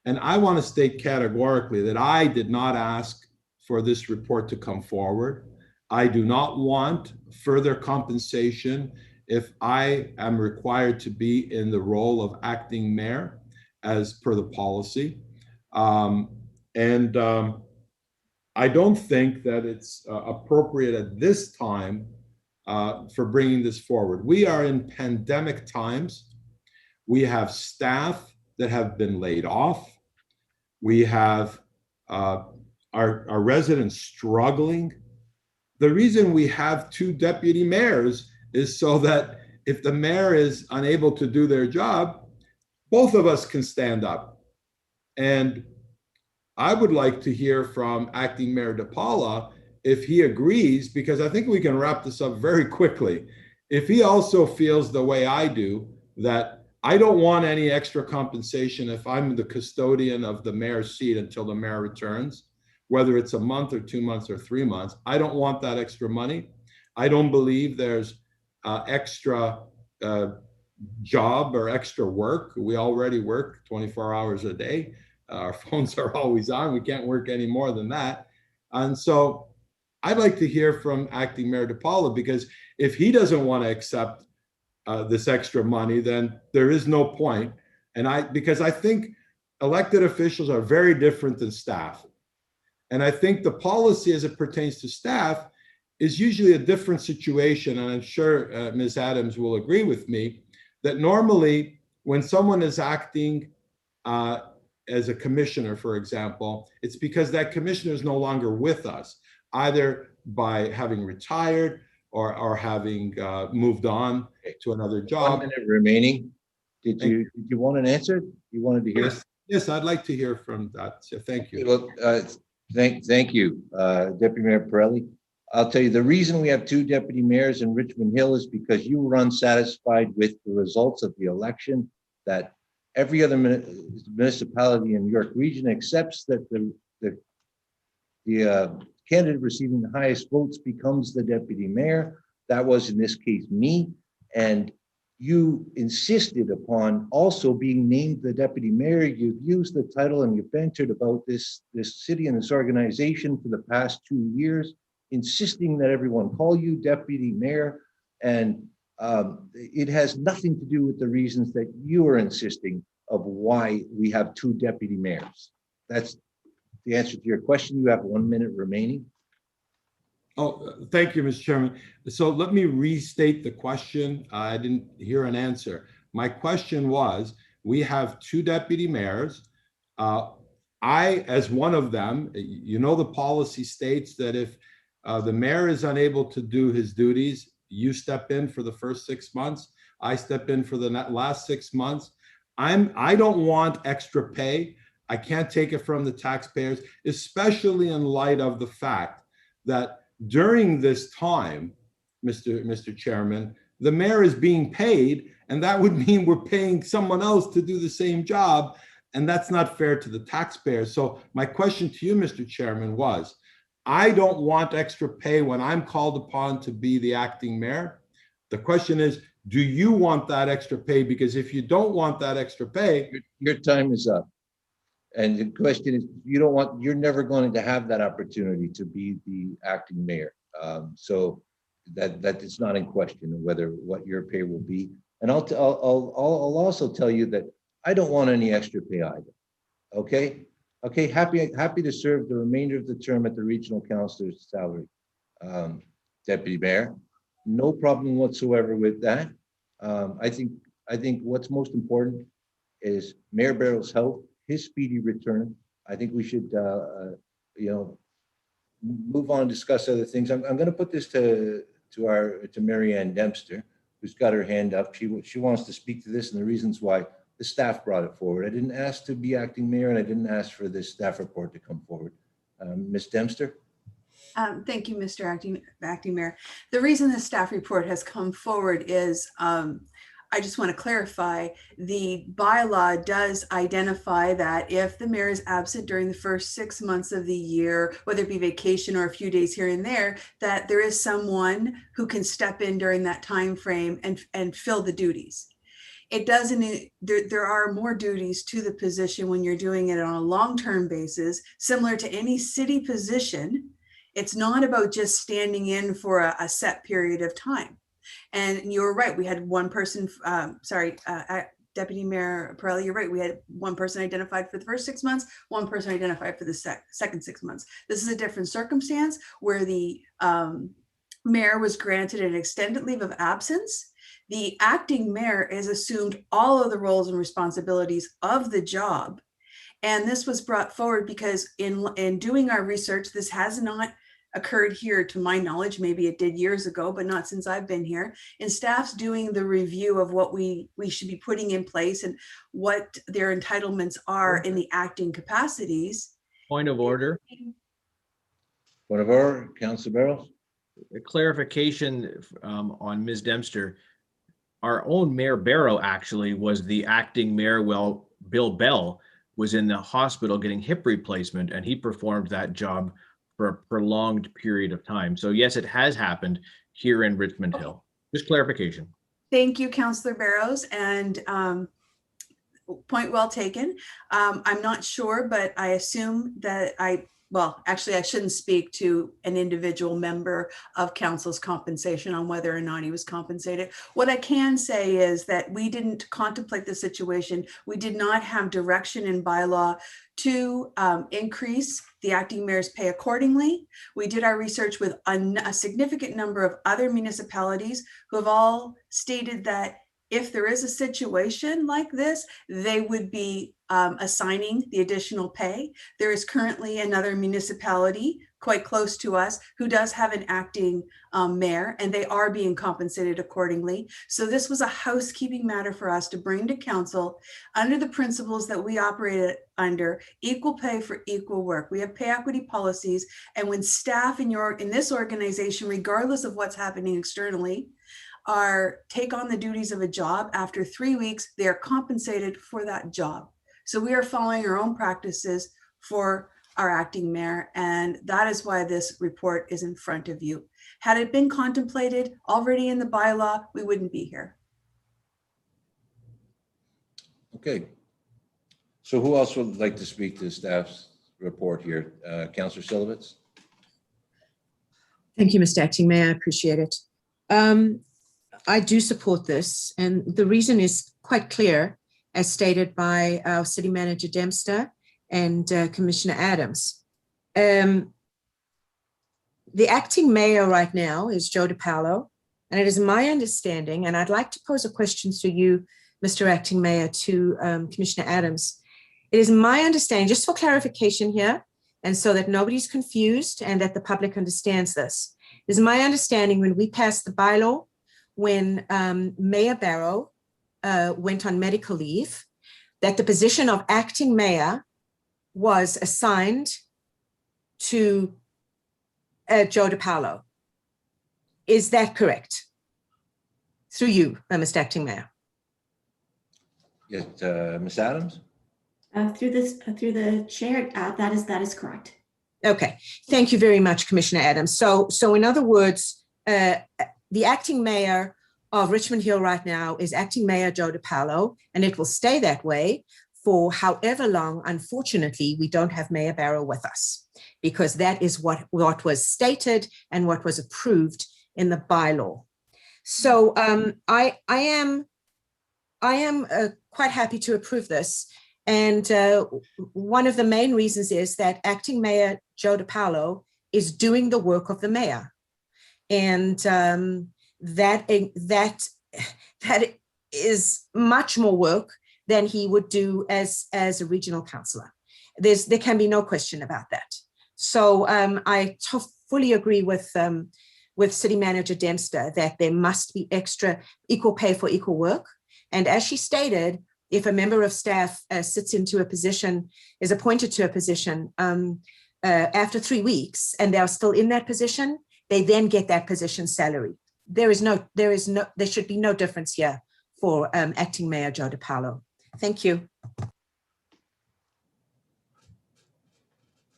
And I want to state categorically that I did not ask for this report to come forward. I do not want further compensation if I am required to be in the role of acting mayor as per the policy. I don't think that it's appropriate at this time for bringing this forward. We are in pandemic times. We have staff that have been laid off. We have our residents struggling. The reason we have 2 deputy mayors is so that if the mayor is unable to do their job, both of us can stand up. And I would like to hear from acting Mayor DePaula if he agrees, because I think we can wrap this up very quickly. If he also feels the way I do, that I don't want any extra compensation if I'm the custodian of the mayor's seat until the mayor returns, whether it's a month or 2 months or 3 months. I don't want that extra money. I don't believe there's extra job or extra work. We already work 24 hours a day. Our phones are always on. We can't work any more than that. And so I'd like to hear from acting Mayor DePaula, because if he doesn't want to accept this extra money, then there is no point. And because I think elected officials are very different than staff. And I think the policy as it pertains to staff is usually a different situation. And I'm sure Ms. Adams will agree with me that normally when someone is acting as a commissioner, for example, it's because that commissioner is no longer with us, either by having retired or having moved on to another job. 1 minute remaining. Did you want an answer? You wanted to hear? Yes, I'd like to hear from that. So thank you. Well, thank you, Deputy Mayor Pirelli. I'll tell you, the reason we have 2 deputy mayors in Richmond Hill is because you were unsatisfied with the results of the election, that every other municipality in New York region accepts that the candidate receiving the highest votes becomes the deputy mayor. That was, in this case, me. And you insisted upon also being named the deputy mayor. You've used the title and you've ventured about this city and this organization for the past 2 years, insisting that everyone call you deputy mayor. And it has nothing to do with the reasons that you are insisting of why we have 2 deputy mayors. The answer to your question, you have 1 minute remaining. Oh, thank you, Mr. Chairman. So let me restate the question. I didn't hear an answer. My question was, we have 2 deputy mayors. I, as one of them, you know, the policy states that if the mayor is unable to do his duties, you step in for the first 6 months. I step in for the last 6 months. I don't want extra pay. I can't take it from the taxpayers, especially in light of the fact that during this time, Mr. Chairman, the mayor is being paid, and that would mean we're paying someone else to do the same job, and that's not fair to the taxpayers. So my question to you, Mr. Chairman, was, I don't want extra pay when I'm called upon to be the acting mayor. The question is, do you want that extra pay? Because if you don't want that extra pay, your time is up. And the question is, you're never going to have that opportunity to be the acting mayor. So that is not in question whether what your pay will be. And I'll also tell you that I don't want any extra pay either. Okay. Happy to serve the remainder of the term at the regional councilor's salary. Deputy mayor, no problem whatsoever with that. I think what's most important is Mayor Barrow's health, his speedy return. I think we should, move on and discuss other things. I'm going to put this to Mary Ann Dempster, who's got her hand up. She wants to speak to this and the reasons why the staff brought it forward. I didn't ask to be acting mayor, and I didn't ask for this staff report to come forward. Ms. Dempster. Thank you, Mr. Acting Mayor. The reason the staff report has come forward is I just want to clarify, the bylaw does identify that if the mayor is absent during the first 6 months of the year, whether it be vacation or a few days here and there, that there is someone who can step in during that time frame and fill the duties. It doesn't, there are more duties to the position when you're doing it on a long-term basis, similar to any city position. It's not about just standing in for a set period of time. And you're right, we had one person, Deputy Mayor Pirelli, you're right, we had one person identified for the first 6 months, one person identified for the second 6 months. This is a different circumstance where the mayor was granted an extended leave of absence. The acting mayor has assumed all of the roles and responsibilities of the job. And this was brought forward because in doing our research, this has not occurred here to my knowledge. Maybe it did years ago, but not since I've been here. And staff's doing the review of what we should be putting in place and what their entitlements are in the acting capacities. Point of order. Point of order, Councilor Barrows. A clarification on Ms. Dempster. Our own Mayor Barrow actually was the acting mayor while Bill Bell was in the hospital getting hip replacement, and he performed that job for a prolonged period of time. So yes, it has happened here in Richmond Hill. Just clarification. Thank you, Councillor Barrows, and point well taken. I'm not sure, but I assume that well, actually, I shouldn't speak to an individual member of council's compensation on whether or not he was compensated. What I can say is that we didn't contemplate the situation. We did not have direction in bylaw to increase the acting mayor's pay accordingly. We did our research with a significant number of other municipalities who have all stated that if there is a situation like this, they would be assigning the additional pay. There is currently another municipality quite close to us who does have an acting mayor, and they are being compensated accordingly. So this was a housekeeping matter for us to bring to council under the principles that we operate under: equal pay for equal work. We have pay equity policies, and when staff in this organization, regardless of what's happening externally, take on the duties of a job, after 3 weeks, they are compensated for that job. So we are following our own practices for our acting mayor, and that is why this report is in front of you. Had it been contemplated already in the bylaw, we wouldn't be here. Okay. So who else would like to speak to staff's report here? Councillor Silovitz? Thank you, Mr. Acting Mayor. I appreciate it. I do support this, and the reason is quite clear, as stated by our City Manager Dempster and Commissioner Adams. The acting mayor right now is Joe DiPaolo, and it is my understanding, and I'd like to pose a question to you, Mr. Acting Mayor, to Commissioner Adams. It is my understanding, just for clarification here, and so that nobody's confused and that the public understands this, it is my understanding when we passed the bylaw, when Mayor Barrow went on medical leave, that the position of acting mayor was assigned to Joe DiPaolo. Is that correct? Through you, Mr. Acting Mayor. Yes, Ms. Adams? Through the chair, that is correct. Okay, thank you very much, Commissioner Adams. So in other words, the acting mayor of Richmond Hill right now is acting mayor Joe DiPaolo, and it will stay that way for however long. Unfortunately, we don't have Mayor Barrow with us, because that is what was stated and what was approved in the bylaw. So I am quite happy to approve this. And one of the main reasons is that acting mayor Joe DiPaolo is doing the work of the mayor. And that is much more work than he would do as a regional councillor. There can be no question about that. So I fully agree with City Manager Dempster that there must be extra equal pay for equal work. And as she stated, if a member of staff sits into a position, is appointed to a position after 3 weeks, and they are still in that position, they then get that position salary. There should be no difference here for acting mayor Joe DiPaolo. Thank you.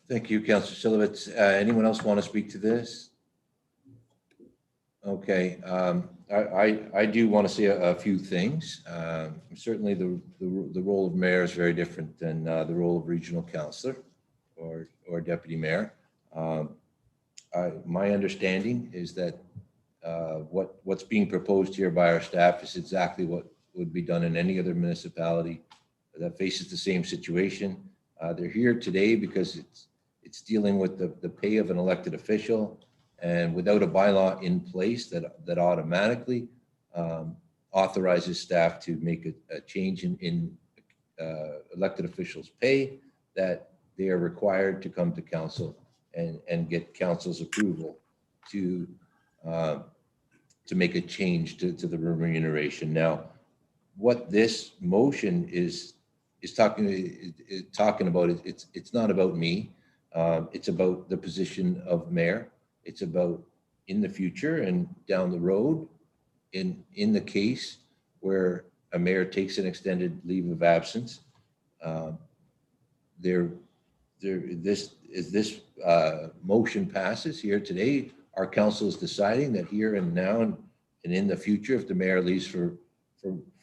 Thank you, Councillor Silowitz. Anyone else want to speak to this? Okay, I do want to say a few things. Certainly the role of mayor is very different than the role of regional councillor or deputy mayor. My understanding is that what's being proposed here by our staff is exactly what would be done in any other municipality that faces the same situation. They're here today because it's dealing with the pay of an elected official, and without a bylaw in place that automatically authorizes staff to make a change in elected officials' pay, that they are required to come to council and get council's approval to make a change to the remuneration. Now, what this motion is talking about, it's not about me. It's about the position of mayor. It's about in the future and down the road, in the case where a mayor takes an extended leave of absence, this motion passes here today, our council is deciding that here and now and in the future, if the mayor leaves for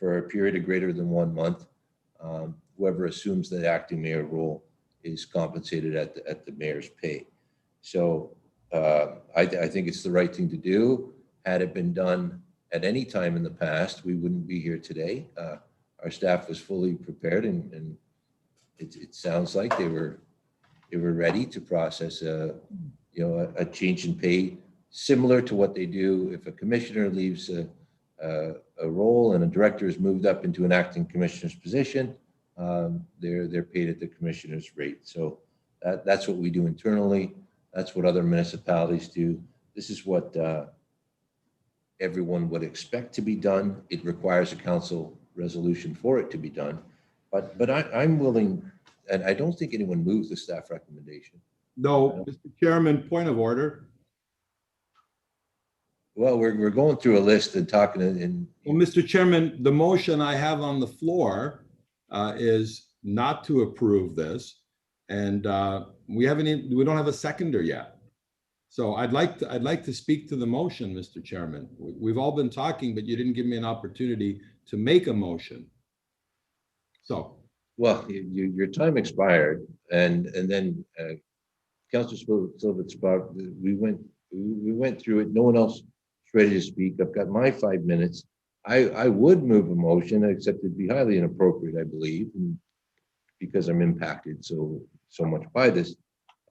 a period of greater than 1 month, whoever assumes the acting mayor role is compensated at the mayor's pay. So I think it's the right thing to do. Had it been done at any time in the past, we wouldn't be here today. Our staff was fully prepared, and it sounds like they were ready to process a change in pay, similar to what they do if a commissioner leaves a role and a director is moved up into an acting commissioner's position. They're paid at the commissioner's rate. So that's what we do internally. That's what other municipalities do. This is what everyone would expect to be done. It requires a council resolution for it to be done. But I'm willing, and I don't think anyone moves the staff recommendation. No, Mr. Chairman, point of order. Well, we're going through a list and talking and. Well, Mr. Chairman, the motion I have on the floor is not to approve this, and we don't have a seconder yet. So I'd like to speak to the motion, Mr. Chairman. We've all been talking, but you didn't give me an opportunity to make a motion. So. Well, your time expired, and then Councillor Silvitz, we went through it. No one else is ready to speak. I've got my 5 minutes. I would move a motion, except it'd be highly inappropriate, I believe. And because I'm impacted so much by this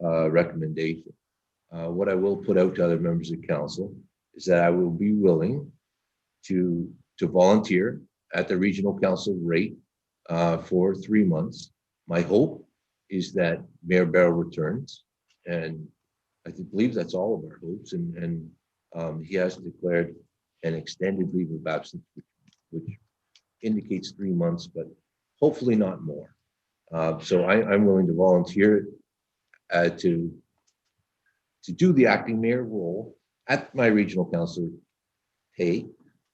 recommendation. What I will put out to other members of council is that I will be willing to volunteer at the regional council rate for 3 months. My hope is that Mayor Barrow returns, and I believe that's all of our hopes. And he has declared an extended leave of absence, which indicates 3 months, but hopefully not more. So I'm willing to volunteer to do the acting mayor role at my regional council pay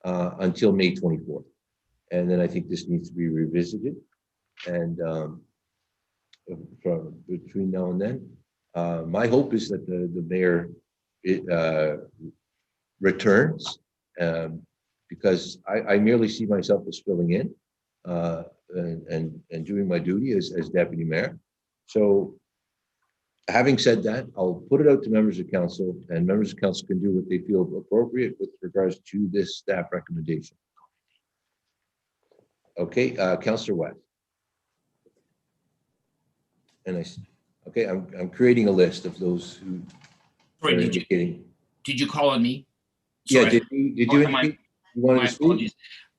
until May 24th. And then I think this needs to be revisited. And from between now and then, my hope is that the mayor returns, because I merely see myself as filling in and doing my duty as deputy mayor. So having said that, I'll put it out to members of council, and members of council can do what they feel appropriate with regards to this staff recommendation. Okay, Councillor West. And okay, I'm creating a list of those who Sorry, are indicating. Did you call on me? Yeah, Sorry. did you indicate you wanted My to speak? apologies.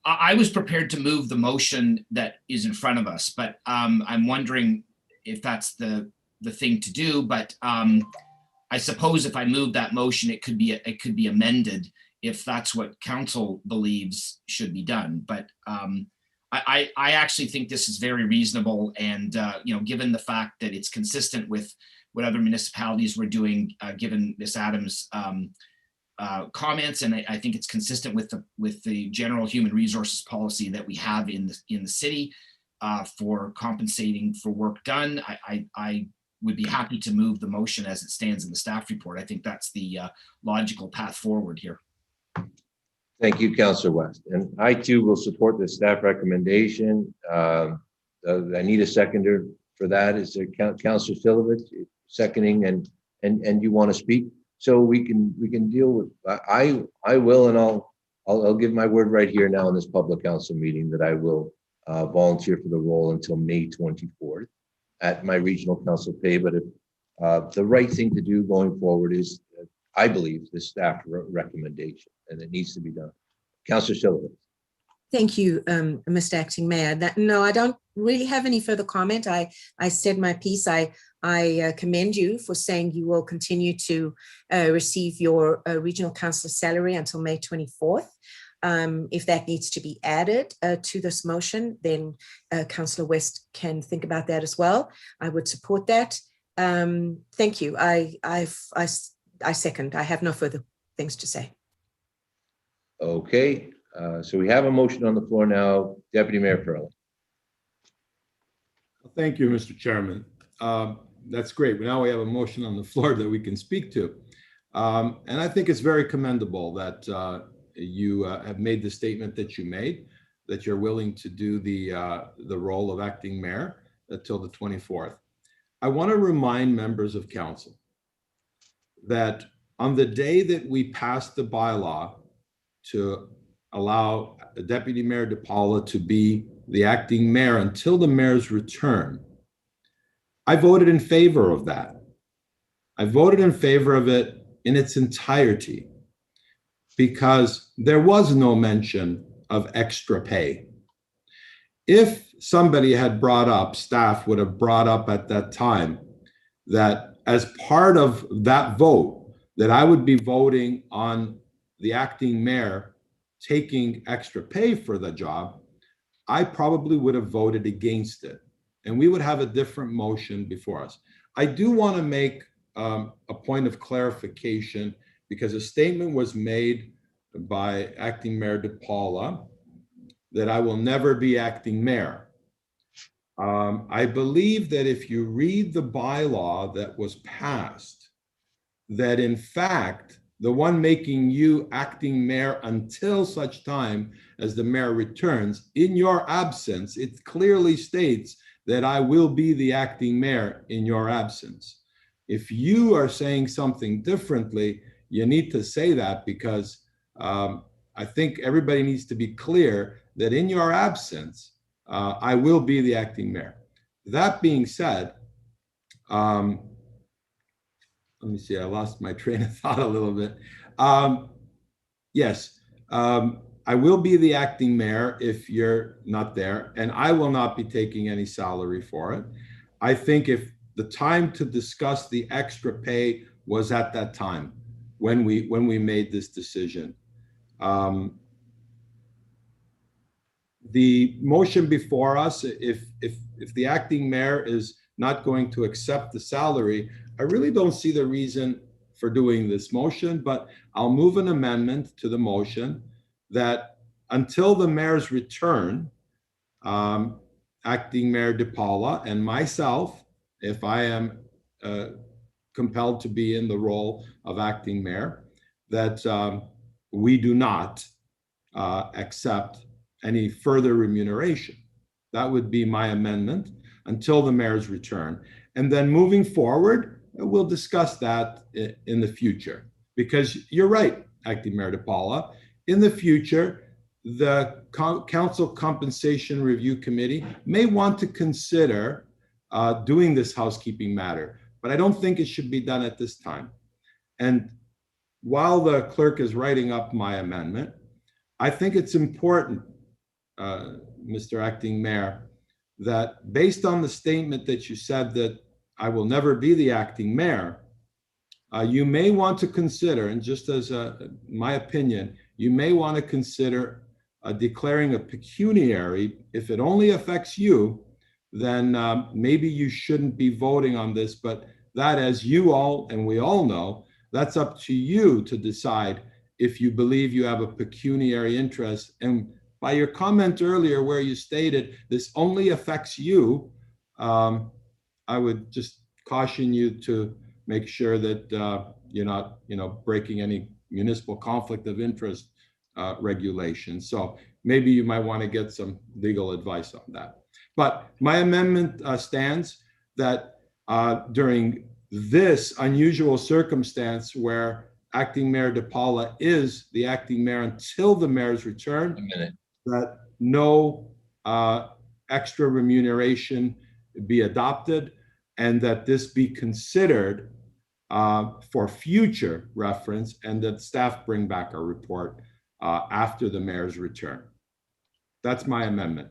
I was prepared to move the motion that is in front of us, but I'm wondering if that's the thing to do. But I suppose if I move that motion, it could be amended if that's what council believes should be done. But I actually think this is very reasonable, and given the fact that it's consistent with what other municipalities were doing, given Ms. Adams' comments, and I think it's consistent with the general human resources policy that we have in the city for compensating for work done. I would be happy to move the motion as it stands in the staff report. I think that's the logical path forward here. Thank you, Councillor West. And I too will support the staff recommendation. I need a seconder for that. Is there Councillor Silovich seconding, and you want to speak? So we can deal with. I will, and I'll give my word right here now in this public council meeting that I will volunteer for the role until May 24th at my regional council pay. But if the right thing to do going forward is, I believe, the staff recommendation, and it needs to be done. Councillor Silovich. Thank you, Mr. Acting Mayor. No, I don't really have any further comment. I said my piece. I commend you for saying you will continue to receive your regional councillor salary until May 24th. If that needs to be added to this motion, then Councillor West can think about that as well. I would support that. Thank you. I second. I have no further things to say. Okay, so we have a motion on the floor now. Deputy Mayor Ferrell. Thank you, Mr. Chairman. That's great. Now we have a motion on the floor that we can speak to. And I think it's very commendable that you have made the statement that you made, that you're willing to do the role of acting mayor until the 24th. I want to remind members of council that on the day that we passed the bylaw to allow Deputy Mayor DePaula to be the acting mayor until the mayor's return, I voted in favor of that. I voted in favor of it in its entirety because there was no mention of extra pay. If somebody had brought up, staff would have brought up at that time that as part of that vote, that I would be voting on the acting mayor taking extra pay for the job, I probably would have voted against it. And we would have a different motion before us. I do want to make a point of clarification because a statement was made by Acting Mayor DePaula that I will never be acting mayor. I believe that if you read the bylaw that was passed, that in fact, the one making you acting mayor until such time as the mayor returns, in your absence, it clearly states that I will be the acting mayor in your absence. If you are saying something differently, you need to say that because I think everybody needs to be clear that in your absence, I will be the acting mayor. That being said, let me see, I lost my train of thought a little bit. Yes, I will be the acting mayor if you're not there, and I will not be taking any salary for it. I think if the time to discuss the extra pay was at that time when we made this decision. The motion before us, if the acting mayor is not going to accept the salary, I really don't see the reason for doing this motion, but I'll move an amendment to the motion that until the mayor's return, acting Mayor DePaula and myself, if I am compelled to be in the role of acting mayor, that we do not accept any further remuneration. That would be my amendment until the mayor's return. And then moving forward, we'll discuss that in the future. Because you're right, Acting Mayor DePaula, in the future, the Council Compensation Review Committee may want to consider doing this housekeeping matter, but I don't think it should be done at this time. And while the clerk is writing up my amendment, I think it's important, Mr. Acting Mayor, that based on the statement that you said that I will never be the acting mayor, you may want to consider, and just as my opinion, you may want to consider declaring a pecuniary. If it only affects you, then maybe you shouldn't be voting on this, but that, as you all and we all know, that's up to you to decide if you believe you have a pecuniary interest. And by your comment earlier where you stated this only affects you, I would just caution you to make sure that you're not, breaking any municipal conflict of interest regulations. So maybe you might want to get some legal advice on that. But my amendment stands that during this unusual circumstance where Acting Mayor DePaula is the acting mayor until the mayor's return, that no extra remuneration be adopted, and that this be considered for future reference, and that staff bring back a report after the mayor's return. That's my amendment.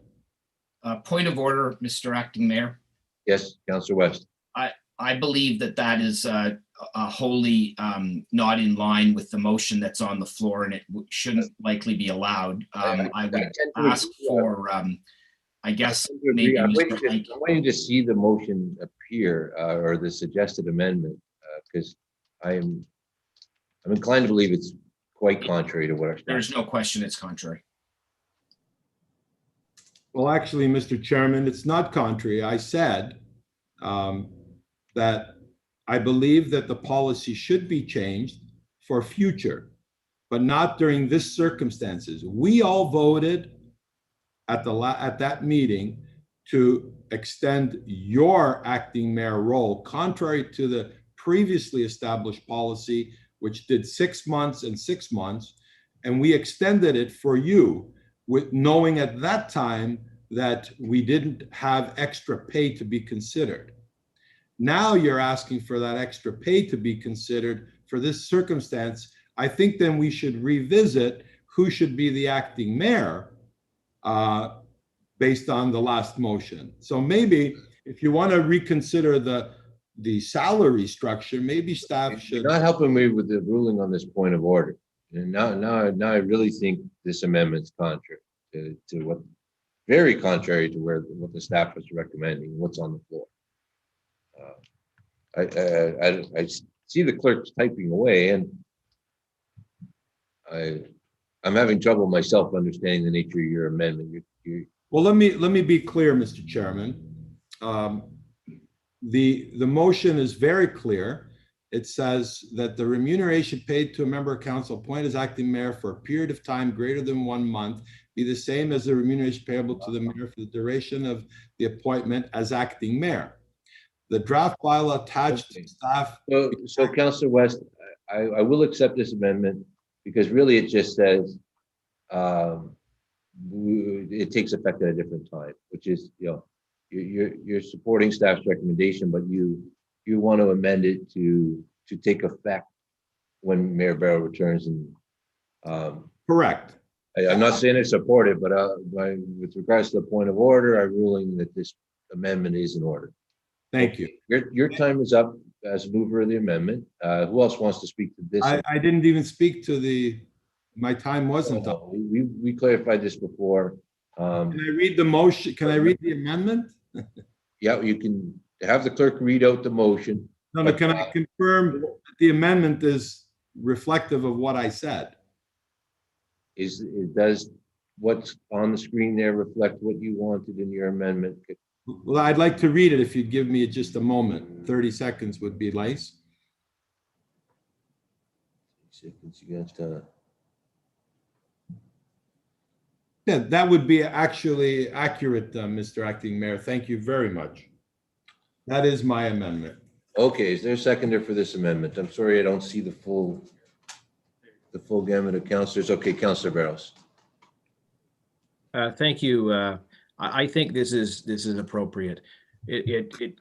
Point of order, Mr. Acting Mayor. Yes, Councillor West. I believe that is wholly not in line with the motion that's on the floor, and it shouldn't likely be allowed. I would ask for, I guess, maybe I'm Mr. waiting to see the motion appear or the suggested amendment, because I'm inclined to believe it's quite contrary to what our. There's no question it's contrary. Well, actually, Mr. Chairman, it's not contrary. I said that I believe that the policy should be changed for future, but not during this circumstances. We all voted at that meeting to extend your acting mayor role, contrary to the previously established policy, which did 6 months and 6 months, and we extended it for you, with knowing at that time that we didn't have extra pay to be considered. Now you're asking for that extra pay to be considered for this circumstance. I think then we should revisit who should be the acting mayor based on the last motion. So maybe if you want to reconsider the salary structure, maybe staff should. You're not helping me with the ruling on this point of order. And now I really think this amendment's contrary to what, very contrary to what the staff was recommending, what's on the floor. I see the clerks typing away, and I'm having trouble myself understanding the nature of your amendment. Well, let me be clear, Mr. Chairman. The motion is very clear. It says that the remuneration paid to a member of council appointed as acting mayor for a period of time greater than 1 month be the same as the remuneration payable to the mayor for the duration of the appointment as acting mayor. The draft bylaw attached to staff. So Councillor West, I will accept this amendment because really it just says it takes effect at a different time, which is, you're supporting staff's recommendation, but you want to amend it to take effect when Mayor Barrow returns. And Correct. I'm not saying I support it, but with regards to the point of order, I'm ruling that this amendment is in order. Thank you. Your time is up as mover of the amendment. Who else wants to speak to this? I didn't even speak to my time wasn't up. We clarified this before. Can I read the motion? Can I read the amendment? Yeah, you can have the clerk read out the motion. No, but can I confirm that the amendment is reflective of what I said? Does what's on the screen there reflect what you wanted in your amendment? Well, I'd like to read it if you'd give me just a moment. 30 seconds would be nice. Seconds, you got Yeah, that would be actually accurate, Mr. Acting Mayor. Thank you very much. That is my amendment. Okay, is there a seconder for this amendment? I'm sorry, I don't see the full gamut of councilors. Okay, Councilor Barrows. Thank you. I think this is appropriate. It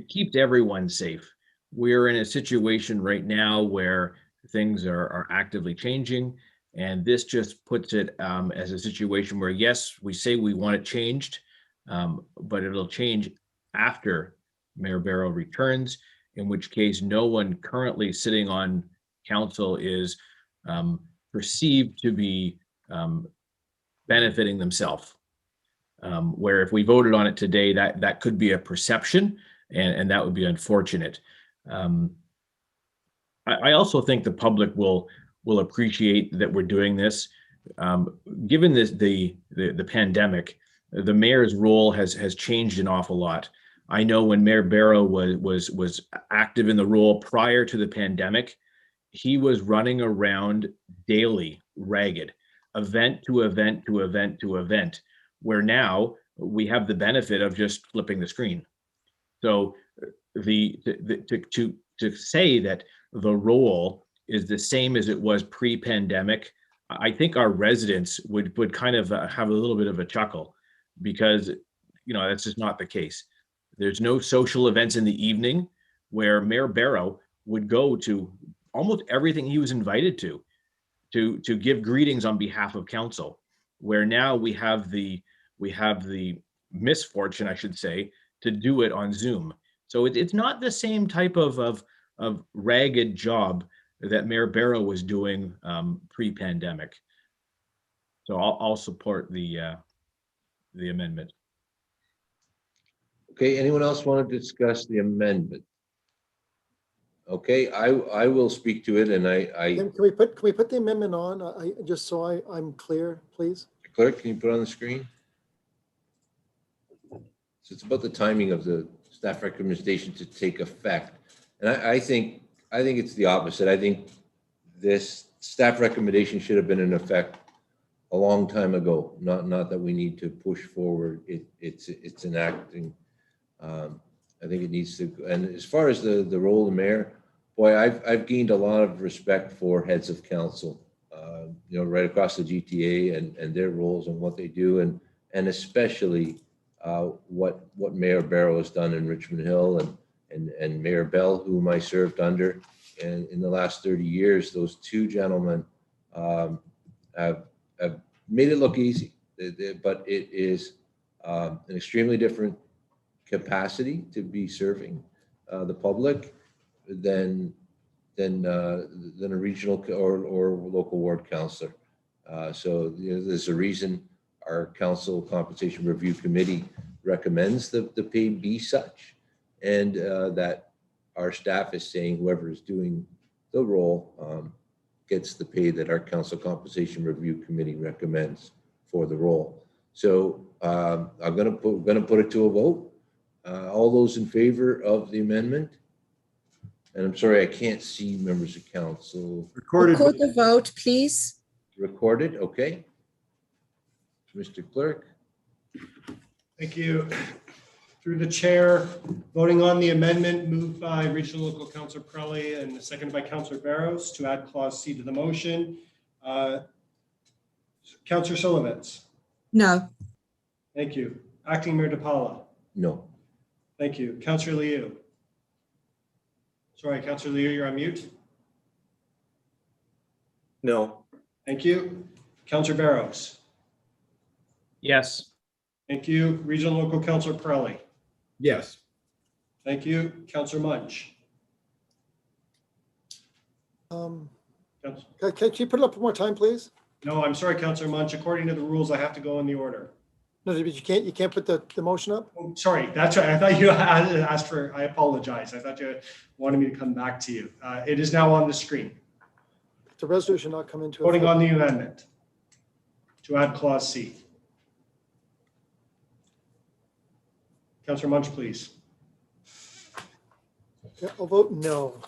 keeps everyone safe. We're in a situation right now where things are actively changing, and this just puts it as a situation where, yes, we say we want it changed, but it'll change after Mayor Barrow returns, in which case no one currently sitting on council is perceived to be benefiting themselves. Where if we voted on it today, that could be a perception, and that would be unfortunate. I also think the public will appreciate that we're doing this. Given the pandemic, the mayor's role has changed an awful lot. I know when Mayor Barrow was active in the role prior to the pandemic, he was running around daily, ragged, event to event to event to event, where now we have the benefit of just flipping the screen. So to say that the role is the same as it was pre-pandemic, I think our residents would kind of have a little bit of a chuckle, because that's just not the case. There's no social events in the evening where Mayor Barrow would go to almost everything he was invited to give greetings on behalf of council, where now we have the misfortune, I should say, to do it on Zoom. So it's not the same type of ragged job that Mayor Barrow was doing pre-pandemic. So I'll support the amendment. Okay, anyone else want to discuss the amendment? Okay, I will speak to it, and Can we put the amendment on, just so I'm clear, please? Clerk, can you put it on the screen? So it's about the timing of the staff recommendation to take effect. And I think it's the opposite. I think this staff recommendation should have been in effect a long time ago. Not that we need to push forward. It's enacting. I think it needs to. And as far as the role of the mayor, boy, I've gained a lot of respect for heads of council, right across the GTA and their roles and what they do, and especially what Mayor Barrow has done in Richmond Hill and Mayor Bell, whom I served under. And in the last 30 years, those two gentlemen have made it look easy, but it is an extremely different capacity to be serving the public than a regional or local ward councillor. So there's a reason our council compensation review committee recommends the pay be such, and that our staff is saying whoever is doing the role gets the pay that our council compensation review committee recommends for the role. So I'm going to put it to a vote. All those in favor of the amendment? And I'm sorry, I can't see members of council. Record the vote, please. Recorded, okay. Mr. Clerk. Thank you. Through the chair, voting on the amendment moved by Regional Local Councillor Crowley and seconded by Councillor Barrows to add clause C to the motion. Councillor Sullivan. No. Thank you. Acting Mayor DiPaolo. No. Thank you. Councillor Liu. Sorry, Councillor Liu, you're on mute. No. Thank you. Councillor Barrows. Yes. Thank you. Regional Local Councillor Pirelli. Yes. Thank you. Councillor Munch. Can you put it up one more time, please? No, I'm sorry, Councillor Munch. According to the rules, I have to go in the order. No, but you can't put the motion up? Oh, sorry, that's right. I thought you asked for, I apologize. I thought you wanted me to come back to you. It is now on the screen. The resolution not come into Voting effect. on the amendment to add clause C. Councillor Munch, please. Yeah, I'll vote no.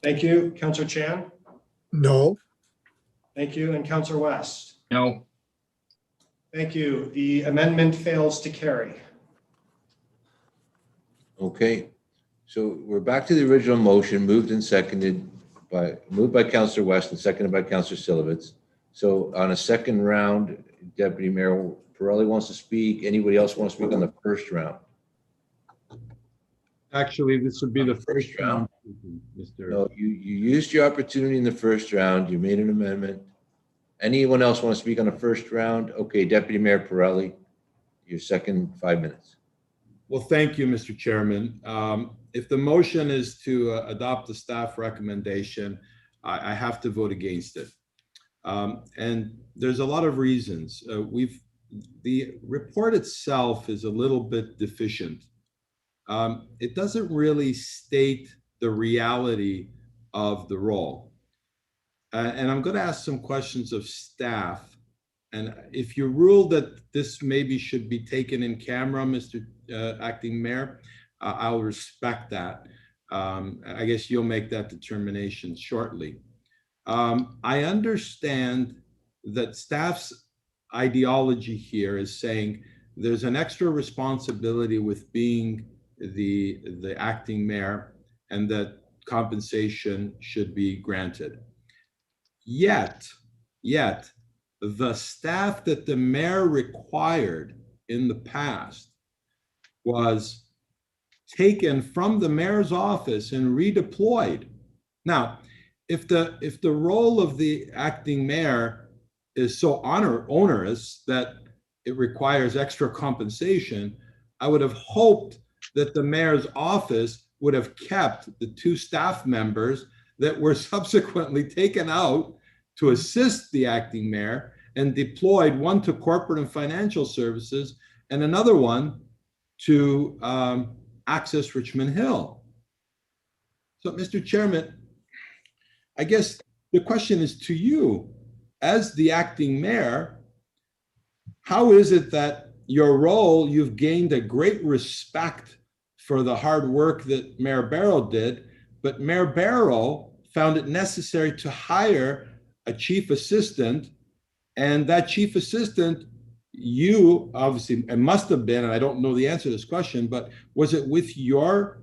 Thank you. Councillor Chan. No. Thank you. And Councillor West. No. Thank you. The amendment fails to carry. Okay, so we're back to the original motion, moved by Councillor West and seconded by Councillor Silovitz. So on a second round, Deputy Mayor Pirelli wants to speak. Anybody else want to speak on the first round? Actually, this would be the first round, Mr. No, you used your opportunity in the first round. You made an amendment. Anyone else want to speak on the first round? Okay, Deputy Mayor Pirelli, your second 5 minutes. Well, thank you, Mr. Chairman. If the motion is to adopt the staff recommendation, I have to vote against it. And there's a lot of reasons. The report itself is a little bit deficient. It doesn't really state the reality of the role. And I'm going to ask some questions of staff. And if you rule that this maybe should be taken in camera, Mr. Acting Mayor, I'll respect that. I guess you'll make that determination shortly. I understand that staff's ideology here is saying there's an extra responsibility with being the acting mayor and that compensation should be granted. Yet, the staff that the mayor required in the past was taken from the mayor's office and redeployed. Now, if the role of the acting mayor is so onerous that it requires extra compensation, I would have hoped that the mayor's office would have kept the 2 staff members that were subsequently taken out to assist the acting mayor and deployed, one to corporate and financial services and another one to access Richmond Hill. So, Mr. Chairman, I guess the question is to you, as the acting mayor, how is it that your role, you've gained a great respect for the hard work that Mayor Barrow did, but Mayor Barrow found it necessary to hire a chief assistant, and that chief assistant, you obviously, it must have been, and I don't know the answer to this question, but was it with your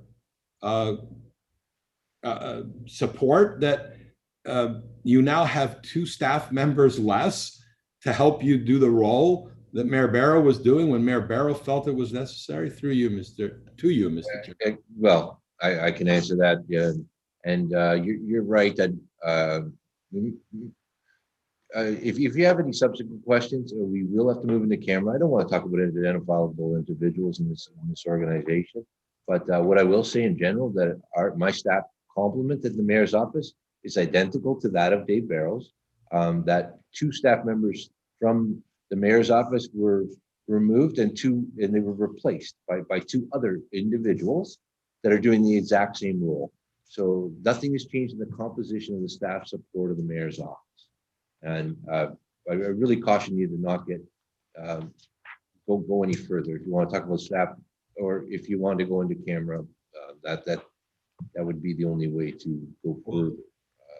support that you now have 2 staff members less to help you do the role that Mayor Barrow was doing when Mayor Barrow felt it was necessary? To you, Mr. Chair. Well, I can answer that. Yeah. And you're right that if you have any subsequent questions, we will have to move into camera. I don't want to talk about identifiable individuals in this organization, but what I will say in general that my staff complement at the mayor's office is identical to that of Dave Barrows. That 2 staff members from the mayor's office were removed and they were replaced by 2 other individuals that are doing the exact same role. So nothing has changed in the composition of the staff support of the mayor's office. And I really caution you to not get go any further. If you want to talk about staff, or if you want to go into camera, that would be the only way to go further.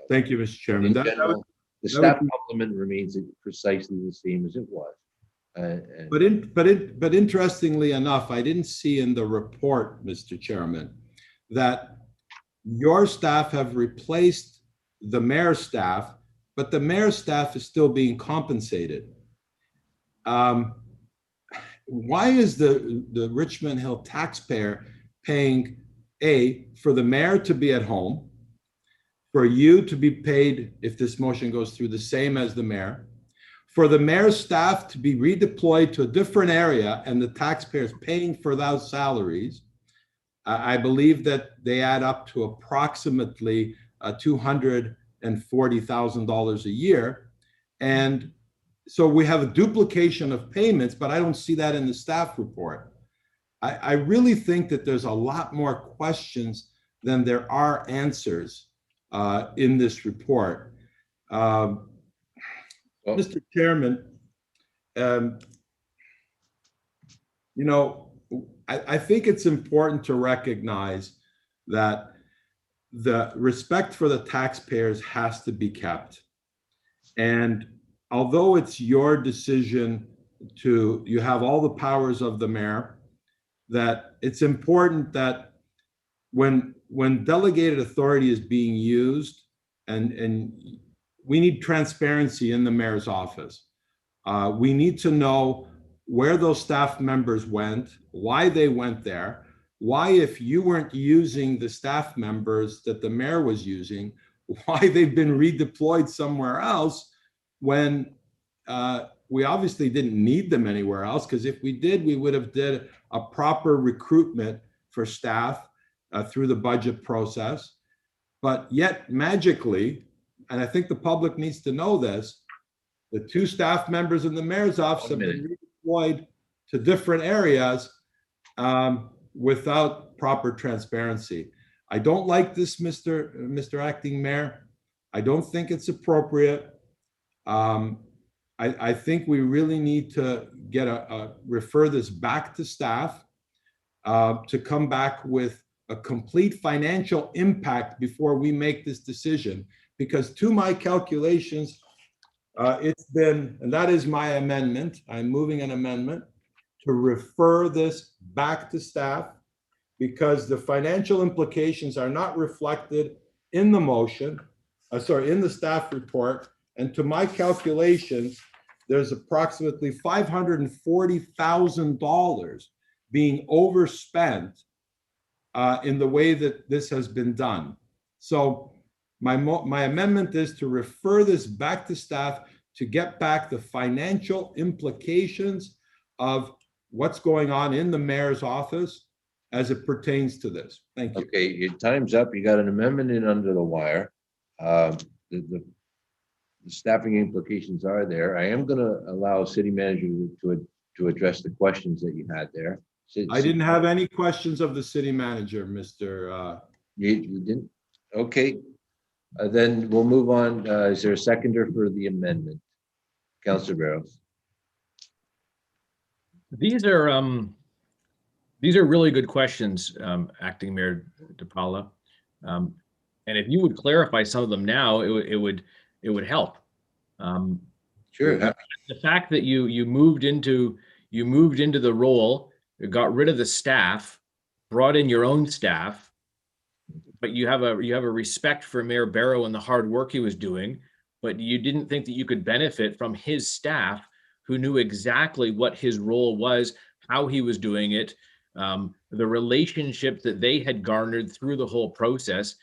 Thank you, Mr. Chairman. The staff complement remains precisely the same as it was. But interestingly enough, I didn't see in the report, Mr. Chairman, that your staff have replaced the mayor's staff, but the mayor's staff is still being compensated. why is the Richmond Hill taxpayer paying for the mayor to be at home, for you to be paid, if this motion goes through, the same as the mayor, for the mayor's staff to be redeployed to a different area and the taxpayers paying for those salaries? I believe that they add up to approximately $240,000 a year. And so we have a duplication of payments, but I don't see that in the staff report. I really think that there's a lot more questions than there are answers in this report. Mr. Chairman, I think it's important to recognize that the respect for the taxpayers has to be kept. And although it's your decision you have all the powers of the mayor, that it's important that when delegated authority is being used, and we need transparency in the mayor's office. We need to know where those staff members went, why they went there, why, if you weren't using the staff members that the mayor was using, why they've been redeployed somewhere else when we obviously didn't need them anywhere else, because if we did, we would have did a proper recruitment for staff through the budget process. But yet magically, and I think the public needs to know this, the 2 staff members in the mayor's office have been redeployed to different areas without proper transparency. I don't like this, Mr. Acting Mayor. I don't think it's appropriate. I think we really need to refer this back to staff to come back with a complete financial impact before we make this decision. Because to my calculations, it's been, and that is my amendment, I'm moving an amendment to refer this back to staff because the financial implications are not reflected in the motion, in the staff report. And to my calculations, there's approximately $540,000 being overspent in the way that this has been done. So my amendment is to refer this back to staff to get back the financial implications of what's going on in the mayor's office as it pertains to this. Thank you. Okay, your time's up. You got an amendment in under the wire. The staffing implications are there. I am going to allow city manager to address the questions that you had there. I didn't have any questions of the city manager, Mr. You didn't? Okay. Then we'll move on. Is there a seconder for the amendment? Councilor Barrows. These are really good questions, Acting Mayor DePaula. And if you would clarify some of them now, it would help. Sure. The fact that you moved into the role, got rid of the staff, brought in your own staff, but you have a respect for Mayor Barrow and the hard work he was doing, but you didn't think that you could benefit from his staff who knew exactly what his role was, how he was doing it, the relationship that they had garnered through the whole process.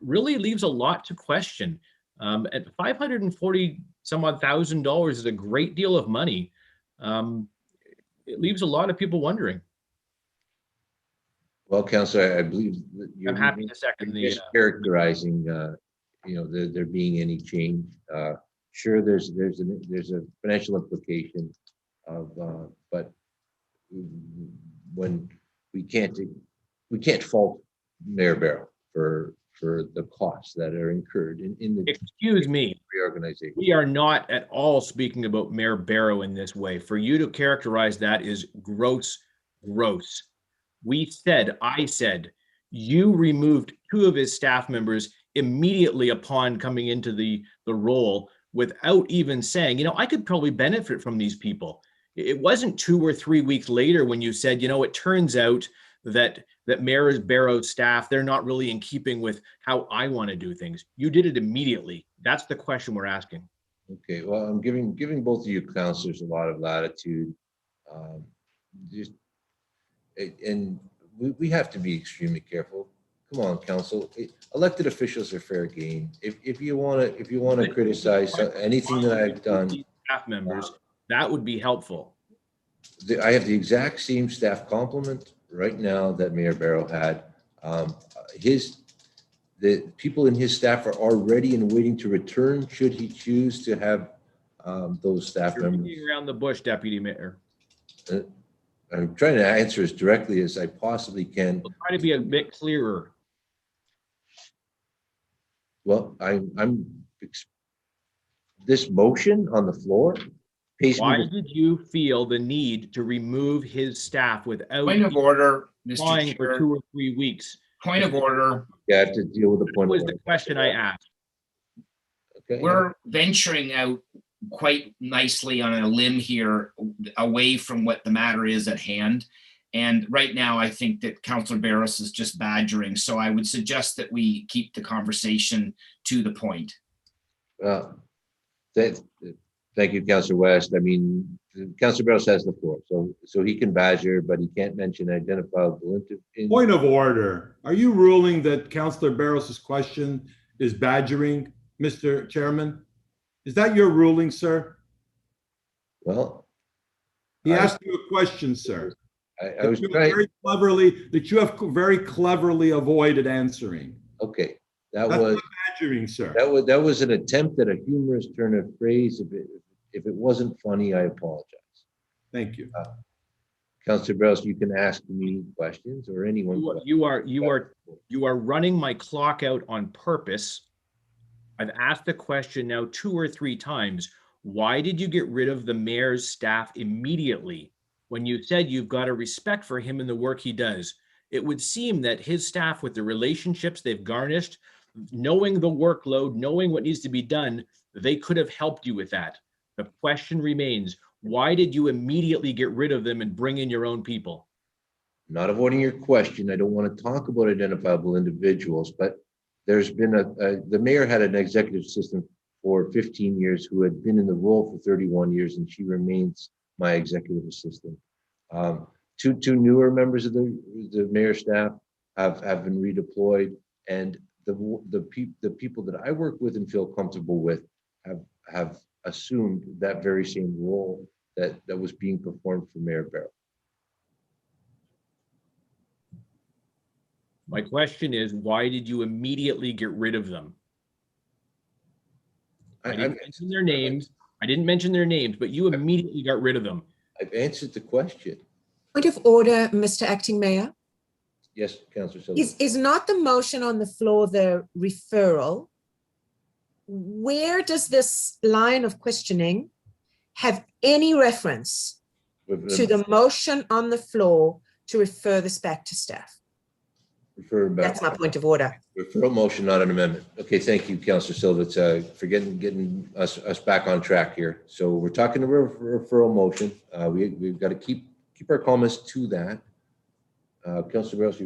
Really leaves a lot to question. At $540 some odd thousand is a great deal of money. It leaves a lot of people wondering. Well, Councilor, I believe that I'm happy to second the characterizing, there being any change. Sure, there's a financial implication of, but when we can't fault Mayor Barrow for the costs that are incurred in the excuse me reorganization. We are not at all speaking about Mayor Barrow in this way. For you to characterize that is gross. I said you removed 2 of his staff members immediately upon coming into the role without even saying, I could probably benefit from these people. It wasn't 2 or 3 weeks later when you said, it turns out that Mayor Barrow's staff, they're not really in keeping with how I want to do things. You did it immediately. That's the question we're asking. Okay, well, I'm giving both of you councilors a lot of latitude. just, and we have to be extremely careful. Come on, council. Elected officials are fair game. If you want to criticize anything that I've done, Staff members, that would be helpful. I have the exact same staff complement right now that Mayor Barrow had. The people in his staff are already and waiting to return should he choose to have those staff You're members. beating around the bush, Deputy Mayor. I'm trying to answer as directly as I possibly can. I'll try to be a bit clearer. Well, this motion on the floor. Why did you feel the need to remove his staff without Point of order, Mr. applying for Chair. 2 or 3 weeks? Point of order. You have to deal with the point. What was the question I asked? Okay. We're venturing out quite nicely on a limb here, away from what the matter is at hand. And right now, I think that Councillor Barros is just badgering. So I would suggest that we keep the conversation to the point. Thank you, Councillor West. I mean, Councillor Barros has the floor, so he can badger, but he can't mention identifiable. Point of order. Are you ruling that Councillor Barros's question is badgering, Mr. Chairman? Is that your ruling, sir? Well, he asked you a question, sir. I was trying that you have very cleverly avoided answering. Okay, that's not badgering, sir. That was an attempt at a humorous turn of phrase. If it wasn't funny, I apologize. Thank you. Councillor Barros, you can ask me questions or anyone. You are running my clock out on purpose. I've asked the question now 2 or 3 times. Why did you get rid of the mayor's staff immediately when you said you've got a respect for him and the work he does? It would seem that his staff, with the relationships they've garnished, knowing the workload, knowing what needs to be done, they could have helped you with that. The question remains, why did you immediately get rid of them and bring in your own people? Not avoiding your question. I don't want to talk about identifiable individuals, but there's been the mayor had an executive assistant for 15 years who had been in the role for 31 years, and she remains my executive assistant. Two newer members of the mayor's staff have been redeployed, and the people that I work with and feel comfortable with have assumed that very same role that was being performed for Mayor Barrow. My question is, why did you immediately get rid of them? I didn't mention their names. I didn't mention their names, but you immediately got rid of them. I've answered the question. Point of order, Mr. Acting Mayor. Yes, Councillor Silva. Is not the motion on the floor the referral? Where does this line of questioning have any reference to the motion on the floor to refer this back to staff? That's my point of order. Referral motion, not an amendment. Okay, thank you, Councillor Silva. It's for getting us back on track here. So we're talking about referral motion. We've got to keep our comments to that. Councillor Barros,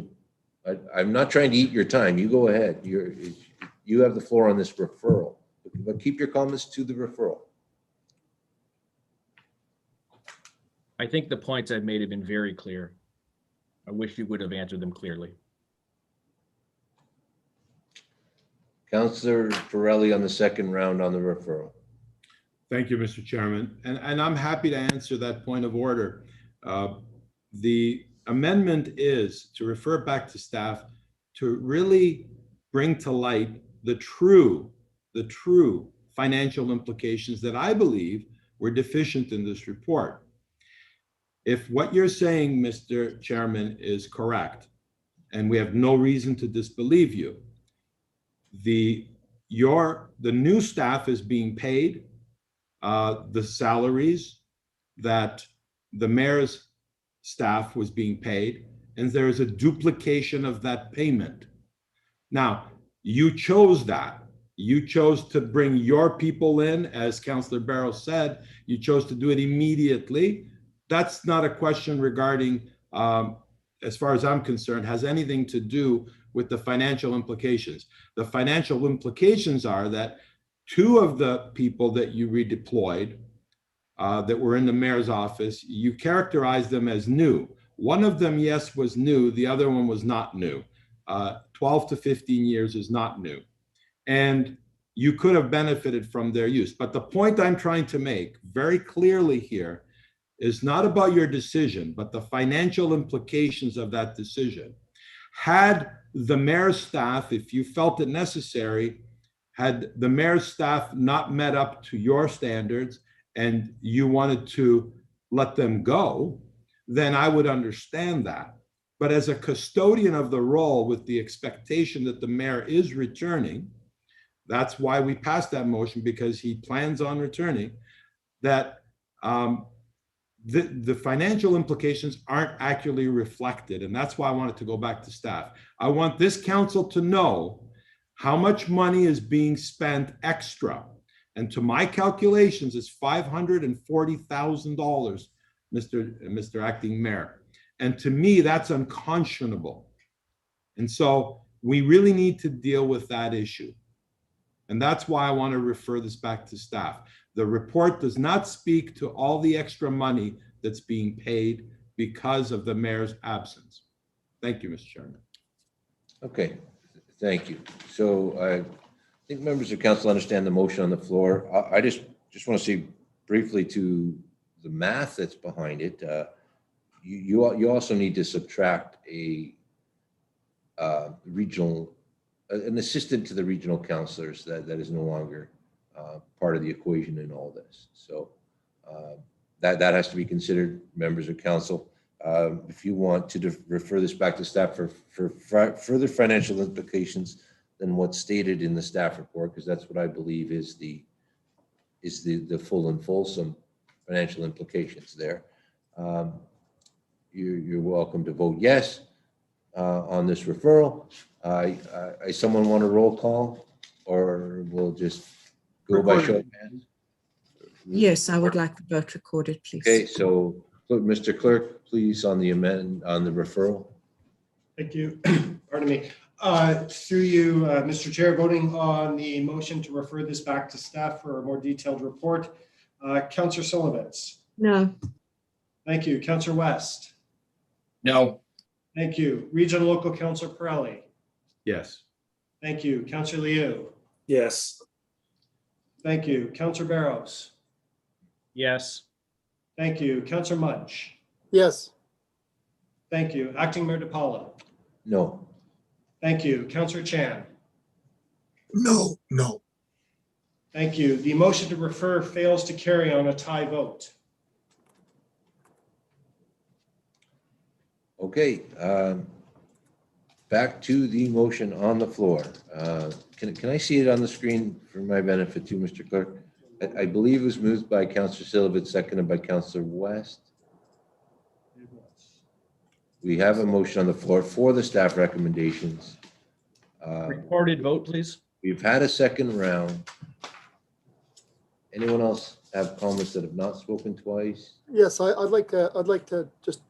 I'm not trying to eat your time. You go ahead. You have the floor on this referral, but keep your comments to the referral. I think the points I've made have been very clear. I wish you would have answered them clearly. Councillor Pirelli on the second round on the referral. Thank you, Mr. Chairman. And I'm happy to answer that point of order. The amendment is to refer back to staff to really bring to light the true financial implications that I believe were deficient in this report. If what you're saying, Mr. Chairman, is correct, and we have no reason to disbelieve you, the new staff is being paid the salaries that the mayor's staff was being paid, and there is a duplication of that payment. Now, you chose that. You chose to bring your people in, as Councillor Barrows said, you chose to do it immediately. That's not a question regarding, as far as I'm concerned, has anything to do with the financial implications. The financial implications are that 2 of the people that you redeployed that were in the mayor's office, you characterized them as new. One of them, yes, was new. The other one was not new. 12 to 15 years is not new. And you could have benefited from their use. But the point I'm trying to make very clearly here is not about your decision, but the financial implications of that decision. Had the mayor's staff, if you felt it necessary, had the mayor's staff not met up to your standards and you wanted to let them go, then I would understand that. But as a custodian of the role with the expectation that the mayor is returning, that's why we passed that motion, because he plans on returning, that the financial implications aren't accurately reflected. And that's why I wanted to go back to staff. I want this council to know how much money is being spent extra. And to my calculations, it's $540,000, Mr. Acting Mayor. And to me, that's unconscionable. And so we really need to deal with that issue. And that's why I want to refer this back to staff. The report does not speak to all the extra money that's being paid because of the mayor's absence. Thank you, Mr. Chairman. Okay, thank you. So I think members of council understand the motion on the floor. I just want to say briefly to the math that's behind it. You also need to subtract an assistant to the regional councilors that is no longer part of the equation in all this. So that has to be considered, members of council. If you want to refer this back to staff for further financial implications than what's stated in the staff report, because that's what I believe is the full and fulsome financial implications there. You're welcome to vote yes on this referral. Someone want a roll call, or we'll just go by show of hands? Yes, I would like the vote recorded, please. Okay, so Mr. Clerk, please on the referral. Thank you. Pardon me. Through you, Mr. Chair, voting on the motion to refer this back to staff for a more detailed report. Councillor Sullivan. No. Thank you. Councillor West. No. Thank you. Regional Local Councillor Pirelli. Yes. Thank you. Councillor Liu. Yes. Thank you. Councillor Barrows. Yes. Thank you. Councillor Munch. Yes. Thank you. Acting Mayor DePaula. No. Thank you. Councillor Chan. No. Thank you. The motion to refer fails to carry on a tie vote. Okay, back to the motion on the floor. Can I see it on the screen for my benefit too, Mr. Clerk? I believe it was moved by Councillor Sullivan, seconded by Councillor West. We have a motion on the floor for the staff recommendations. Recorded vote, please. We've had a second round. Anyone else have comments that have not spoken twice? Yes, I'd like to just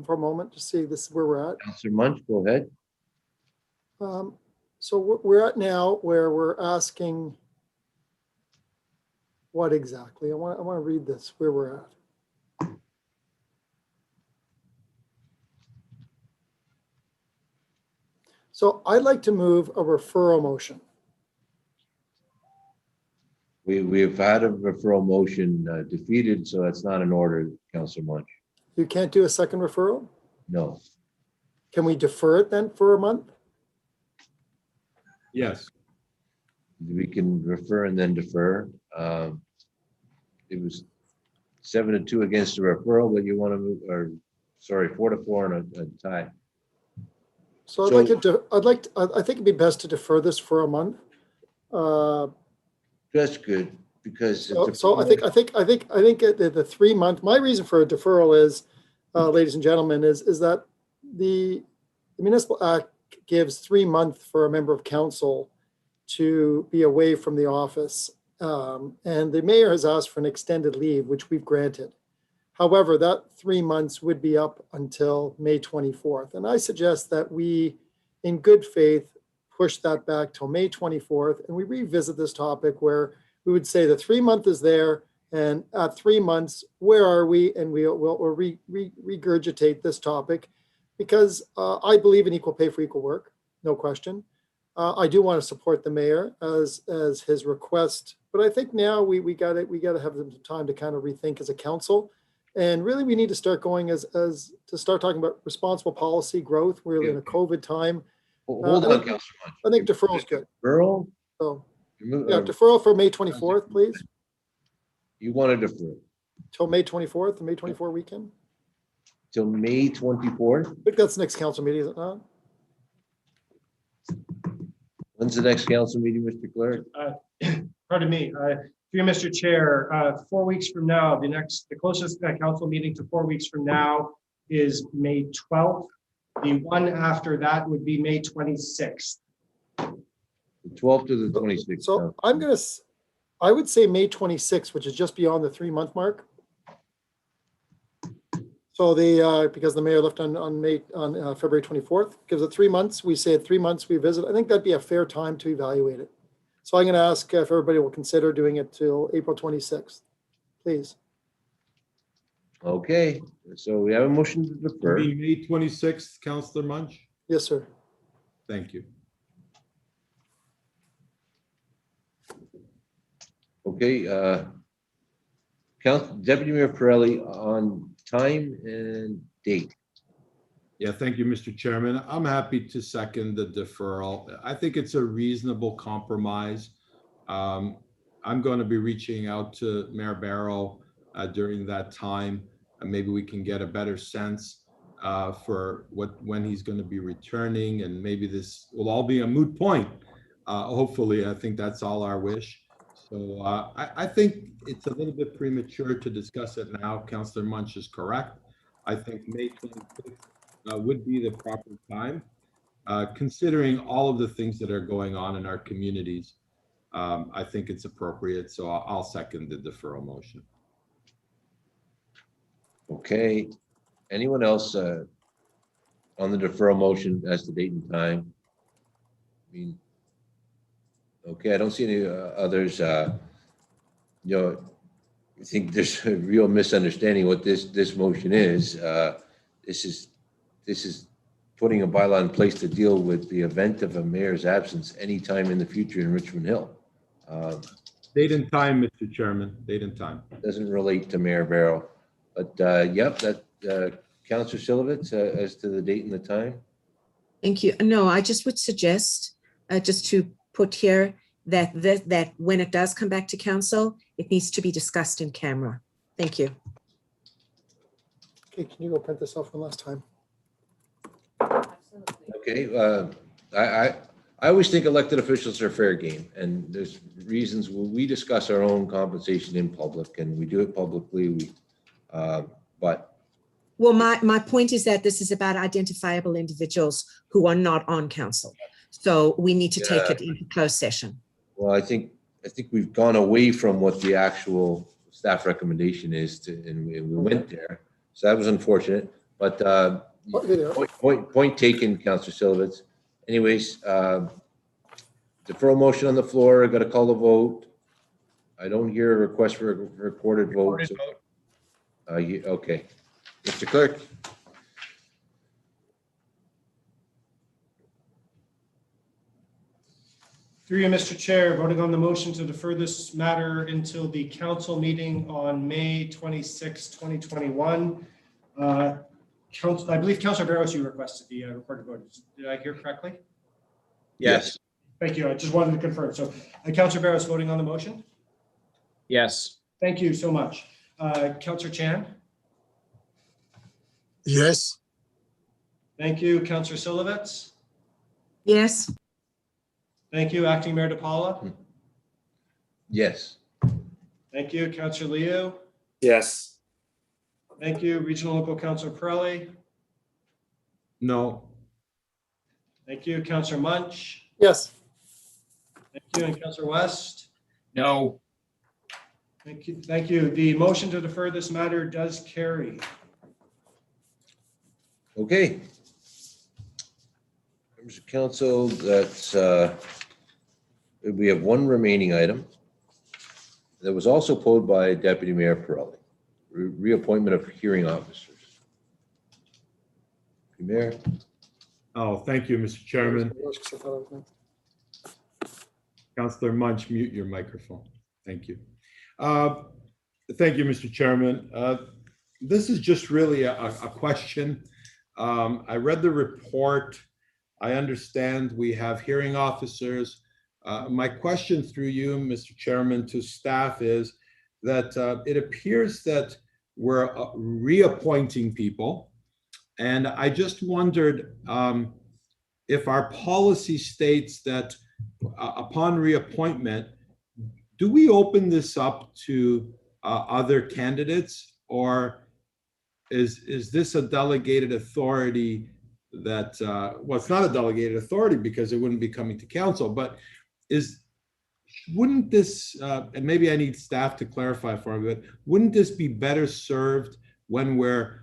for a moment to see this where we're at. Councillor Munch, go ahead. So we're at now where we're asking what exactly? I want to read this where we're at. So I'd like to move a referral motion. We've had a referral motion defeated, so that's not in order, Councillor Munch. You can't do a second referral? No. Can we defer it then for a month? Yes. We can refer and then defer. It was 7-2 against the referral, but you want to move, or sorry, 4-4 and a tie. So I think it'd be best to defer this for a month. That's good, because So I think the 3 month. My reason for a deferral is, ladies and gentlemen, is that the Municipal Act gives 3 months for a member of council to be away from the office, and the mayor has asked for an extended leave, which we've granted. However, that 3 months would be up until May 24th, and I suggest that we, in good faith, push that back till May 24th, and we revisit this topic where we would say the 3 month is there, And at 3 months, where are we? And we'll regurgitate this topic because I believe in equal pay for equal work, no question. I do want to support the mayor as his request, but I think now we got to have some time to kind of rethink as a council. And really, we need to start going to start talking about responsible policy growth. We're in a COVID time. Hold on, Councilor. I think deferral is good. Deferral? So, yeah, deferral for May 24th, please. You want to defer Till May 24th, the May 24 weekend. till May 24th? I think that's the next council meeting, is it not? When's the next council meeting, Mr. Clerk? Pardon me, through Mr. Chair, 4 weeks from now, the closest council meeting to 4 weeks from now is May 12th. The one after that would be May 26th. The 12th to the 26th. So I would say May 26th, which is just beyond the 3 month mark. So because the mayor left on February 24th, gives it 3 months. We say at 3 months we visit. I think that'd be a fair time to evaluate it. So I'm going to ask if everybody will consider doing it till April 26th, please. Okay, so we have a motion to defer. May 26th, Councillor Munch? Yes, sir. Thank you. Okay, Deputy Mayor Pirelli on time and date. Yeah, thank you, Mr. Chairman. I'm happy to second the deferral. I think it's a reasonable compromise. I'm going to be reaching out to Mayor Barrow during that time, and maybe we can get a better sense for when he's going to be returning, and maybe this will all be a moot point. Hopefully, I think that's all our wish. So I think it's a little bit premature to discuss it now. Councillor Munch is correct. I think May 26th would be the proper time, considering all of the things that are going on in our communities. I think it's appropriate, so I'll second the deferral motion. Okay, anyone else on the deferral motion as to date and time? I mean, okay, I don't see any others. I think there's a real misunderstanding what this motion is. This is putting a bylaw in place to deal with the event of a mayor's absence anytime in the future in Richmond Hill. Date and time, Mr. Chairman, date and time. Doesn't relate to Mayor Barrow, but yep, that Councillor Silovitz as to the date and the time. Thank you. No, I just would suggest just to put here that when it does come back to council, it needs to be discussed in camera. Thank you. Okay, can you go print this off one last time? Okay, I always think elected officials are fair game, and there's reasons we discuss our own compensation in public, and we do it publicly. But well, my point is that this is about identifiable individuals who are not on council, so we need to take it into closed session. Well, I think we've gone away from what the actual staff recommendation is, and we went there, so that was unfortunate. But point taken, Councillor Silovitz. Anyways, deferral motion on the floor. I got to call the vote. I don't hear a request for a recorded vote. So, okay, Mr. Clerk. Through you, Mr. Chair, voting on the motion to defer this matter until the council meeting on May 26, 2021. I believe Councillor Barrows, you requested the recorded vote. Did I hear correctly? Yes. Thank you. I just wanted to confirm. So Councillor Barrows voting on the motion? Yes. Thank you so much. Councillor Chan? Yes. Thank you. Councillor Silovitz? Yes. Thank you. Acting Mayor DePaula? Yes. Thank you. Councillor Liu? Yes. Thank you. Regional Local Councillor Pirelli? No. Thank you. Councillor Munch? Yes. Thank you. And Councillor West? No. Thank you. Thank you. The motion to defer this matter does carry. Okay. Members of council, that's we have one remaining item. that was also pulled by Deputy Mayor Pirelli. Reappointment of hearing officers. Mayor. Oh, thank you, Mr. Chairman. Councillor Munch, mute your microphone. Thank you. Thank you, Mr. Chairman. This is just really a question. I read the report. I understand we have hearing officers. My question through you, Mr. Chairman, to staff is that it appears that we're reappointing people. And I just wondered if our policy states that upon reappointment, do we open this up to other candidates, or is this a delegated authority that, well, it's not a delegated authority because it wouldn't be coming to council, but wouldn't this, and maybe I need staff to clarify for me, but wouldn't this be better served when we're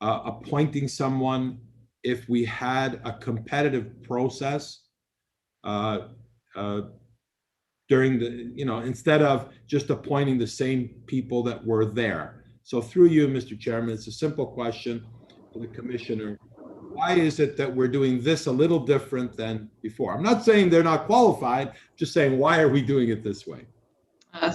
appointing someone if we had a competitive process during the, instead of just appointing the same people that were there? So through you, Mr. Chairman, it's a simple question for the commissioner. Why is it that we're doing this a little different than before? I'm not saying they're not qualified, just saying, why are we doing it this way?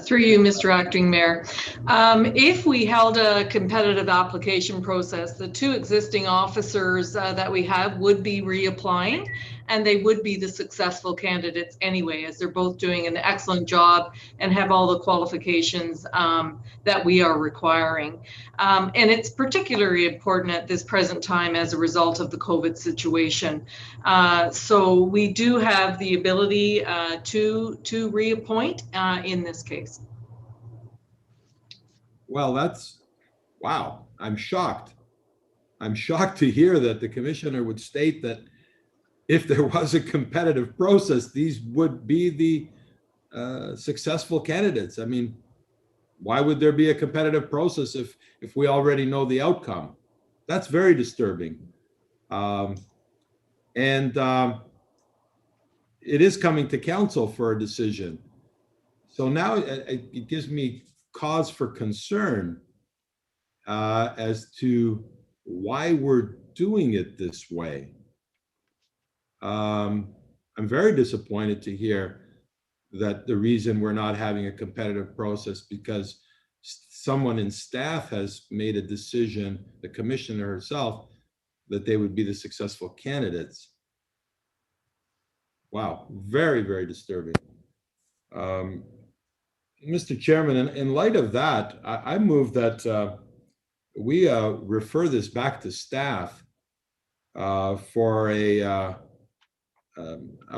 Through you, Mr. Acting Mayor. If we held a competitive application process, the two existing officers that we have would be reapplying, and they would be the successful candidates anyway, as they're both doing an excellent job and have all the qualifications that we are requiring. And it's particularly important at this present time as a result of the COVID situation. So we do have the ability to reappoint in this case. Well, wow, I'm shocked. I'm shocked to hear that the commissioner would state that if there was a competitive process, these would be the successful candidates. I mean, why would there be a competitive process if we already know the outcome? That's very disturbing. And it is coming to council for a decision. So now it gives me cause for concern as to why we're doing it this way. I'm very disappointed to hear that the reason we're not having a competitive process because someone in staff has made a decision, the commissioner herself, that they would be the successful candidates. Wow, very, very disturbing. Mr. Chairman, in light of that, I move that we refer this back to staff for a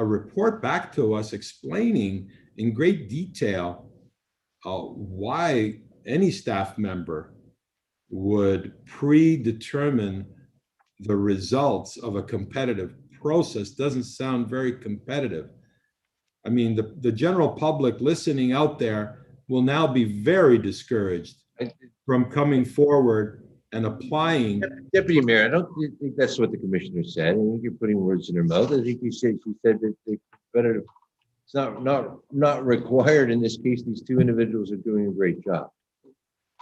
report back to us explaining in great detail why any staff member would predetermine the results of a competitive process. Doesn't sound very competitive. I mean, the general public listening out there will now be very discouraged from coming forward and applying. Deputy Mayor, I don't think that's what the commissioner said. I think you're putting words in her mouth. I think she said that the competitive, it's not required in this case. These two individuals are doing a great job.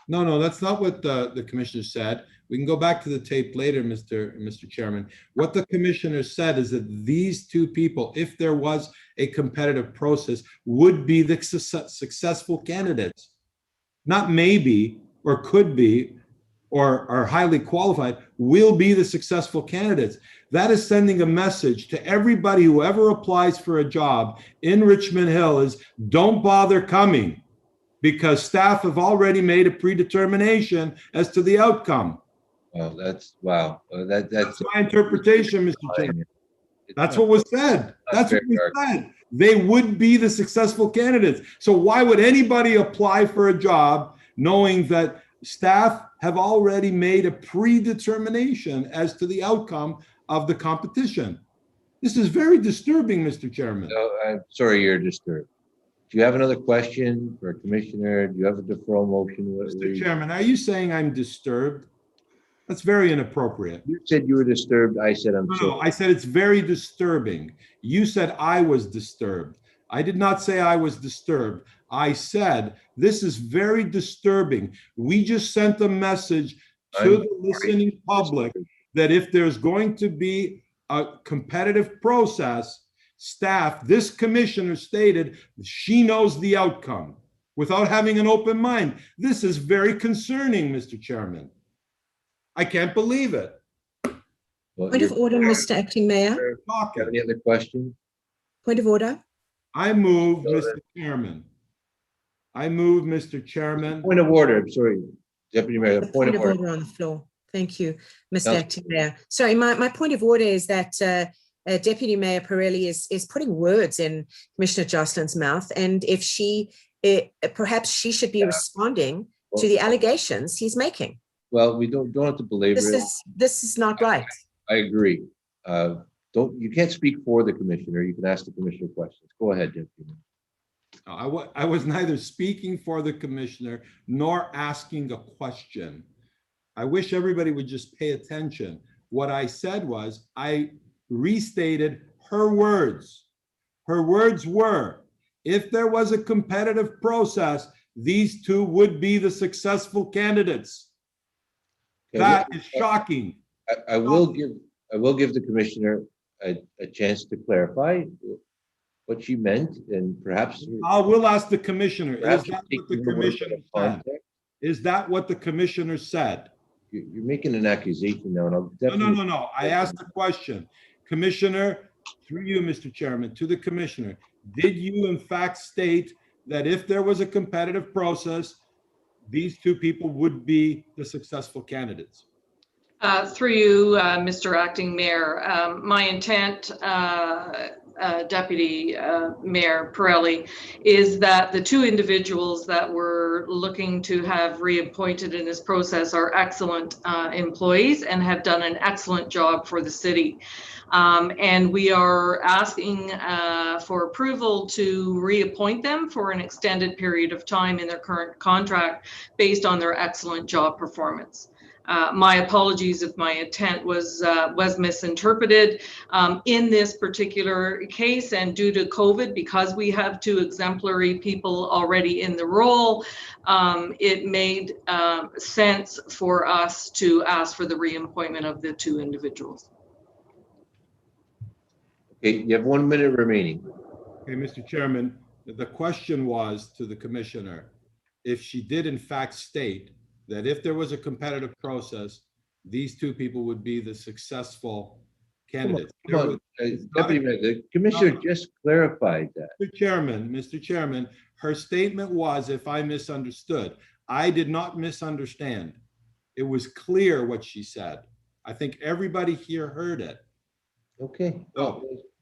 No, that's not what the commissioner said. We can go back to the tape later, Mr. Chairman. What the commissioner said is that these two people, if there was a competitive process, would be the successful candidates. Not maybe, or could be, or are highly qualified, will be the successful candidates. That is sending a message to everybody who ever applies for a job in Richmond Hill is don't bother coming, because staff have already made a predetermination as to the outcome. Well, that's wow. That's my interpretation, Mr. Chairman. That's what was said. That's what was said. They would be the successful candidates. So why would anybody apply for a job knowing that staff have already made a predetermination as to the outcome of the competition? This is very disturbing, Mr. Chairman. No, I'm sorry you're disturbed. Do you have another question for Commissioner? Do you have a deferral motion? Mr. Chairman, are you saying I'm disturbed? That's very inappropriate. You said you were disturbed. I said I'm sorry. No, I said it's very disturbing. You said I was disturbed. I did not say I was disturbed. I said, this is very disturbing. We just sent a message to the listening public that if there's going to be a competitive process, staff, this commissioner stated she knows the outcome without having an open mind. This is very concerning, Mr. Chairman. I can't believe it. Well, Point of order, Mr. Acting Mayor. Do you have any other questions? Point of order. I move, Mr. Chairman. I move, Mr. Chairman. Point of order, I'm sorry, Deputy Mayor, The point of order. on the floor. Thank you, Mr. Council- Acting Mayor. Sorry, my point of order is that Deputy Mayor Pirelli is putting words in Commissioner Jocelyn's mouth, and if perhaps she should be responding to the allegations he's making. Well, we don't have to belabor it. This is not right. I agree. You can't speak for the commissioner. You can ask the commissioner questions. Go ahead, Deputy Mayor. I was neither speaking for the commissioner nor asking a question. I wish everybody would just pay attention. What I said was I restated her words. Her words were, if there was a competitive process, these two would be the successful candidates. That is shocking. I will give the commissioner a chance to clarify what she meant, and perhaps I will ask the commissioner. Is perhaps that what taking the the word commissioner out of said? context. Is that what the commissioner said? You're making an accusation now, and I'll No, definitely. no. I asked the question. Commissioner, through you, Mr. Chairman, to the commissioner, did you in fact state that if there was a competitive process, these two people would be the successful candidates? Through you, Mr. Acting Mayor, my intent, Deputy Mayor Pirelli, is that the two individuals that we're looking to have reappointed in this process are excellent employees and have done an excellent job for the city. And we are asking for approval to reappoint them for an extended period of time in their current contract based on their excellent job performance. My apologies if my intent was misinterpreted in this particular case, and due to COVID, because we have two exemplary people already in the role, it made sense for us to ask for the reappointment of the two individuals. Okay, you have 1 minute remaining. Okay, Mr. Chairman, the question was to the commissioner, if she did in fact state that if there was a competitive process, these two people would be the successful candidates. Deputy Mayor, the commissioner just clarified that. Mr. Chairman, her statement was, if I misunderstood, I did not misunderstand. It was clear what she said. I think everybody here heard it. Okay.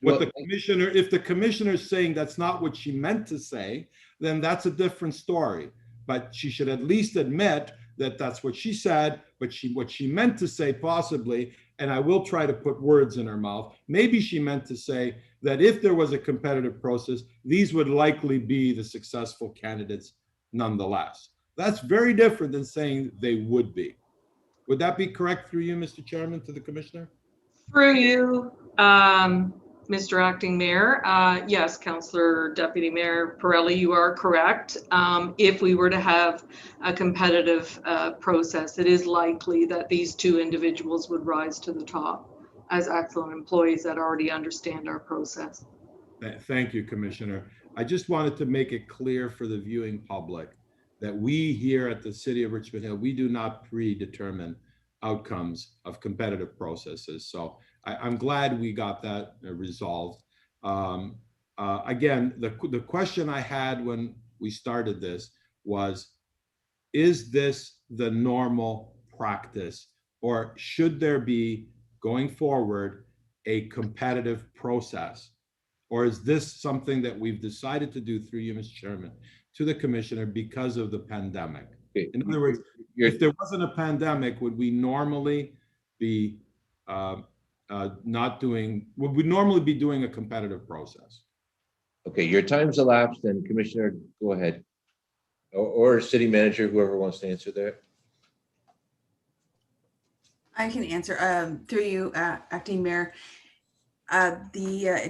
What the commissioner, if the commissioner is saying that's not what she meant to say, then that's a different story. But she should at least admit that that's what she said, but what she meant to say possibly, and I will try to put words in her mouth, maybe she meant to say that if there was a competitive process, these would likely be the successful candidates nonetheless. That's very different than saying they would be. Would that be correct through you, Mr. Chairman, to the commissioner? Through you, Mr. Acting Mayor, yes, Councillor Deputy Mayor Pirelli, you are correct. If we were to have a competitive process, it is likely that these two individuals would rise to the top as excellent employees that already understand our process. Thank you, Commissioner. I just wanted to make it clear for the viewing public that we here at the City of Richmond Hill, we do not predetermine outcomes of competitive processes. So I'm glad we got that resolved. Again, the question I had when we started this was, is this the normal practice, or should there be, going forward, a competitive process? Or is this something that we've decided to do through you, Mr. Chairman, to the commissioner because of the pandemic? In other words, if there wasn't a pandemic, would we normally be would we normally be doing a competitive process? Okay, your time's elapsed, and Commissioner, go ahead. Or City Manager, whoever wants to answer there. I can answer through you, Acting Mayor. The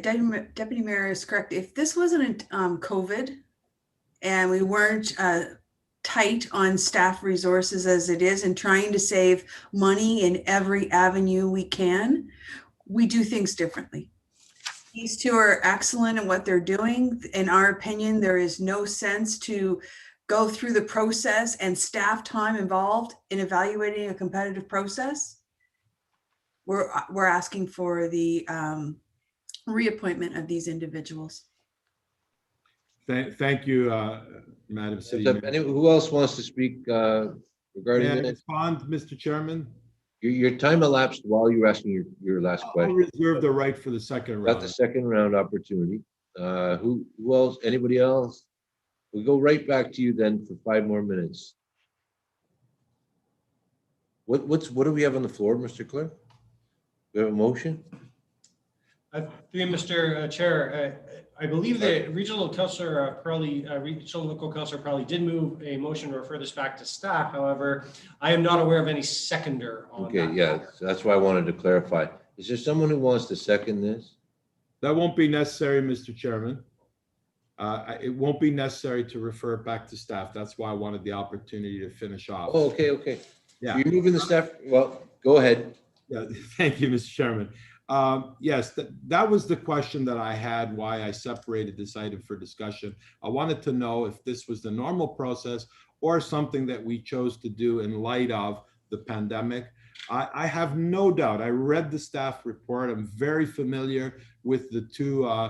Deputy Mayor is correct. If this wasn't COVID, and we weren't tight on staff resources as it is, and trying to save money in every avenue we can, we do things differently. These two are excellent in what they're doing. In our opinion, there is no sense to go through the process and staff time involved in evaluating a competitive process. We're asking for the reappointment of these individuals. Thank you, Madam City. Who else wants to speak regarding May I this? respond, Mr. Chairman? Your time elapsed while you were asking your last I'll question. reserve the right for the second round. Got the second round opportunity. Who else? Anybody else? We'll go right back to you then for 5 more minutes. What do we have on the floor, Mr. Clerk? We have a motion? Through Mr. Chair, I believe the regional councillor regional local councillor probably did move a motion to refer this back to staff. However, I am not aware of any seconder on Okay, that yeah, matter. so that's why I wanted to clarify. Is there someone who wants to second this? That won't be necessary, Mr. Chairman. It won't be necessary to refer it back to staff. That's why I wanted the opportunity to finish off. Oh, okay. Yeah. So you're moving the staff, well, go ahead. Yeah, thank you, Mr. Chairman. Yes, that was the question that I had, why I separated this item for discussion. I wanted to know if this was the normal process or something that we chose to do in light of the pandemic. I have no doubt. I read the staff report. I'm very familiar with the 2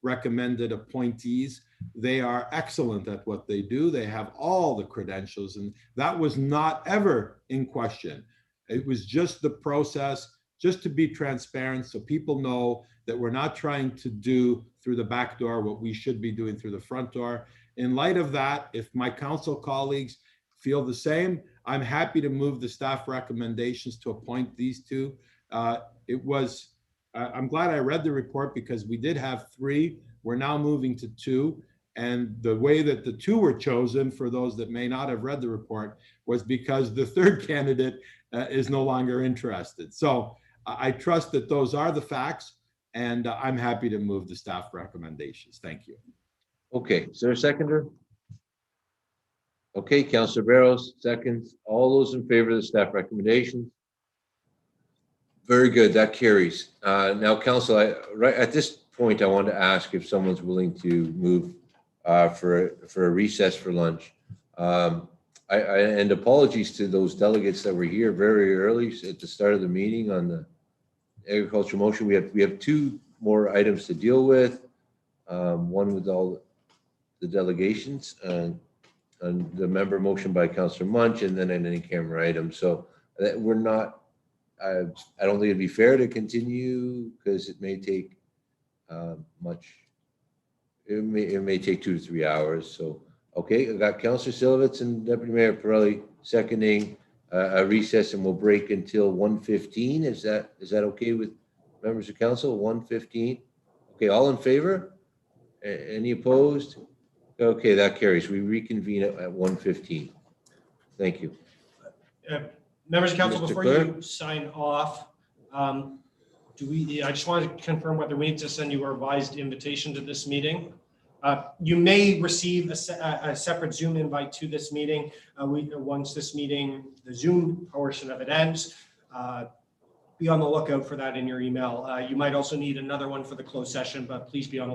recommended appointees. They are excellent at what they do. They have all the credentials, and that was not ever in question. It was just the process, just to be transparent so people know that we're not trying to do through the back door what we should be doing through the front door. In light of that, if my council colleagues feel the same, I'm happy to move the staff recommendations to appoint these 2. I'm glad I read the report because we did have 3. We're now moving to 2. And the way that the 2 were chosen, for those that may not have read the report, was because the 3rd candidate is no longer interested. So I trust that those are the facts, and I'm happy to move the staff recommendations. Thank you. Okay, is there a seconder? Okay, Councilor Barros, seconds. All those in favor of the staff recommendations? Very good, that carries. Now, Council, right at this point, I want to ask if someone's willing to move for a recess for lunch. And apologies to those delegates that were here very early at the start of the meeting on the agriculture motion. We have 2 more items to deal with. One with all the delegations and the member motion by Councillor Munch, and then an in-camera item. So we're not, I don't think it'd be fair to continue because it may take it may take 2 to 3 hours. So, okay, I got Councillor Silovitz and Deputy Mayor Pirelli seconding a recess, and we'll break until 1:15. Is that okay with members of council? 1:15. Okay, all in favor? Any opposed? Okay, that carries. We reconvene at 1:15. Thank you. Members of council, Mr. before Clerk? you sign off, I just wanted to confirm whether we need to send you a revised invitation to this meeting. You may receive a separate Zoom invite to this meeting once this meeting, the Zoom portion of it ends. Be on the lookout for that in your email. You might also need another one for the closed session, but please be on the